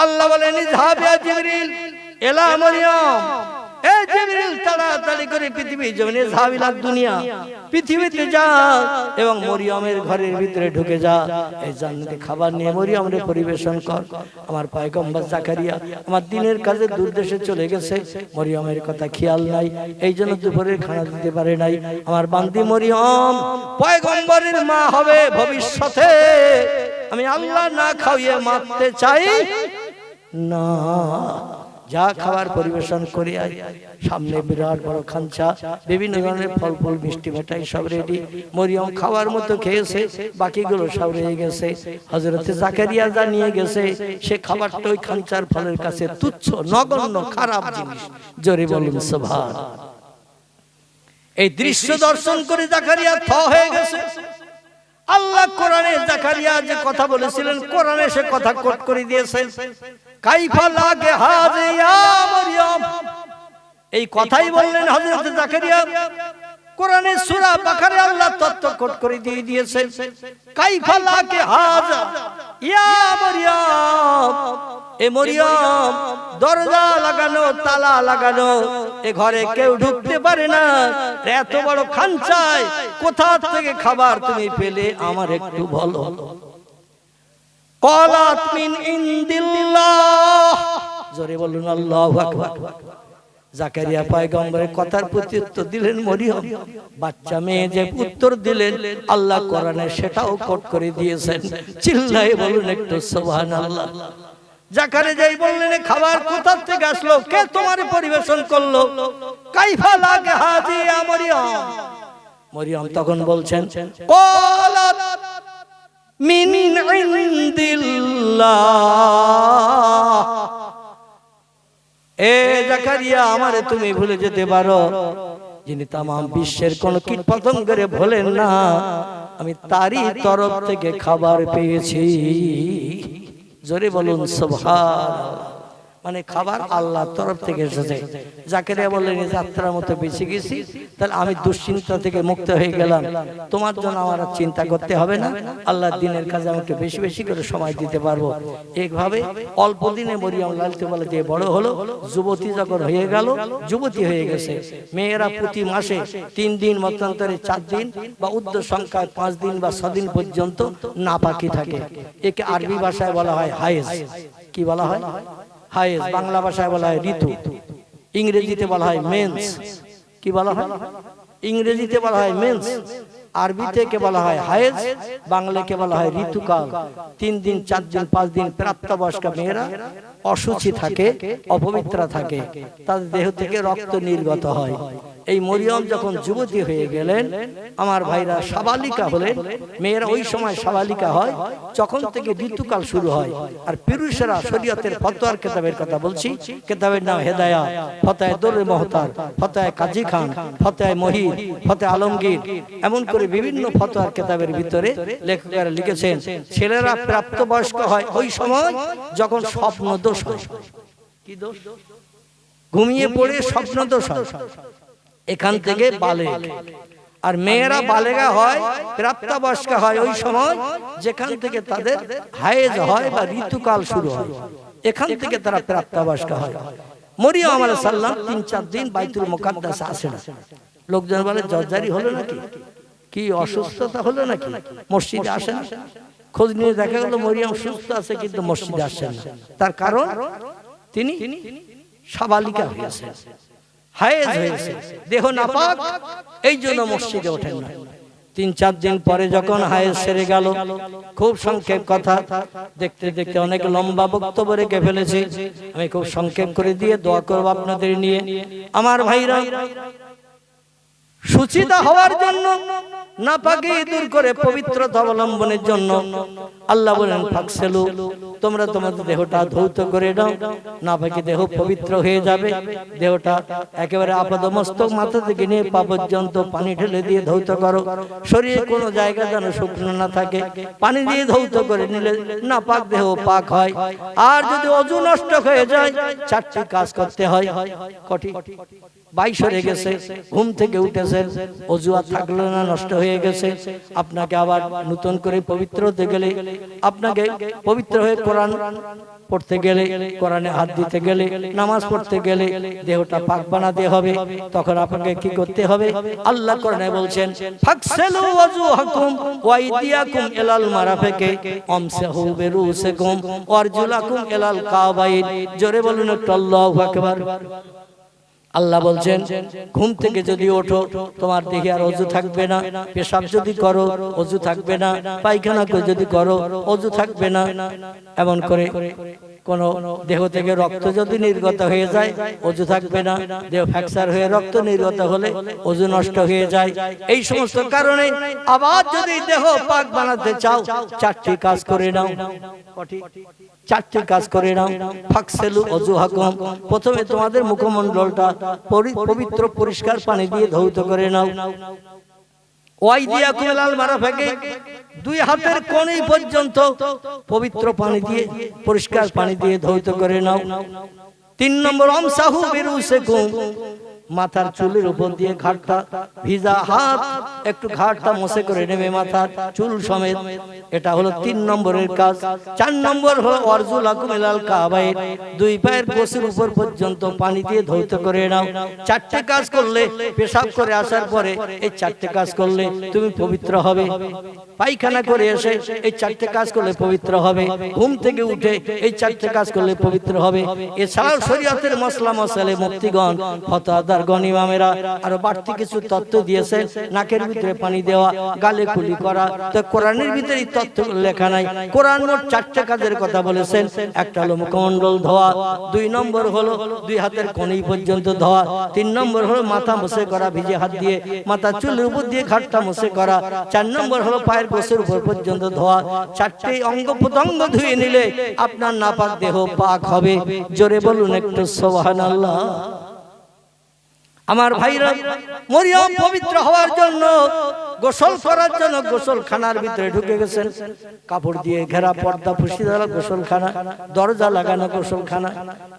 আল্লাহ বলেন, ইযহাব ইয়া জিবরিল ইলা মরিয়ম, এ জিবরিল তাড়াতাড়ি করে পৃথিবী জমিনে ঝাবিলাত দুনিয়া পৃথিবীতে যা এবং মরিয়মের ঘরের ভিতরে ঢুকে যা, এই জান্নাতে খাবার নিয়ে মরিয়মের পরিবেশন কর। আমার পয়গম্বর জাকারিয়া আমার দিনের কাজে দূরদেশে চলে গেছে, মরিয়মের কথা খেয়াল নাই, এই জন্য দুপুরের খানা দিতে পারে নাই। আমার বান্দি মরিয়ম পয়গম্বরের মা হবে ভবিষ্যতে, আমি আল্লাহ না খাইয়ে মারতে চাই না। যা খাবার পরিবেশন করে আয়। সামনে বিরাট বড় খাঞ্চা, বিভিন্ন ধরনের ফল ফল মিষ্টি মিঠাই সব রেডি। মরিয়ম খাওয়ার মতো খেয়েছে, বাকিগুলো সব রয়ে গেছে। হযরতে জাকারিয়া যা নিয়ে গেছে সে খাবারটা ওই খাঞ্চার ফলের কাছে তুচ্ছ, নগণ্য, খারাপ জিনিস। জোরে বলুন সুবহানাল্লাহ। এই দৃশ্য দর্শন করে জাকারিয়া থ হয়ে গেছে। আল্লাহ কোরআনে জাকারিয়া যে কথা বলেছিলেন কোরআনে সে কথা কোট করে দিয়েছেন। কাইফা লাগে হাযা ইয়া মরিয়ম, এই কথাই বললেন হযরত জাকারিয়া। কোরআনে সূরা বাকারায় আল্লাহ তত্ত্ব কোট করে দিয়ে দিয়েছেন। কাইফা লাগে হাযা ইয়া মরিয়ম, এ মরিয়ম দরজা লাগানো, তালা লাগানো, এ ঘরে কেউ ঢুকতে পারে না। এত বড় খাঞ্চায় কোথা থেকে খাবার তুমি পেলে আমার একটু বলো। ক্বালাত মিন ইনদিল্লাহ, জোরে বলুন আল্লাহু আকবার। জাকারিয়া পয়গম্বরের কথার প্রতি উত্তর দিলেন মরিয়ম। বাচ্চা মেয়ে যে উত্তর দিলেন আল্লাহ কোরআনে সেটাও কোট করে দিয়েছেন। চিল্লায়ে বলুন একটু সুবহানাল্লাহ। জাকারিয়া যাই বললেন খাবার কোথা থেকে আসলো, কে তোমার পরিবেশন করলো? কাইফা লাগে হাযা ইয়া মরিয়ম। মরিয়ম তখন বলছেন ক্বালাত মিন ইনদিল্লাহ, এ জাকারিয়া আমারে তুমি ভুলে যেতে পারো, যিনি তাম বিশ্বের কোন কীট পতঙ্গরে ভোলেন না, আমি তারই তরফ থেকে খাবার পেয়েছি। জোরে বলুন সুবহানাল্লাহ। মানে খাবার আল্লাহর তরফ থেকে এসেছে। জাকারিয়া বললেন যাত্রার মতো বেঁচে গেছি, তাহলে আমি দুশ্চিন্তা থেকে মুক্ত হয়ে গেলাম, তোমার জন্য আমার আর চিন্তা করতে হবে না, আল্লাহর দিনের কাজে আমাকে বেশি বেশি করে সময় দিতে পারবো। এইভাবে অল্প দিনে মরিয়ম লালিত বলে যে বড় হলো, যুবতী যখন হয়ে গেল, যুবতী হয়ে গেছে। মেয়েরা প্রতি মাসে 3 দিন মতান্তরে 4 দিন বা উর্ধ্ব সংখ্যায় 5 দিন বা 6 দিন পর্যন্ত নাপাকি থাকে। একে আরবি ভাষায় বলা হয় হায়েজ। কি বলা হয়? হায়েজ। বাংলা ভাষায় বলা হয় ঋতু, ইংরেজিতে বলা হয় মেন্স। কি বলা হয়? ইংরেজিতে বলা হয় মেন্স, আরবিতে কে বলা হয় হায়েজ, বাংলাকে বলা হয় ঋতুকাল। 3 দিন 4 দিন 5 দিন প্রাপ্তবয়স্ক মেয়েরা অসুচি থাকে, অপবিত্র থাকে, তাদের দেহ থেকে রক্ত নির্গত হয়। এই মরিয়ম যখন যুবতী হয়ে গেলেন, আমার ভাইরা সাবালিকা হলেন, মেয়েরা ওই সময় সাবালিকা হয় যখন থেকে ঋতুকাল শুরু হয়। আর পুরুষেরা শরীয়তের ফতোয়ার কিতাবের কথা বলছি, কিতাবের নাম হেদায়া, ফতোয়া দুররে মুহতার, ফতোয়া কাজী খান, ফতোয়া মহিদ, ফতোয়া আলমগীর, এমন করে বিভিন্ন ফতোয়ার কিতাবের ভিতরে লেখকেরা লিখেছেন ছেলেরা প্রাপ্তবয়স্ক হয় ওই সময় যখন স্বপ্ন দোষ হয়। কি দোষ? ঘুমিয়ে পড়ে স্বপ্ন দোষ হয়, এখান থেকে বালেগ। আর মেয়েরা বালেগা হয়, প্রাপ্তবয়স্ক হয় ওই সময় যেখান থেকে তাদের হায়েজ হয় বা ঋতুকাল শুরু হয়, এখান থেকে তারা প্রাপ্তবয়স্ক হয়। মরিয়ম আলাইহিস সালাম 3-4 দিন বাইতুল মুকাদ্দাসে আসে না। লোকজন বলে জর্জারি হলো নাকি, কি অসুস্থতা হলো নাকি, মসজিদে আসে না। খোঁজ নিয়ে দেখা গেল মরিয়ম সুস্থ আছে কিন্তু মসজিদে আসেন না। তার কারণ তিনি সাবালিকা হয়েছেন, হায়েজ হয়েছে, দেহ নাপাক, এই জন্য মসজিদে ওঠেন না। 3-4 দিন পরে যখন হায়েজ সেরে গেল, খুব সংক্ষেপ কথা, দেখতে দেখতে অনেক লম্বা বক্তব্য রেখে ফেলেছি, আমি খুব সংক্ষেপ করে দিয়ে দোয়া করব আপনাদের নিয়ে। আমার ভাইরা, সুচিতা হওয়ার জন্য, নাপাকি দূর করে পবিত্রতা অবলম্বনের জন্য আল্লাহ বলেন ফাকসেলু, তোমরা তোমাদের দেহটা ধৌত করে নাও, নাপাকি দেহ পবিত্র হয়ে যাবে। দেহটা একেবারে আপাদমস্তক মাথা থেকে নিয়ে পা পর্যন্ত পানি ঢেলে দিয়ে ধৌত করো। শরীরে কোনো জায়গা যেন শুকনো না থাকে, পানি দিয়ে ধৌত করে নিলে নাপাক দেহ পাক হয়। আর যদি অজু নষ্ট হয়ে যায় 4টি কাজ করতে হয়। কটি? 22 হয়ে গেছে, ঘুম থেকে উঠেছেন, ওযু আর থাকলো না, নষ্ট হয়ে গেছে। আপনাকে আবার নতুন করে পবিত্র হতে গেলে, আপনাকে পবিত্র হয়ে কোরআন পড়তে গেলে, কোরআনে হাত দিতে গেলে, নামাজ পড়তে গেলে দেহটা পাক বানাতে হবে। তখন আপনাকে কি করতে হবে? আল্লাহ কোরআনে বলছেন, ফাকসিলু ওয়াজুহাকুম ওয়া আইদিয়াকুম ইলাল মারাফিকি আমসাহু বিরুসিকুম ওয়ারজুলাকুম ইলাল কাবাইন। জোরে বলুন একটু আল্লাহু আকবার। আল্লাহ বলছেন, ঘুম থেকে যদি ওঠো, তোমার দেহে আর ওযু থাকবে না। পেশাব যদি করো, ওযু থাকবে না। পায়খানা যদি করো, ওযু থাকবে না। এমন করে কোন দেহ থেকে রক্ত যদি নির্গত হয়ে যায়, ওযু থাকবে না। দেহ ফ্র্যাকচার হয়ে রক্ত নির্গত হলে ওযু নষ্ট হয়ে যায়। এই সমস্ত কারণে আবার যদি দেহ পাক বানাতে চাও, 4টি কাজ করে নাও। 4টি কাজ করে নাও। ফাকসিলু ওযুহাকুম, প্রথমে তোমাদের মুখমণ্ডলটা পবিত্র পরিষ্কার পানি দিয়ে ধৌত করে নাও। ওয়াইদিয়াকুম ইলাল মারাফিকি, 2 হাতের কোণে পর্যন্ত পবিত্র পানি দিয়ে, পরিষ্কার পানি দিয়ে ধৌত করে নাও। 3 নম্বর, আমসাহু বিরুসিকুম, মাথার চুলের উপর দিয়ে ঘাটটা, ভিজা হাত একটু ঘাটটা মুছে করে নেবে, মাথার চুল সমেত। এটা হলো 3 নম্বরের কাজ। 4 নম্বর হলো ওয়ারজুলাকুম ইলাল কাবাইন, 2 পায়ের গোছের উপর পর্যন্ত পানি দিয়ে ধৌত করে নাও। 4টে কাজ করলে, পেশাব করে আসার পরে এই 4টে কাজ করলে তুমি পবিত্র হবে। পায়খানা করে এসে এই 4টে কাজ করলে পবিত্র হবে। ঘুম থেকে উঠে এই 4টে কাজ করলে পবিত্র হবে। এছাড়াও শরীয়তের মসলা মশালে মুফতিগণ, ফতোয়াদার গণিমামেরা আরো বাড়তি কিছু তথ্য দিয়েছেন। নাকের ভিতরে পানি দেওয়া, গালে কুলি করা, তো কোরআনের ভিতরে তথ্য লেখা নাই। কোরআন মোট 4টে কাজের কথা বলেছেন। একটা হলো মুখমণ্ডল ধোয়া, 2 নম্বর হলো 2 হাতের কোণে পর্যন্ত ধোয়া, 3 নম্বর হলো মাথা মুছে করা, ভিজে হাত দিয়ে মাথা চুলের উপর দিয়ে ঘাটটা মুছে করা, 4 নম্বর হলো পায়ের গোছের উপর পর্যন্ত ধোয়া। 4টে অঙ্গ প্রত্যঙ্গ ধুয়ে নিলে আপনার নাপাক দেহ পাক হবে। জোরে বলুন একটু সুবহানাল্লাহ। আমার ভাইরা, মরিয়ম পবিত্র হওয়ার জন্য, গোসল করার জন্য গোসলখানার ভিতরে ঢুকে গেছেন। কাপড় দিয়ে ঘেরা, পর্দা ফুসি দেওয়া গোসলখানা, দরজা লাগানো গোসলখানা।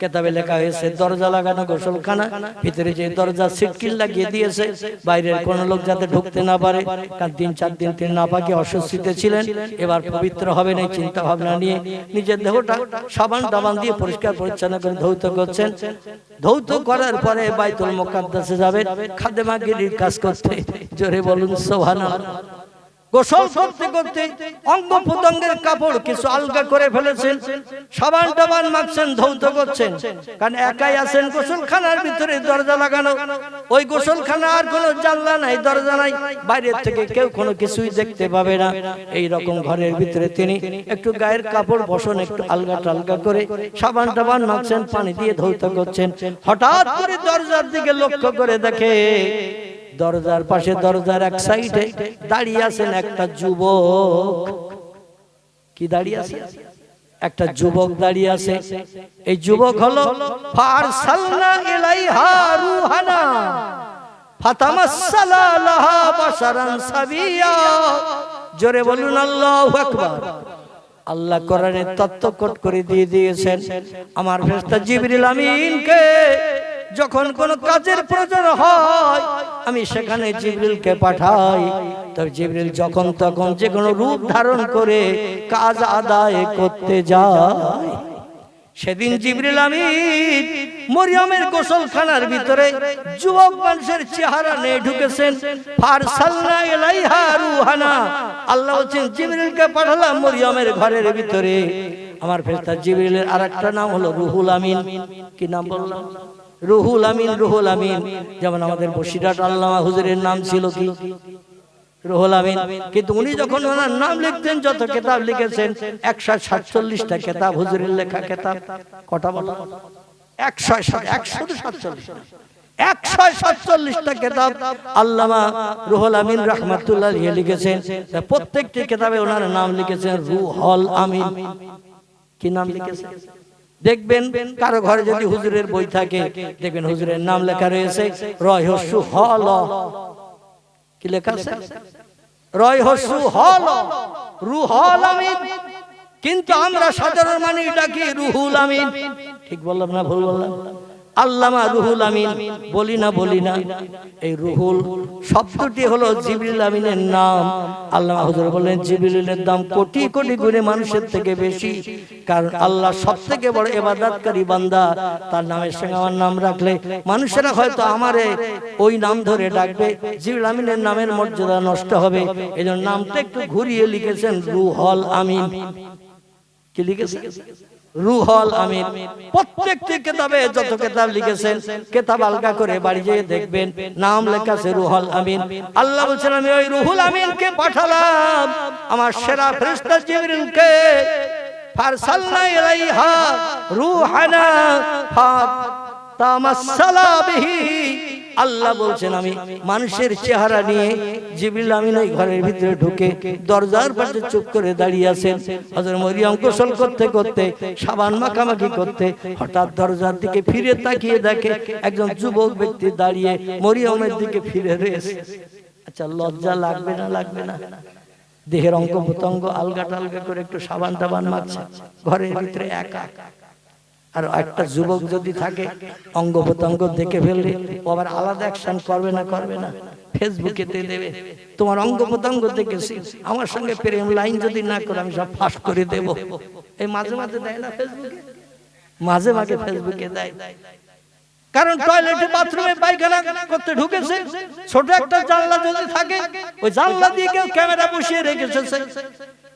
কিতাবে লেখা হয়েছে দরজা লাগানো গোসলখানা, ভিতরে যে দরজা সিটকিল লাগিয়ে দিয়েছে, বাইরের কোন লোক যাতে ঢুকতে না পারে। কারণ 3-4 দিন তিনি নাপাকে অস্বস্তিতে ছিলেন। এবার পবিত্র হবেন এই চিন্তা ভাবনা নিয়ে নিজের দেহটা সাবান দাবান দিয়ে পরিষ্কার পরিচ্ছন্ন করে ধৌত করছেন। ধৌত করার পরে বাইতুল মুকাদ্দাসে যাবেন খাদেমাগিরির কাজ করতে। জোরে বলুন সুবহানাল্লাহ। গোসল করতে করতে অঙ্গ প্রত্যঙ্গের কাপড় কিছু আলগা করে ফেলেছেন, সাবান টাবান মাখছেন, ধৌত করছেন। কারণ একাই আছেন গোসলখানার ভিতরে, দরজা লাগানো। ওই গোসলখানা আর কোনো জানলা নাই, দরজা নাই, বাইরের থেকে কেউ কোনো কিছুই দেখতে পাবে না। এই রকম ঘরের ভিতরে তিনি একটু গায়ের কাপড় বসন একটু আলগা টালগা করে সাবান টাবান মাখছেন, পানি দিয়ে ধৌত করছেন। হঠাৎ করে দরজার দিকে লক্ষ্য করে দেখে, দরজার পাশে, দরজার এক সাইডে দাঁড়িয়ে আছেন একটা যুবক। কি দাঁড়িয়ে আছে? একটা যুবক দাঁড়িয়ে আছে। এই যুবক হলো ফারসালনা ইলাইহা রূহানা ফাতামাসসালা লাহা বাশারান সাবিয়া। জোরে বলুন আল্লাহু আকবার। আল্লাহ কোরআনে তত্ত্বকট করে দিয়ে দিয়েছেন, আমার ফেরেশতা জিবরিল আমিনকে যখন কোন কাজের প্রয়োজন হয় আমি সেখানে জিবরিলকে পাঠাই। তবে জিবরিল যখন তখন যে কোনো রূপ ধারণ করে কাজ আদায় করতে যায়। সেদিন জিবরিল আমিন মরিয়মের গোসলখানার ভিতরে যুবক মানুষের চেহারা নিয়ে ঢুকেছেন। ফারসালনা ইলাইহা রূহানা, আল্লাহ বলেন জিবরিলকে পাঠালাম মরিয়মের ঘরের ভিতরে। আমার ফেরেশতা জিবরিলের আরেকটা নাম হলো রুহুল আমিন। কি নাম বললাম? রুহুল আমিন। রুহুল আমিন যেমন আমাদের বসিরহাট আল্লামা হুজুরের নাম ছিল কি রুহুল আমিন, কিন্তু উনি যখন ওনার নাম লিখতেন, যত কিতাব লিখেছেন 147টা কিতাব হুজুরের লেখা কিতাব। কটা বলো? 147টা কিতাব আল্লামা রুহুল আমিন রাহমাতুল্লাহ আলাইহি লিখেছেন। প্রত্যেকটি কিতাবে ওনার নাম লিখেছেন রুহুল আমিন। কি নাম লিখেছেন? দেখবেন কারো ঘরে যদি হুজুরের বই থাকে, দেখবেন হুজুরের নাম লেখা রয়েছে রয়হসুহল। কি লেখা আছে? রয়হসুহল, রুহুল আমিন। কিন্তু আমরা সাধারণ মানুষ ডাকি রুহুল আমিন। ঠিক বললাম না ভুল বললাম? আল্লামা রুহুল আমিন বলি না এই রুহুল শব্দটি হলো জিবরিল আমিনের নাম। আল্লামা হুজুর বলেন জিবরিলের দাম কোটি কোটি গুণে মানুষের থেকে বেশি, কারণ আল্লাহ সবথেকে বড় ইবাদতকারী বান্দা। তার নামের সঙ্গে আমার নাম রাখলে মানুষেরা হয়তো আমারে ওই নাম ধরে ডাকবে, জিবরিল আমিনের নামের মর্যাদা নষ্ট হবে। এজন্য নামটা একটু ঘুরিয়ে লিখেছেন রুহুল আমিন। কি লিখেছেন? রুহুল আমিন। প্রত্যেকটি কিতাবে যত কিতাব লিখেছেন কিতাব আলগা করে বাড়ি যেয়ে দেখবেন নাম লেখা আছে রুহুল আমিন। আল্লাহ বলেন আমি ওই রুহুল আমিনকে পাঠালাম আমার সেরা ফেরেশতা জিবরিলকে, ফারসালনা ইলাইহা রূহানা ফাতামাসসালা বিহি। আল্লাহ বলছেন আমি মানুষের চেহারা নিয়ে জিবরিল আমিন ওই ঘরের ভিতরে ঢুকে দরজার পাশে চুপ করে দাঁড়িয়ে আছেন। হযরত মরিয়ম গোসল করতে করতে সাবান মাখামাখি করতে হঠাৎ দরজার দিকে ফিরে তাকিয়ে দেখে একজন যুবক ব্যক্তি দাঁড়িয়ে মরিয়মের দিকে ফিরে রয়েছে। আচ্ছা লজ্জা লাগবে না? লাগবে না? দেহের অঙ্গ প্রত্যঙ্গ আলগা টালগা করে একটু সাবান টাবান মাখছে, ঘরের ভিতরে একা। আর একটা যুবক যদি থাকে অঙ্গ প্রত্যঙ্গ দেখে ফেললে ও আবার আলাদা অ্যাকশন করবে না? করবে না? ফেসবুকে দিয়ে দেবে তোমার অঙ্গ প্রত্যঙ্গ দেখেছি, আমার সঙ্গে প্রেম লাইন যদি না করে আমি সব ফাঁস করে দেব। এই মাঝে মাঝে দেয় না ফেসবুকে? মাঝে মাঝে ফেসবুকে দেয়। কারণ টয়লেটে বাথরুমে পায়খানা করতে ঢুকেছে, ছোট একটা জানলা যদি থাকে ওই জানলা দিয়ে কেউ ক্যামেরা বসিয়ে রেখেছে,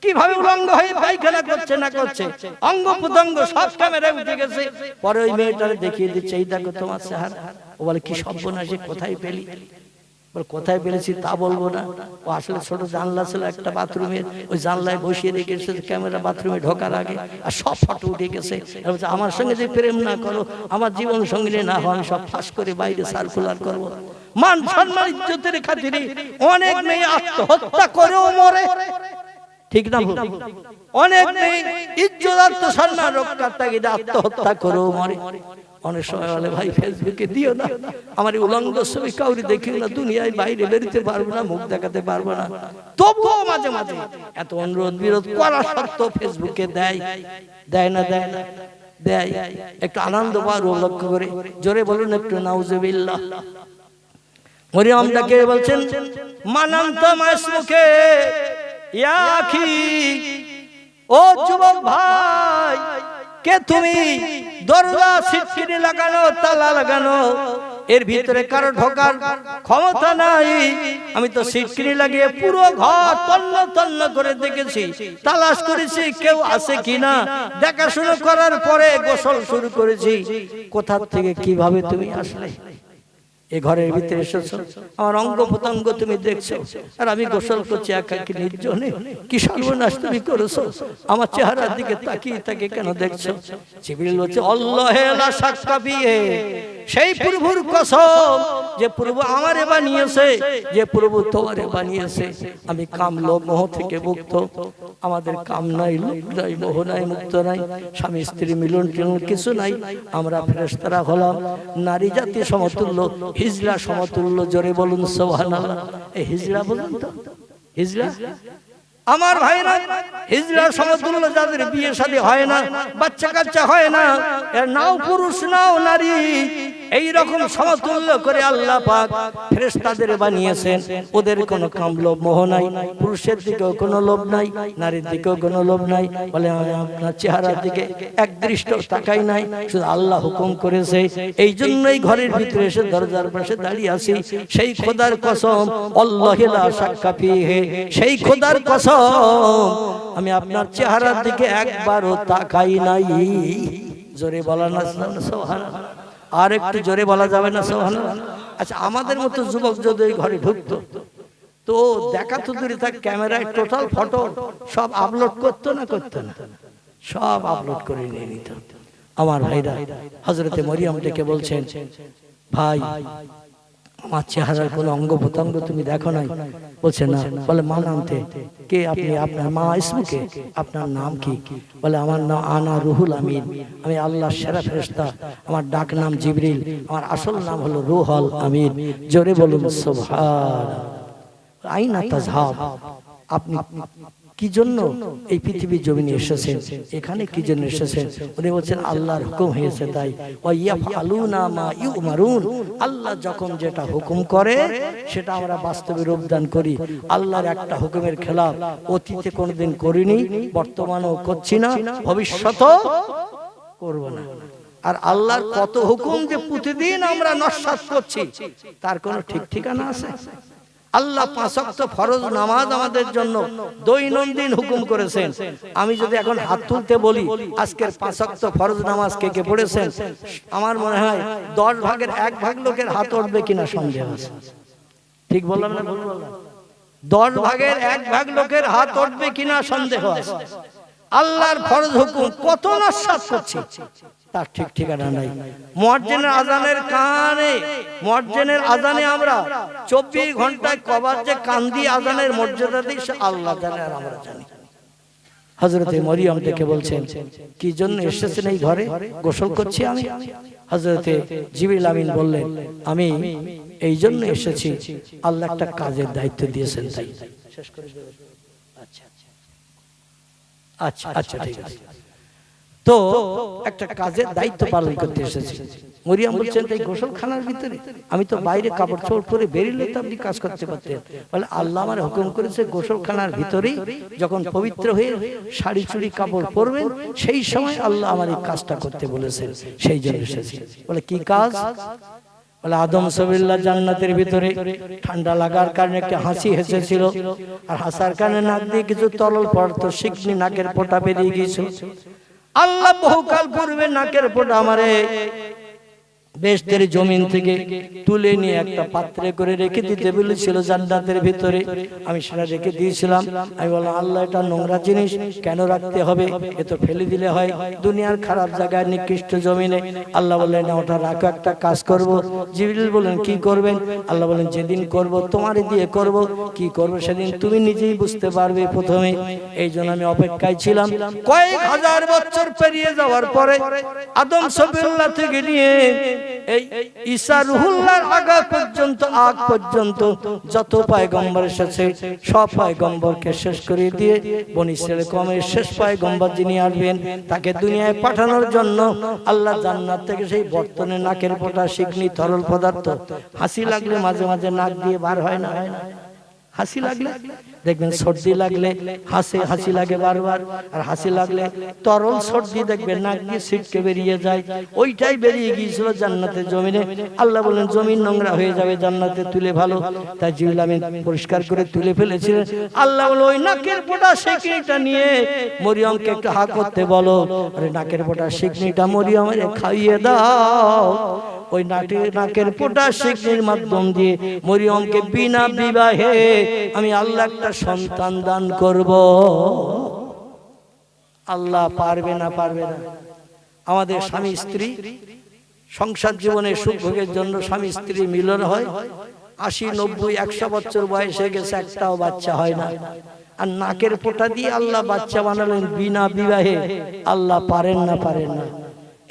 কিভাবে উলঙ্গ হয়ে পায়খানা করছে না করছে অঙ্গ প্রত্যঙ্গ সব ক্যামেরায় উঠে গেছে। পরে ওই মেয়েটারে দেখিয়ে দিচ্ছে এই দেখো তোমার চেহারা। ও বলে কি সর্বনাশী, কোথায় পেলি? বলে কোথায় পেলেছি তা বলবো না। ও আসলে ছোট জানলা ছিল একটা বাথরুমের, ওই জানলায় বসিয়ে রেখেছে ক্যামেরা বাথরুমে ঢোকার আগে, আর সব ফটো উঠে গেছে। আমার সঙ্গে যে প্রেম না করো, আমার জীবন সঙ্গী না হয়, আমি সব ফাঁস করে বাইরে সার্কুলার করবো। মান সম্মান ইজ্জতের খাতিরে অনেক মেয়ে আত্মহত্যা করেও মরে, ঠিক না? অনেক মেয়ে ইজ্জত আত্মসম্মান রক্ষার তাগিদে আত্মহত্যা করেও মরে। অনেক সময় বলে ভাই ফেসবুকে দিও না, আমার উলঙ্গ ছবি কাউরি দেখিও না, দুনিয়ায় বাইরে বেরোতে পারবো না, মুখ দেখাতে পারবো না। তবুও মাঝে মাঝে এত অনুরোধ বিরোধ করা সত্ত্বেও ফেসবুকে দেয়। দেয় না? দেয় না? দেয়। একটু আনন্দ পাওয়ার লক্ষ্য করে জোরে বলুন একটু নাউজুবিল্লাহ। মরিয়ম ডাকে বলছেন মানান্ত মাসমুকে ইয়া আখি, ও যুবক ভাই কে তুমি? দরজা সিটকিনি লাগানো, তালা লাগানো, এর ভিতরে কারো ঢোকার ক্ষমতা নাই। আমি তো সিটকিনি লাগিয়ে পুরো ঘর তন্ন তন্ন করে দেখেছি, তালাশ করেছি কেউ আছে কিনা, দেখাশোনা করার পরে গোসল শুরু করেছি। কোথা থেকে কিভাবে তুমি আসলে এই ঘরের ভিতরে এসেছো? আমার অঙ্গ প্রত্যঙ্গ তুমি দেখছো, আর আমি গোসল করছি একাকী নির্জনে। কি সর্বনাশ তুমি করেছো? আমার চেহারার দিকে তাকিয়ে তাকিয়ে কেন দেখছো? জিবরিল বলছে আল্লাহে লা শাক্কা ফিহি, সেই প্রভুর কসম যে প্রভু আমারে বানিয়েছে, যে প্রভু তোমারে বানিয়েছে। আমি কাম লোভ মোহ থেকে মুক্ত, আমাদের কাম নাই, লোভ নাই, মোহ নাই, মুক্ত নাই, স্বামী স্ত্রী মিলন টিলন কিছু নাই। আমরা ফেরেশতারা হলাম নারী জাতি সমতুল্য, হিজলা সমতুল্য। জোরে বলুন সুবহানাল্লাহ। এই হিজলা বলুন তো, হিজলা আমার ভাইরা, হিজলা সমতুল্য যাদের বিয়ে শাদী হয় না, বাচ্চা কাচ্চা হয় না, এর নাও পুরুষ নাও নারী, এই রকম সমতুল্য করে আল্লাহ পাক ফেরেশতাদের বানিয়েছেন। ওদের কোনো কাম লোভ মোহ নাই, পুরুষের দিকেও কোনো লোভ নাই, নারীর দিকেও কোনো লোভ নাই। বলে আমি আপনার চেহারার দিকে এক দৃষ্ট তাকাই নাই, শুধু আল্লাহ হুকুম করেছে। এই জন্যই ঘরের ভিতরে এসে দরজার পাশে দাঁড়িয়ে আছি। সেই খোদার কসম আল্লাহি লা শাক্কা ফিহি, সেই খোদার কসম আমি আপনার চেহারার দিকে একবারও তাকাই নাই। জোরে বলা না সুবহানাল্লাহ? আর একটু জোরে বলা যাবে না সুবহানাল্লাহ? আচ্ছা আমাদের মতো যুবক যদি ওই ঘরে ঢুকতো তো দেখা তো দূরে থাক, ক্যামেরায় টোটাল ফটো সব আপলোড করতো না? করতো না? সব আপলোড করে নিয়ে নিত। আমার ভাইরা হযরতে মরিয়ম ডেকে বলছেন ভাই আমার চেহারার কোন অঙ্গ প্রত্যঙ্গ তুমি দেখো নাই? বলছে না। বলে মা নামতে কে আপনি? আপনার মা ইসমুকে, আপনার নাম কি? বলে আমার নাম আনা রুহুল আমিন, আমি আল্লাহর সেরা ফেরেশতা, আমার ডাক নাম জিবরিল, আমার আসল নাম হলো রুহুল আমিন। জোরে বলুন সুবহানাল্লাহ। আইনা তাযহাব, আপনি কি জন্য এই পৃথিবীর জমিনে এসেছেন, এখানে কি জন্য এসেছেন? উনি বলছেন আল্লাহর হুকুম হয়েছে তাই। ওয়াইয়াফআলুনা মা ইউমারুন, আল্লাহ যখন যেটা হুকুম করে সেটা আমরা বাস্তবে রূপদান করি। আল্লাহর একটা হুকুমের খেলাফ অতীতে কোনোদিন করিনি, বর্তমানেও করছি না, ভবিষ্যতেও করব না। আর আল্লাহর কত হুকুম যে প্রতিদিন আমরা নস্যাৎ করছি তার কোনো ঠিক ঠিকানা আছে? আল্লাহ 5 ওয়াক্ত ফরজ নামাজ আমাদের জন্য দৈনন্দিন হুকুম করেছেন। আমি যদি এখন হাত তুলতে বলি আজকের 5 ওয়াক্ত ফরজ নামাজ কে কে পড়েছেন, আমার মনে হয় 10 ভাগের 1 ভাগ লোকের হাত উঠবে কিনা সন্দেহ আছে। ঠিক বললাম না? 10 ভাগের 1 ভাগ লোকের হাত উঠবে কিনা সন্দেহ আছে। আল্লাহর ফরজ হুকুম কত নস্যাৎ করছি তার ঠিক ঠিকানা নাই। মুয়াজ্জিনের আজানের কানে, মুয়াজ্জিনের আজানে আমরা 24 ঘন্টায় কবার যে কান দিয়ে আজানের মর্যাদা দিই সে আল্লাহ জানে আর আমরা জানি। হযরতে মরিয়ম থেকে বলছেন কি জন্য এসেছেন এই ঘরে? গোসল করছি আমি। হযরতে জিবরিল আমিন বললেন আমি এই জন্য এসেছি, আল্লাহ একটা কাজের দায়িত্ব দিয়েছেন তাই। শেষ করে দেব। আচ্ছা আচ্ছা ঠিক আছে। তো একটা কাজের দায়িত্ব পালন করতে এসেছি। মরিয়ম বলছেন এই গোসলখানার ভিতরে? আমি তো বাইরে কাপড় চোপড় পরে বেরিয়ে তো আপনি কাজ করতে পারতেন। বলে আল্লাহ আমার হুকুম করেছে গোসলখানার ভিতরেই যখন পবিত্র হয়ে শাড়ি চুড়ি কাপড় পরবেন সেই সময় আল্লাহ আমার এই কাজটা করতে বলেছেন, সেই জন্য এসেছি। বলে কি কাজ? বলে আদম সবিল্লাহ জান্নাতের ভিতরে ঠান্ডা লাগার কারণে একটা হাসি হেসেছিল, আর হাসার কারণে নাক দিয়ে কিছু তরল পদার্থ শিকনি নাকের ফোঁটা বেরিয়ে গিয়েছিল। আল্লাহ বহুকাল পূর্বে নাকের ফোঁটা আমারে বেহেশতের জমিন থেকে তুলে নিয়ে একটা পাত্রে করে রেখে দিতে বলেছিল জান্নাতের ভিতরে। আমি সেটা রেখে দিয়েছিলাম। আমি বললাম আল্লাহ এটা নোংরা জিনিস কেন রাখতে হবে, এ তো ফেলে দিলে হয় দুনিয়ার খারাপ জায়গায় নিকৃষ্ট জমিনে। আল্লাহ বললেন না ওটা রাখো, একটা কাজ করব। জিবরিল বলেন কি করবেন? আল্লাহ বলেন যেদিন করব তোমারে দিয়ে করব, কি করব সেদিন তুমি নিজেই বুঝতে পারবে প্রথমে। এই জন্য আমি অপেক্ষায় ছিলাম। কয়েক হাজার বছর পেরিয়ে যাওয়ার পরে আদম সবিল্লাহ থেকে নিয়ে এই ঈসা রুহুল্লাহর আগ পর্যন্ত যত পয়গম্বর এসেছে সব পয়গম্বরকে শেষ করে দিয়ে বনি ইসরাইল কওমের শেষ পয়গম্বর যিনি আসবেন তাকে দুনিয়ায় পাঠানোর জন্য আল্লাহ জান্নাত থেকে সেই বর্তনে নাকের ফোঁটা শিকনি তরল পদার্থ হাসি লাগলে মাঝে মাঝে নাক দিয়ে বার হয় না? হাসি লাগলে দেখবেন, সর্দি লাগলে হাসি লাগে বারবার, আর হাসি লাগলে তরল সর্দি দেখবেন নাক দিয়ে ছিটকে বেরিয়ে যায়। ওইটাই বেরিয়ে গিয়েছিল জান্নাতের জমিনে। আল্লাহ বলেন জমিন নোংরা হয়ে যাবে, জান্নাতে তুলে ভালো। তাই জিবরিল আমিন পরিষ্কার করে তুলে ফেলেছিলেন। আল্লাহ বলে ওই নাকের ফোঁটা শিকনিটা নিয়ে মরিয়মকে একটু হা করতে বলো। আরে নাকের ফোঁটা শিকনিটা মরিয়মের খাইয়ে দাও। ওই নাকের ফোঁটা শিকনির মাধ্যম দিয়ে মরিয়মকে বিনা বিবাহে আমি আল্লাহ একটা সন্তান দান করব। আল্লাহ পারবে না? পারবে না? আমাদের স্বামী স্ত্রী সংসার জীবনে সুখ ভোগের জন্য স্বামী স্ত্রী মিলন হয়, 80, 90, 100 বছর বয়স হয়ে গেছে, একটাও বাচ্চা হয় না। আর নাকের ফোঁটা দিয়ে আল্লাহ বাচ্চা বানালেন বিনা বিবাহে। আল্লাহ পারেন না? পারেন না?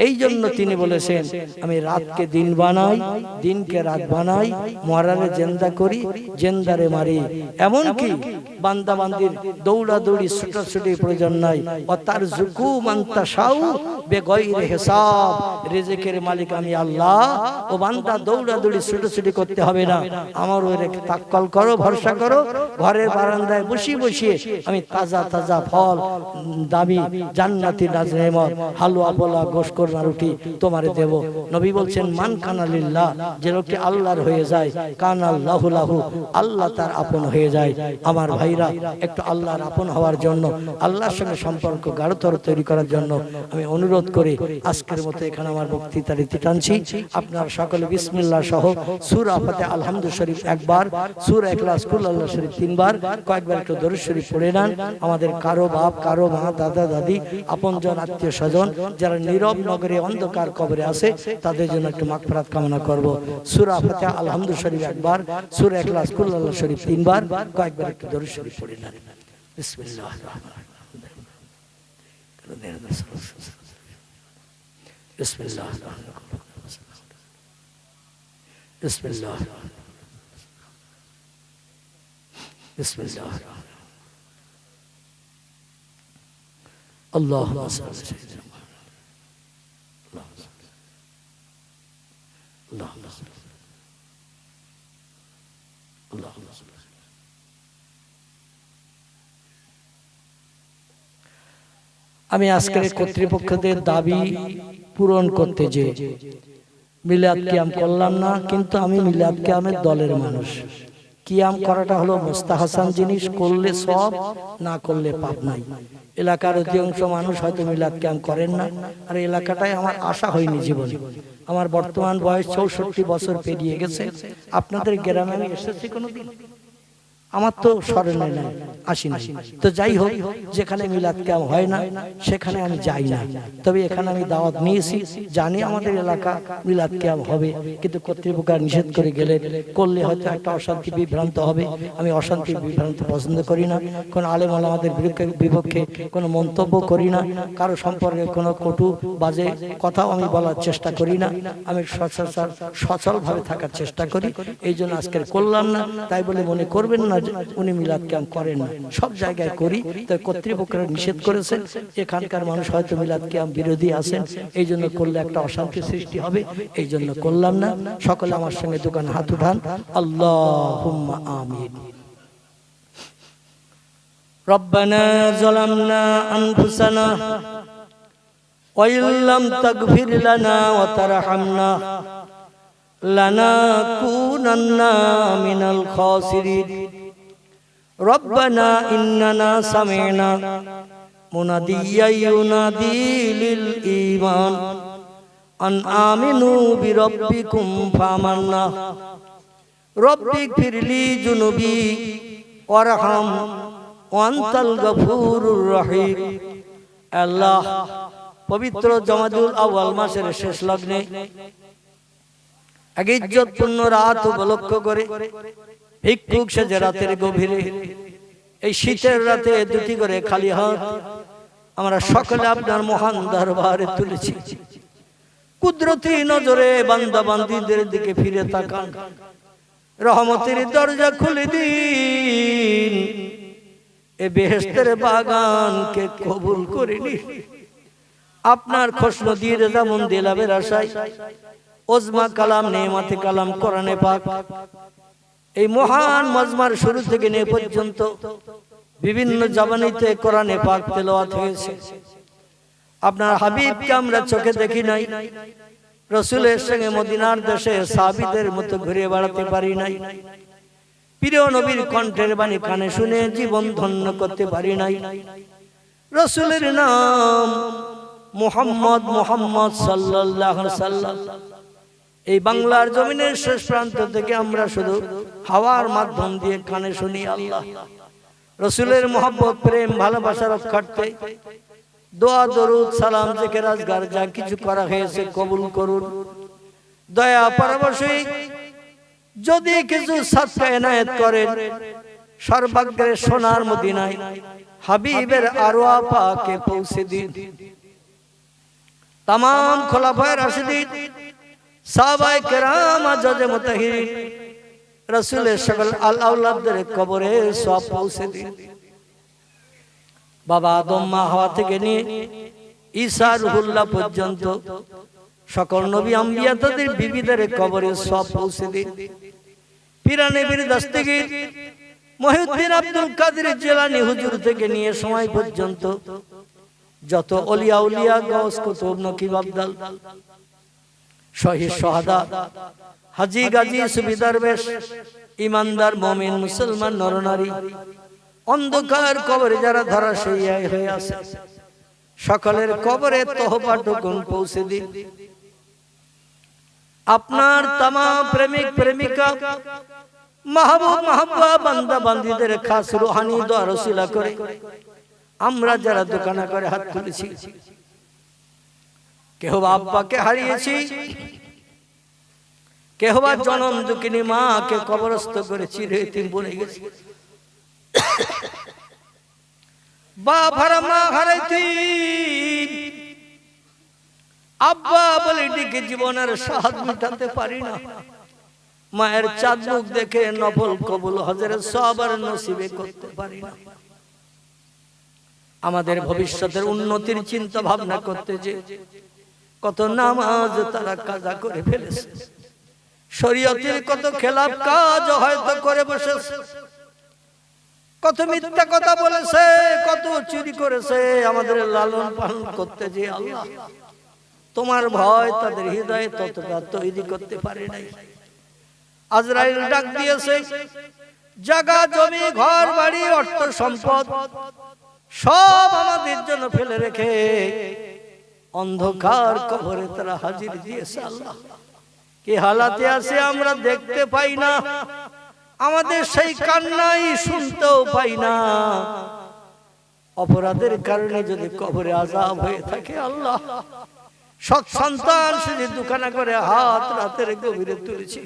এই জন্য তিনি বলেছেন আমি রাতকে দিন বানাই, দিনকে রাত বানাই, মরারে জেন্দা করি, জেন্দারে মারি। এমনকি বান্দা বান্দির দৌড়াদৌড়ি ছুটাছুটি প্রয়োজন নাই। ও তার জুকু মান্তা সাউ বেগয়রে হিসাব, রিজিকের মালিক আমি আল্লাহ। ও বান্দা দৌড়াদৌড়ি ছুটাছুটি করতে হবে না, আমার ওই তাক্কাল করো, ভরসা করো। ঘরের বারান্দায় বসিয়ে বসিয়ে আমি তাজা তাজা ফল, দামি জান্নাতি নাজনেমত, হালুয়া পোলা, গোশত রুটি তোমারে দেব। নবী বলছেন মান কানা লিল্লাহ, যে লোকটি আল্লাহর হয়ে যায়, কানা আল্লাহু লাহু, আল্লাহ তার আপন হয়ে যায়। আমার ভাইরা, একটু আল্লাহর আপন হওয়ার জন্য, আল্লাহর সঙ্গে সম্পর্ক গাঢ়তর তৈরি করার জন্য আমি অনুরোধ করি আজকের মতো এখানে আমার বক্তৃতার ইতি টানছি। আপনারা সকলে বিসমিল্লাহ সহ সূরা ফাতিহা আলহামদু শরীফ একবার, সূরা ইখলাস কুল আল্লাহ শরীফ 3 বার, কয়েকবার একটু দরুদ শরীফ পড়ে নেন। আমাদের কারো বাপ, কারো মা, দাদা দাদি, আপনজন, আত্মীয় স্বজন যারা নীরব নগরে অন্ধকার কবরে আছে তাদের জন্য একটু মাগফিরাত কামনা করব। সূরা ফাতিহা আলহামদু শরীফ একবার, সূরা ইখলাস কুল আল্লাহ শরীফ 3 বার, কয়েকবার একটু দরুদ শরীফ পড়ে নেন। বিসমিল্লাহির রহমানির রহিম। বিসমিল্লাহির রহমানির রহিম। বিসমিল্লাহির রহমানির রহিম। বিসমিল্লাহির রহমানির রহিম। আল্লাহুম্মা সাল্লি আলা আল্লাহুম্মা সাল্লি আল্লাহুম্মা সাল্লি। আমি আজকের কর্তৃপক্ষদের দাবি পূরণ করতে যে মিলাদ কিয়াম করলাম না, কিন্তু আমি মিলাদ কিয়ামের দলের মানুষ। কিয়াম করাটা হলো মুস্তাহাসান জিনিস, করলে সব, না করলে পাপ নাই। এলাকার অধিকাংশ মানুষ হয়তো মিলাদ কিয়াম করেন না, আর এলাকাটায় আমার আশা হয়নি জীবনে। আমার বর্তমান বয়স 64 বছর পেরিয়ে গেছে। আপনাদের গ্রামে আমি এসেছি কোনোদিন? আমার তো স্মরণে নাই, আসিনি। তো যাই হোক, যেখানে মিলাদ কিয়াম হয় না সেখানে আমি যাই না। তবে এখানে আমি দাওয়াত নিয়েছি, জানি আমাদের এলাকা মিলাদ কিয়াম হবে, কিন্তু কর্তৃপক্ষ নিষেধ করে গেলে করলে হয়তো একটা অশান্তি বিভ্রান্ত হবে। আমি অশান্তি বিভ্রান্ত পছন্দ করি না। কোনো আলেম ওলামাদের বিপক্ষে কোনো মন্তব্য করি না, কারো সম্পর্কে কোনো কটু বাজে কথাও আমি বলার চেষ্টা করি না। আমি সচলভাবে থাকার চেষ্টা করি। এই জন্য আজকের করলাম না, তাই বলে মনে করবেন না উনি মিলাদ কিয়াম করেন না। সব জায়গায় করি, তাই কর্তৃপক্ষরা নিষেধ করেছেন। এখানকার মানুষ হয়তো মিলাদ কিয়াম বিরোধী আছেন, এই জন্য করলে একটা অশান্তি সৃষ্টি হবে, এই জন্য করলাম না। সকলে আমার সঙ্গে দোকানে হাত উঠান, আল্লাহুম্মা আমিন। রব্বানা যালামনা আনফুসানা ওয়া ইল্লাম তাগফির লানা ওয়া তারহামনা লানাকুনান্না মিনাল খাসিরিন। রব্বানা ইন্নানা সামি'না মুনাদিয়্যান ইউনাদি লিল ঈমান আন আমিনু বিরাব্বিকুম ফামান্না রব্বিগফিরলি যুনুবি ওয়ারহাম ওয়া আনতাল গফুরুর রহিম। আল্লাহ, পবিত্র জমাদুল আউয়াল মাসের শেষ লগ্নে এক ইজ্জতপূর্ণ রাত উপলক্ষ করে ভিক্ষুক সেজে রাতের গভীরে এই শীতের রাতে দুটি করে খালি হাত আমরা সকলে আপনার মহান দরবারে তুলেছি। কুদরতি নজরে বান্দা বান্দীদের দিকে ফিরে তাকান, রহমতের দরজা খুলে দিন, এ বেহেশতের বাগানকে কবুল করে নিন। আপনার খোশনদির যেমন দিলাবের আশায় ওজমা কালাম নেমাতে কালাম কোরআনে পাক এই মহান মজমার শুরু থেকে নে পর্যন্ত বিভিন্ন জবানিতে কোরআনে পাক তেলাওয়াত হয়েছে। আপনার হাবিবকে আমরা চোখে দেখি নাই, রাসূলের সঙ্গে মদিনার দেশে সাহাবীদের মতো ঘুরে বেড়াতে পারি নাই, প্রিয় নবীর কণ্ঠের বাণী কানে শুনে জীবন ধন্য করতে পারি নাই। রাসূলের নাম মুহাম্মদ, মুহাম্মদ সাল্লাল্লাহু আলাইহি সাল্লাম এই বাংলার জমিনের শেষ প্রান্ত থেকে আমরা শুধু হাওয়ার মাধ্যম দিয়ে কানে শুনি। আল্লাহ, রাসূলের মহব্বত, প্রেম, ভালোবাসা রক্ষার্থে দোয়া, দরুদ, সালাম, জিকির, আজকার যা কিছু করা হয়েছে কবুল করুন। দয়া পরবশী যদি কিছু সাদকা এনায়েত করেন, সর্বাগ্রে সোনার মদিনায় হাবিবের আরওয়া পাকে পৌঁছে দিন। तमाम खुलाफाয়ে রাশিদিন, সাহাবায়ে কেরাম, আজওয়াজে মুতাহহিরিন, রাসূলের সকল আল আওলাদদের কবরে সওয়াব পৌঁছে দিন। বাবা আদম, মা হাওয়া থেকে নিয়ে ঈসা রুহুল্লাহ পর্যন্ত সকল নবী আম্বিয়া তাদের বিবিদের কবরে সওয়াব পৌঁছে দিন। পীরানে বীর দস্তগীর মহিউদ্দিন আব্দুল কাদের জিলানী হুজুর থেকে নিয়ে সময় পর্যন্ত যত ওলিয়া উলিয়া, গাউস, কুতুব, নকিব, আবদাল, শহীদ, সুহাদা, হাজী, গাজী, সুফি, দরবেশ, ইমানদার, মুমিন, মুসলমান নরনারী, অন্ধকার কবরে যারা ধরাশায়ী হয়ে আছে, সকলের কবরে তওবাটুকুন পৌঁছে দিন। আপনার तमाम প্রেমিক প্রেমিকা, মাহবুব মাহবুবা, বান্দা বান্দীদের খাস রুহানি দোয়া রসিলা করে আমরা যারা দোকানে করে হাত তুলেছি, কেহ আব্বাকে হারিয়েছি, কেহ বা জনম দুঃখিনী মাকে কবরস্থ করে চিরয়তীম বলে গেছি, বাপ হারা মা হারাইতি, আব্বা বলে ডেকে জীবনের স্বাদ মিটাতে পারি না, মায়ের চাঁদ মুখ দেখে নফল কবুল হজের সওয়াব নসিবে করতে পারি না। আমাদের ভবিষ্যতের উন্নতির চিন্তা ভাবনা করতে যে কত নামাজ তারা কাজা করে ফেলেছে, শরীয়তের কত খেলাফ কাজ হয়তো করে বসেছে, কত মিথ্যা কথা বলেছে, কত চুরি করেছে। আমাদের লালন পালন করতে যে আল্লাহ তোমার ভয় তাদের হৃদয়ে ততটা তৈরি করতে পারে নাই। আজরাইল ডাক দিয়েছে, জায়গা জমি ঘর বাড়ি অর্থ সম্পদ সব আমাদের জন্য ফেলে রেখে অন্ধকার কবরে তারা হাজির দিয়েছে। আল্লাহ কি হালাতে আছে আমরা দেখতে পাই না, আমাদের সেই কান্নাই শুনতেও পাই না। অপরাধের কারণে যদি কবরে আযাব হয়ে থাকে, আল্লাহ সৎ সন্তান যদি দুখানা করে হাত রাতের গভীরে তুলেছি,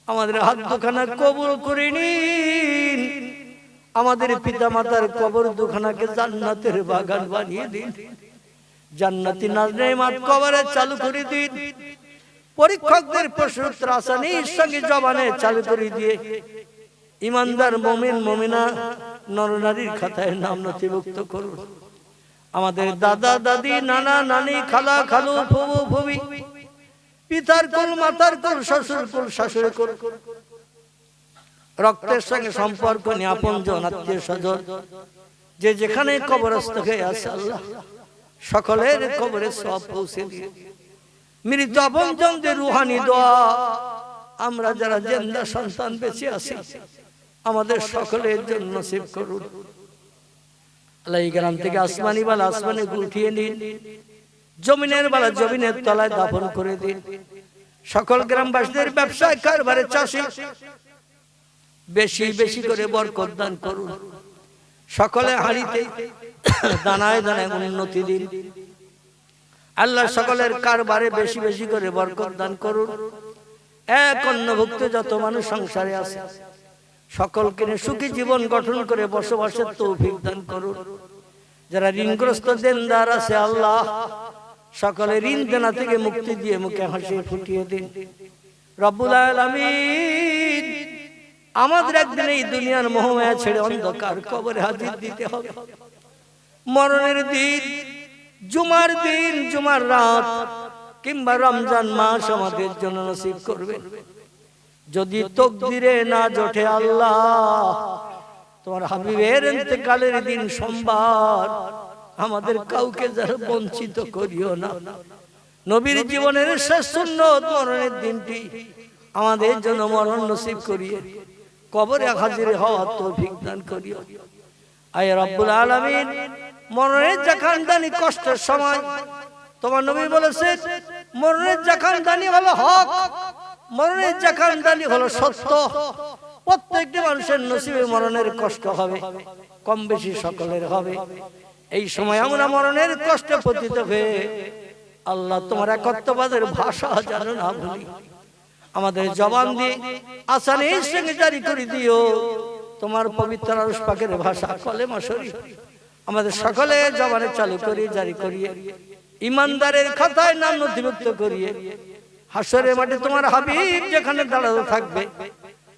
আমাদের হাত দুখানা কবুল করে নিন। আমাদের পিতা মাতার কবর দুখানাকে জান্নাতের বাগান বানিয়ে দিন, জান্নাতি নাজনেমাত কবরে চালু করে দিন। পরীক্ষকদের প্রশ্নোত্তর আসানির সঙ্গে জবানে চালু করে দিয়ে ইমানদার মুমিন মুমিনা নরনারীর খাতায় নাম নথিভুক্ত করুন। আমাদের দাদা দাদি নানা নানি খালা খালু ফুবু ফুবি, পিতার কুল মাতার কুল শ্বশুর কুল শাশুড়ি কুল, রক্তের সঙ্গে সম্পর্ক নিয়ে আপনজন আত্মীয় স্বজন যে যেখানে কবরস্থ হয়ে আছে, আল্লাহ সকলের কবরে সওয়াব পৌঁছে দিয়ে মৃত আপনজনদের রুহানি দোয়া আমরা যারা জিন্দা সন্তান বেঁচে আছি আমাদের সকলের জন্য নসিব করুন। আল্লাহ এই গ্রাম থেকে আসমানি বালা আসমানে উঠিয়ে নিন, জমিনের বালা জমিনের তলায় দাফন করে দিন। সকল গ্রামবাসীদের ব্যবসায় কারবারে চাষি বেশি বেশি করে বরকত দান করুন। সকলে হাড়িতে দানায় দানায় উন্নতি দিন। আল্লাহ সকলের কারবারে বেশি বেশি করে বরকত দান করুন। এক অন্নভুক্ত যত মানুষ সংসারে আছে সকলকে সুখী জীবন গঠন করে বসবাসের তৌফিক দান করুন। যারা ঋণগ্রস্ত দেনদার আছে, আল্লাহ সকলে ঋণ দেনা থেকে মুক্তি দিয়ে মুখে হাসি ফুটিয়ে দিন। রব্বুল আলামিন আমাদের একদিন এই দুনিয়ার মোহমায়া ছেড়ে অন্ধকার কবরে হাজির দিতে হবে। মরণের দিন, জুমার দিন, জুমার রাত কিংবা রমজান মাস আমাদের জন্য নসিব করবেন। যদি তকদিরে না জোটে আল্লাহ তোমার হাবিবের ইন্তেকালের দিন সোমবার আমাদের কাউকে যারা বঞ্চিত করিও না। নবীর জীবনের শেষ সুন্নত মরণের দিনটি আমাদের জন্য মরণ নসিব করিয়ে কবরে হাজির হওয়ার তৌফিক দান করিও। আয় রব্বুল আলামিন, মরণের জাখানদানি কষ্টের সময় তোমার নবী বলেছেন মরণের জাখানদানি হলো হক, মরণের জাখানদানি হলো সত্য। প্রত্যেকটি মানুষের নসিবে মরণের কষ্ট হবে, কম বেশি সকলের হবে। এই সময় আমরা মরণের কষ্টে পতিত হয়ে আল্লাহ তোমার একত্ববাদের ভাষা জানো না ভুলি, আমাদের জবান দিয়ে আসানির সঙ্গে জারি করে দিও তোমার পবিত্র আরশ পাকের ভাষা কলেমা শরীফ আমাদের সকলের জবানে চালু করিয়ে জারি করিয়ে ইমানদারের খাতায় নাম নথিভুক্ত করিয়ে হাসরের মাঠে তোমার হাবিব যেখানে দাঁড়ানো থাকবে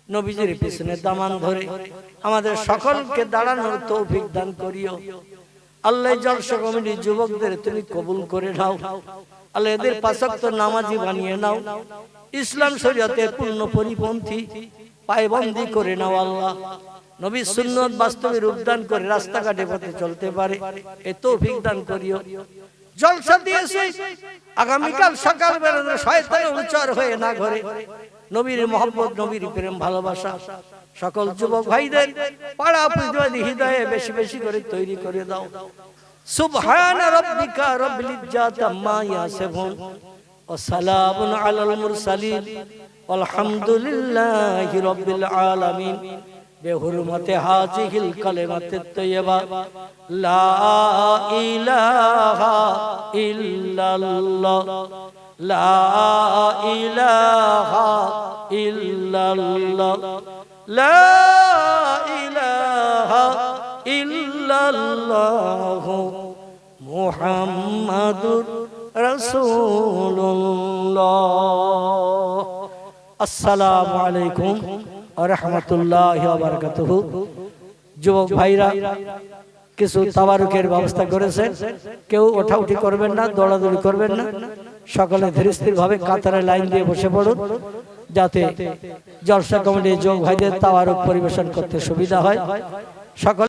নবীজির পিছনে দামান ধরে আমাদের সকলকে দাঁড়ানোর তৌফিক দান করিও। আল্লাহ জলসা কমিটির যুবকদের তুমি কবুল করে নাও। আল্লাহ এদের পাঁচ ওয়াক্ত নামাজি বানিয়ে নাও, ইসলাম শরীয়তের পূর্ণ পরিপন্থী পায়বন্দি করে নাও। আল্লাহ নবীর সুন্নত বাস্তবে রূপদান করে রাস্তাঘাটে পথে চলতে পারে এ তৌফিক দান করিও। জলসা দিয়েছে আগামীকাল সকাল বেলা শয়তান উচ্চার হয়ে না ঘরে নবীর মহব্বত, নবীর প্রেম ভালোবাসা সকল যুবক ভাইদের পাড়া প্রতিবাদী হৃদয়ে বেশি বেশি করে তৈরি করে দাও। সুবহান রাব্বিকা রাব্বিল ইজ্জাতি আম্মা ইয়াসিফুন ওয়া সালামুন আলাল মুরসালিন আলহামদুলিল্লাহি রাব্বিল আলামিন। বেহুরমতে হাজিহিল কালিমাতুত তাইয়্যিবা লা ইলাহা ইল্লাল্লাহ লা ইলাহা ইল্লাল্লাহ লা ইলাহা ইল্লাল্লাহ মুহাম্মাদুর রাসূলুল্লাহ। আসসালামু আলাইকুম ওয়া রাহমাতুল্লাহি ওয়া বারাকাতুহু। যুবক ভাইরা কিছু তাবারুকের ব্যবস্থা করেছে। কেউ ওঠাউঠি করবেন না, দৌড়াদৌড়ি করবেন না, সকলে ধীরস্থির ভাবে কাতারে লাইন দিয়ে বসে পড়ুন, যাতে জলসা কমিটির যোগ ভাইদের তাবারুক পরিবেশন করতে সুবিধা হয়। সকলে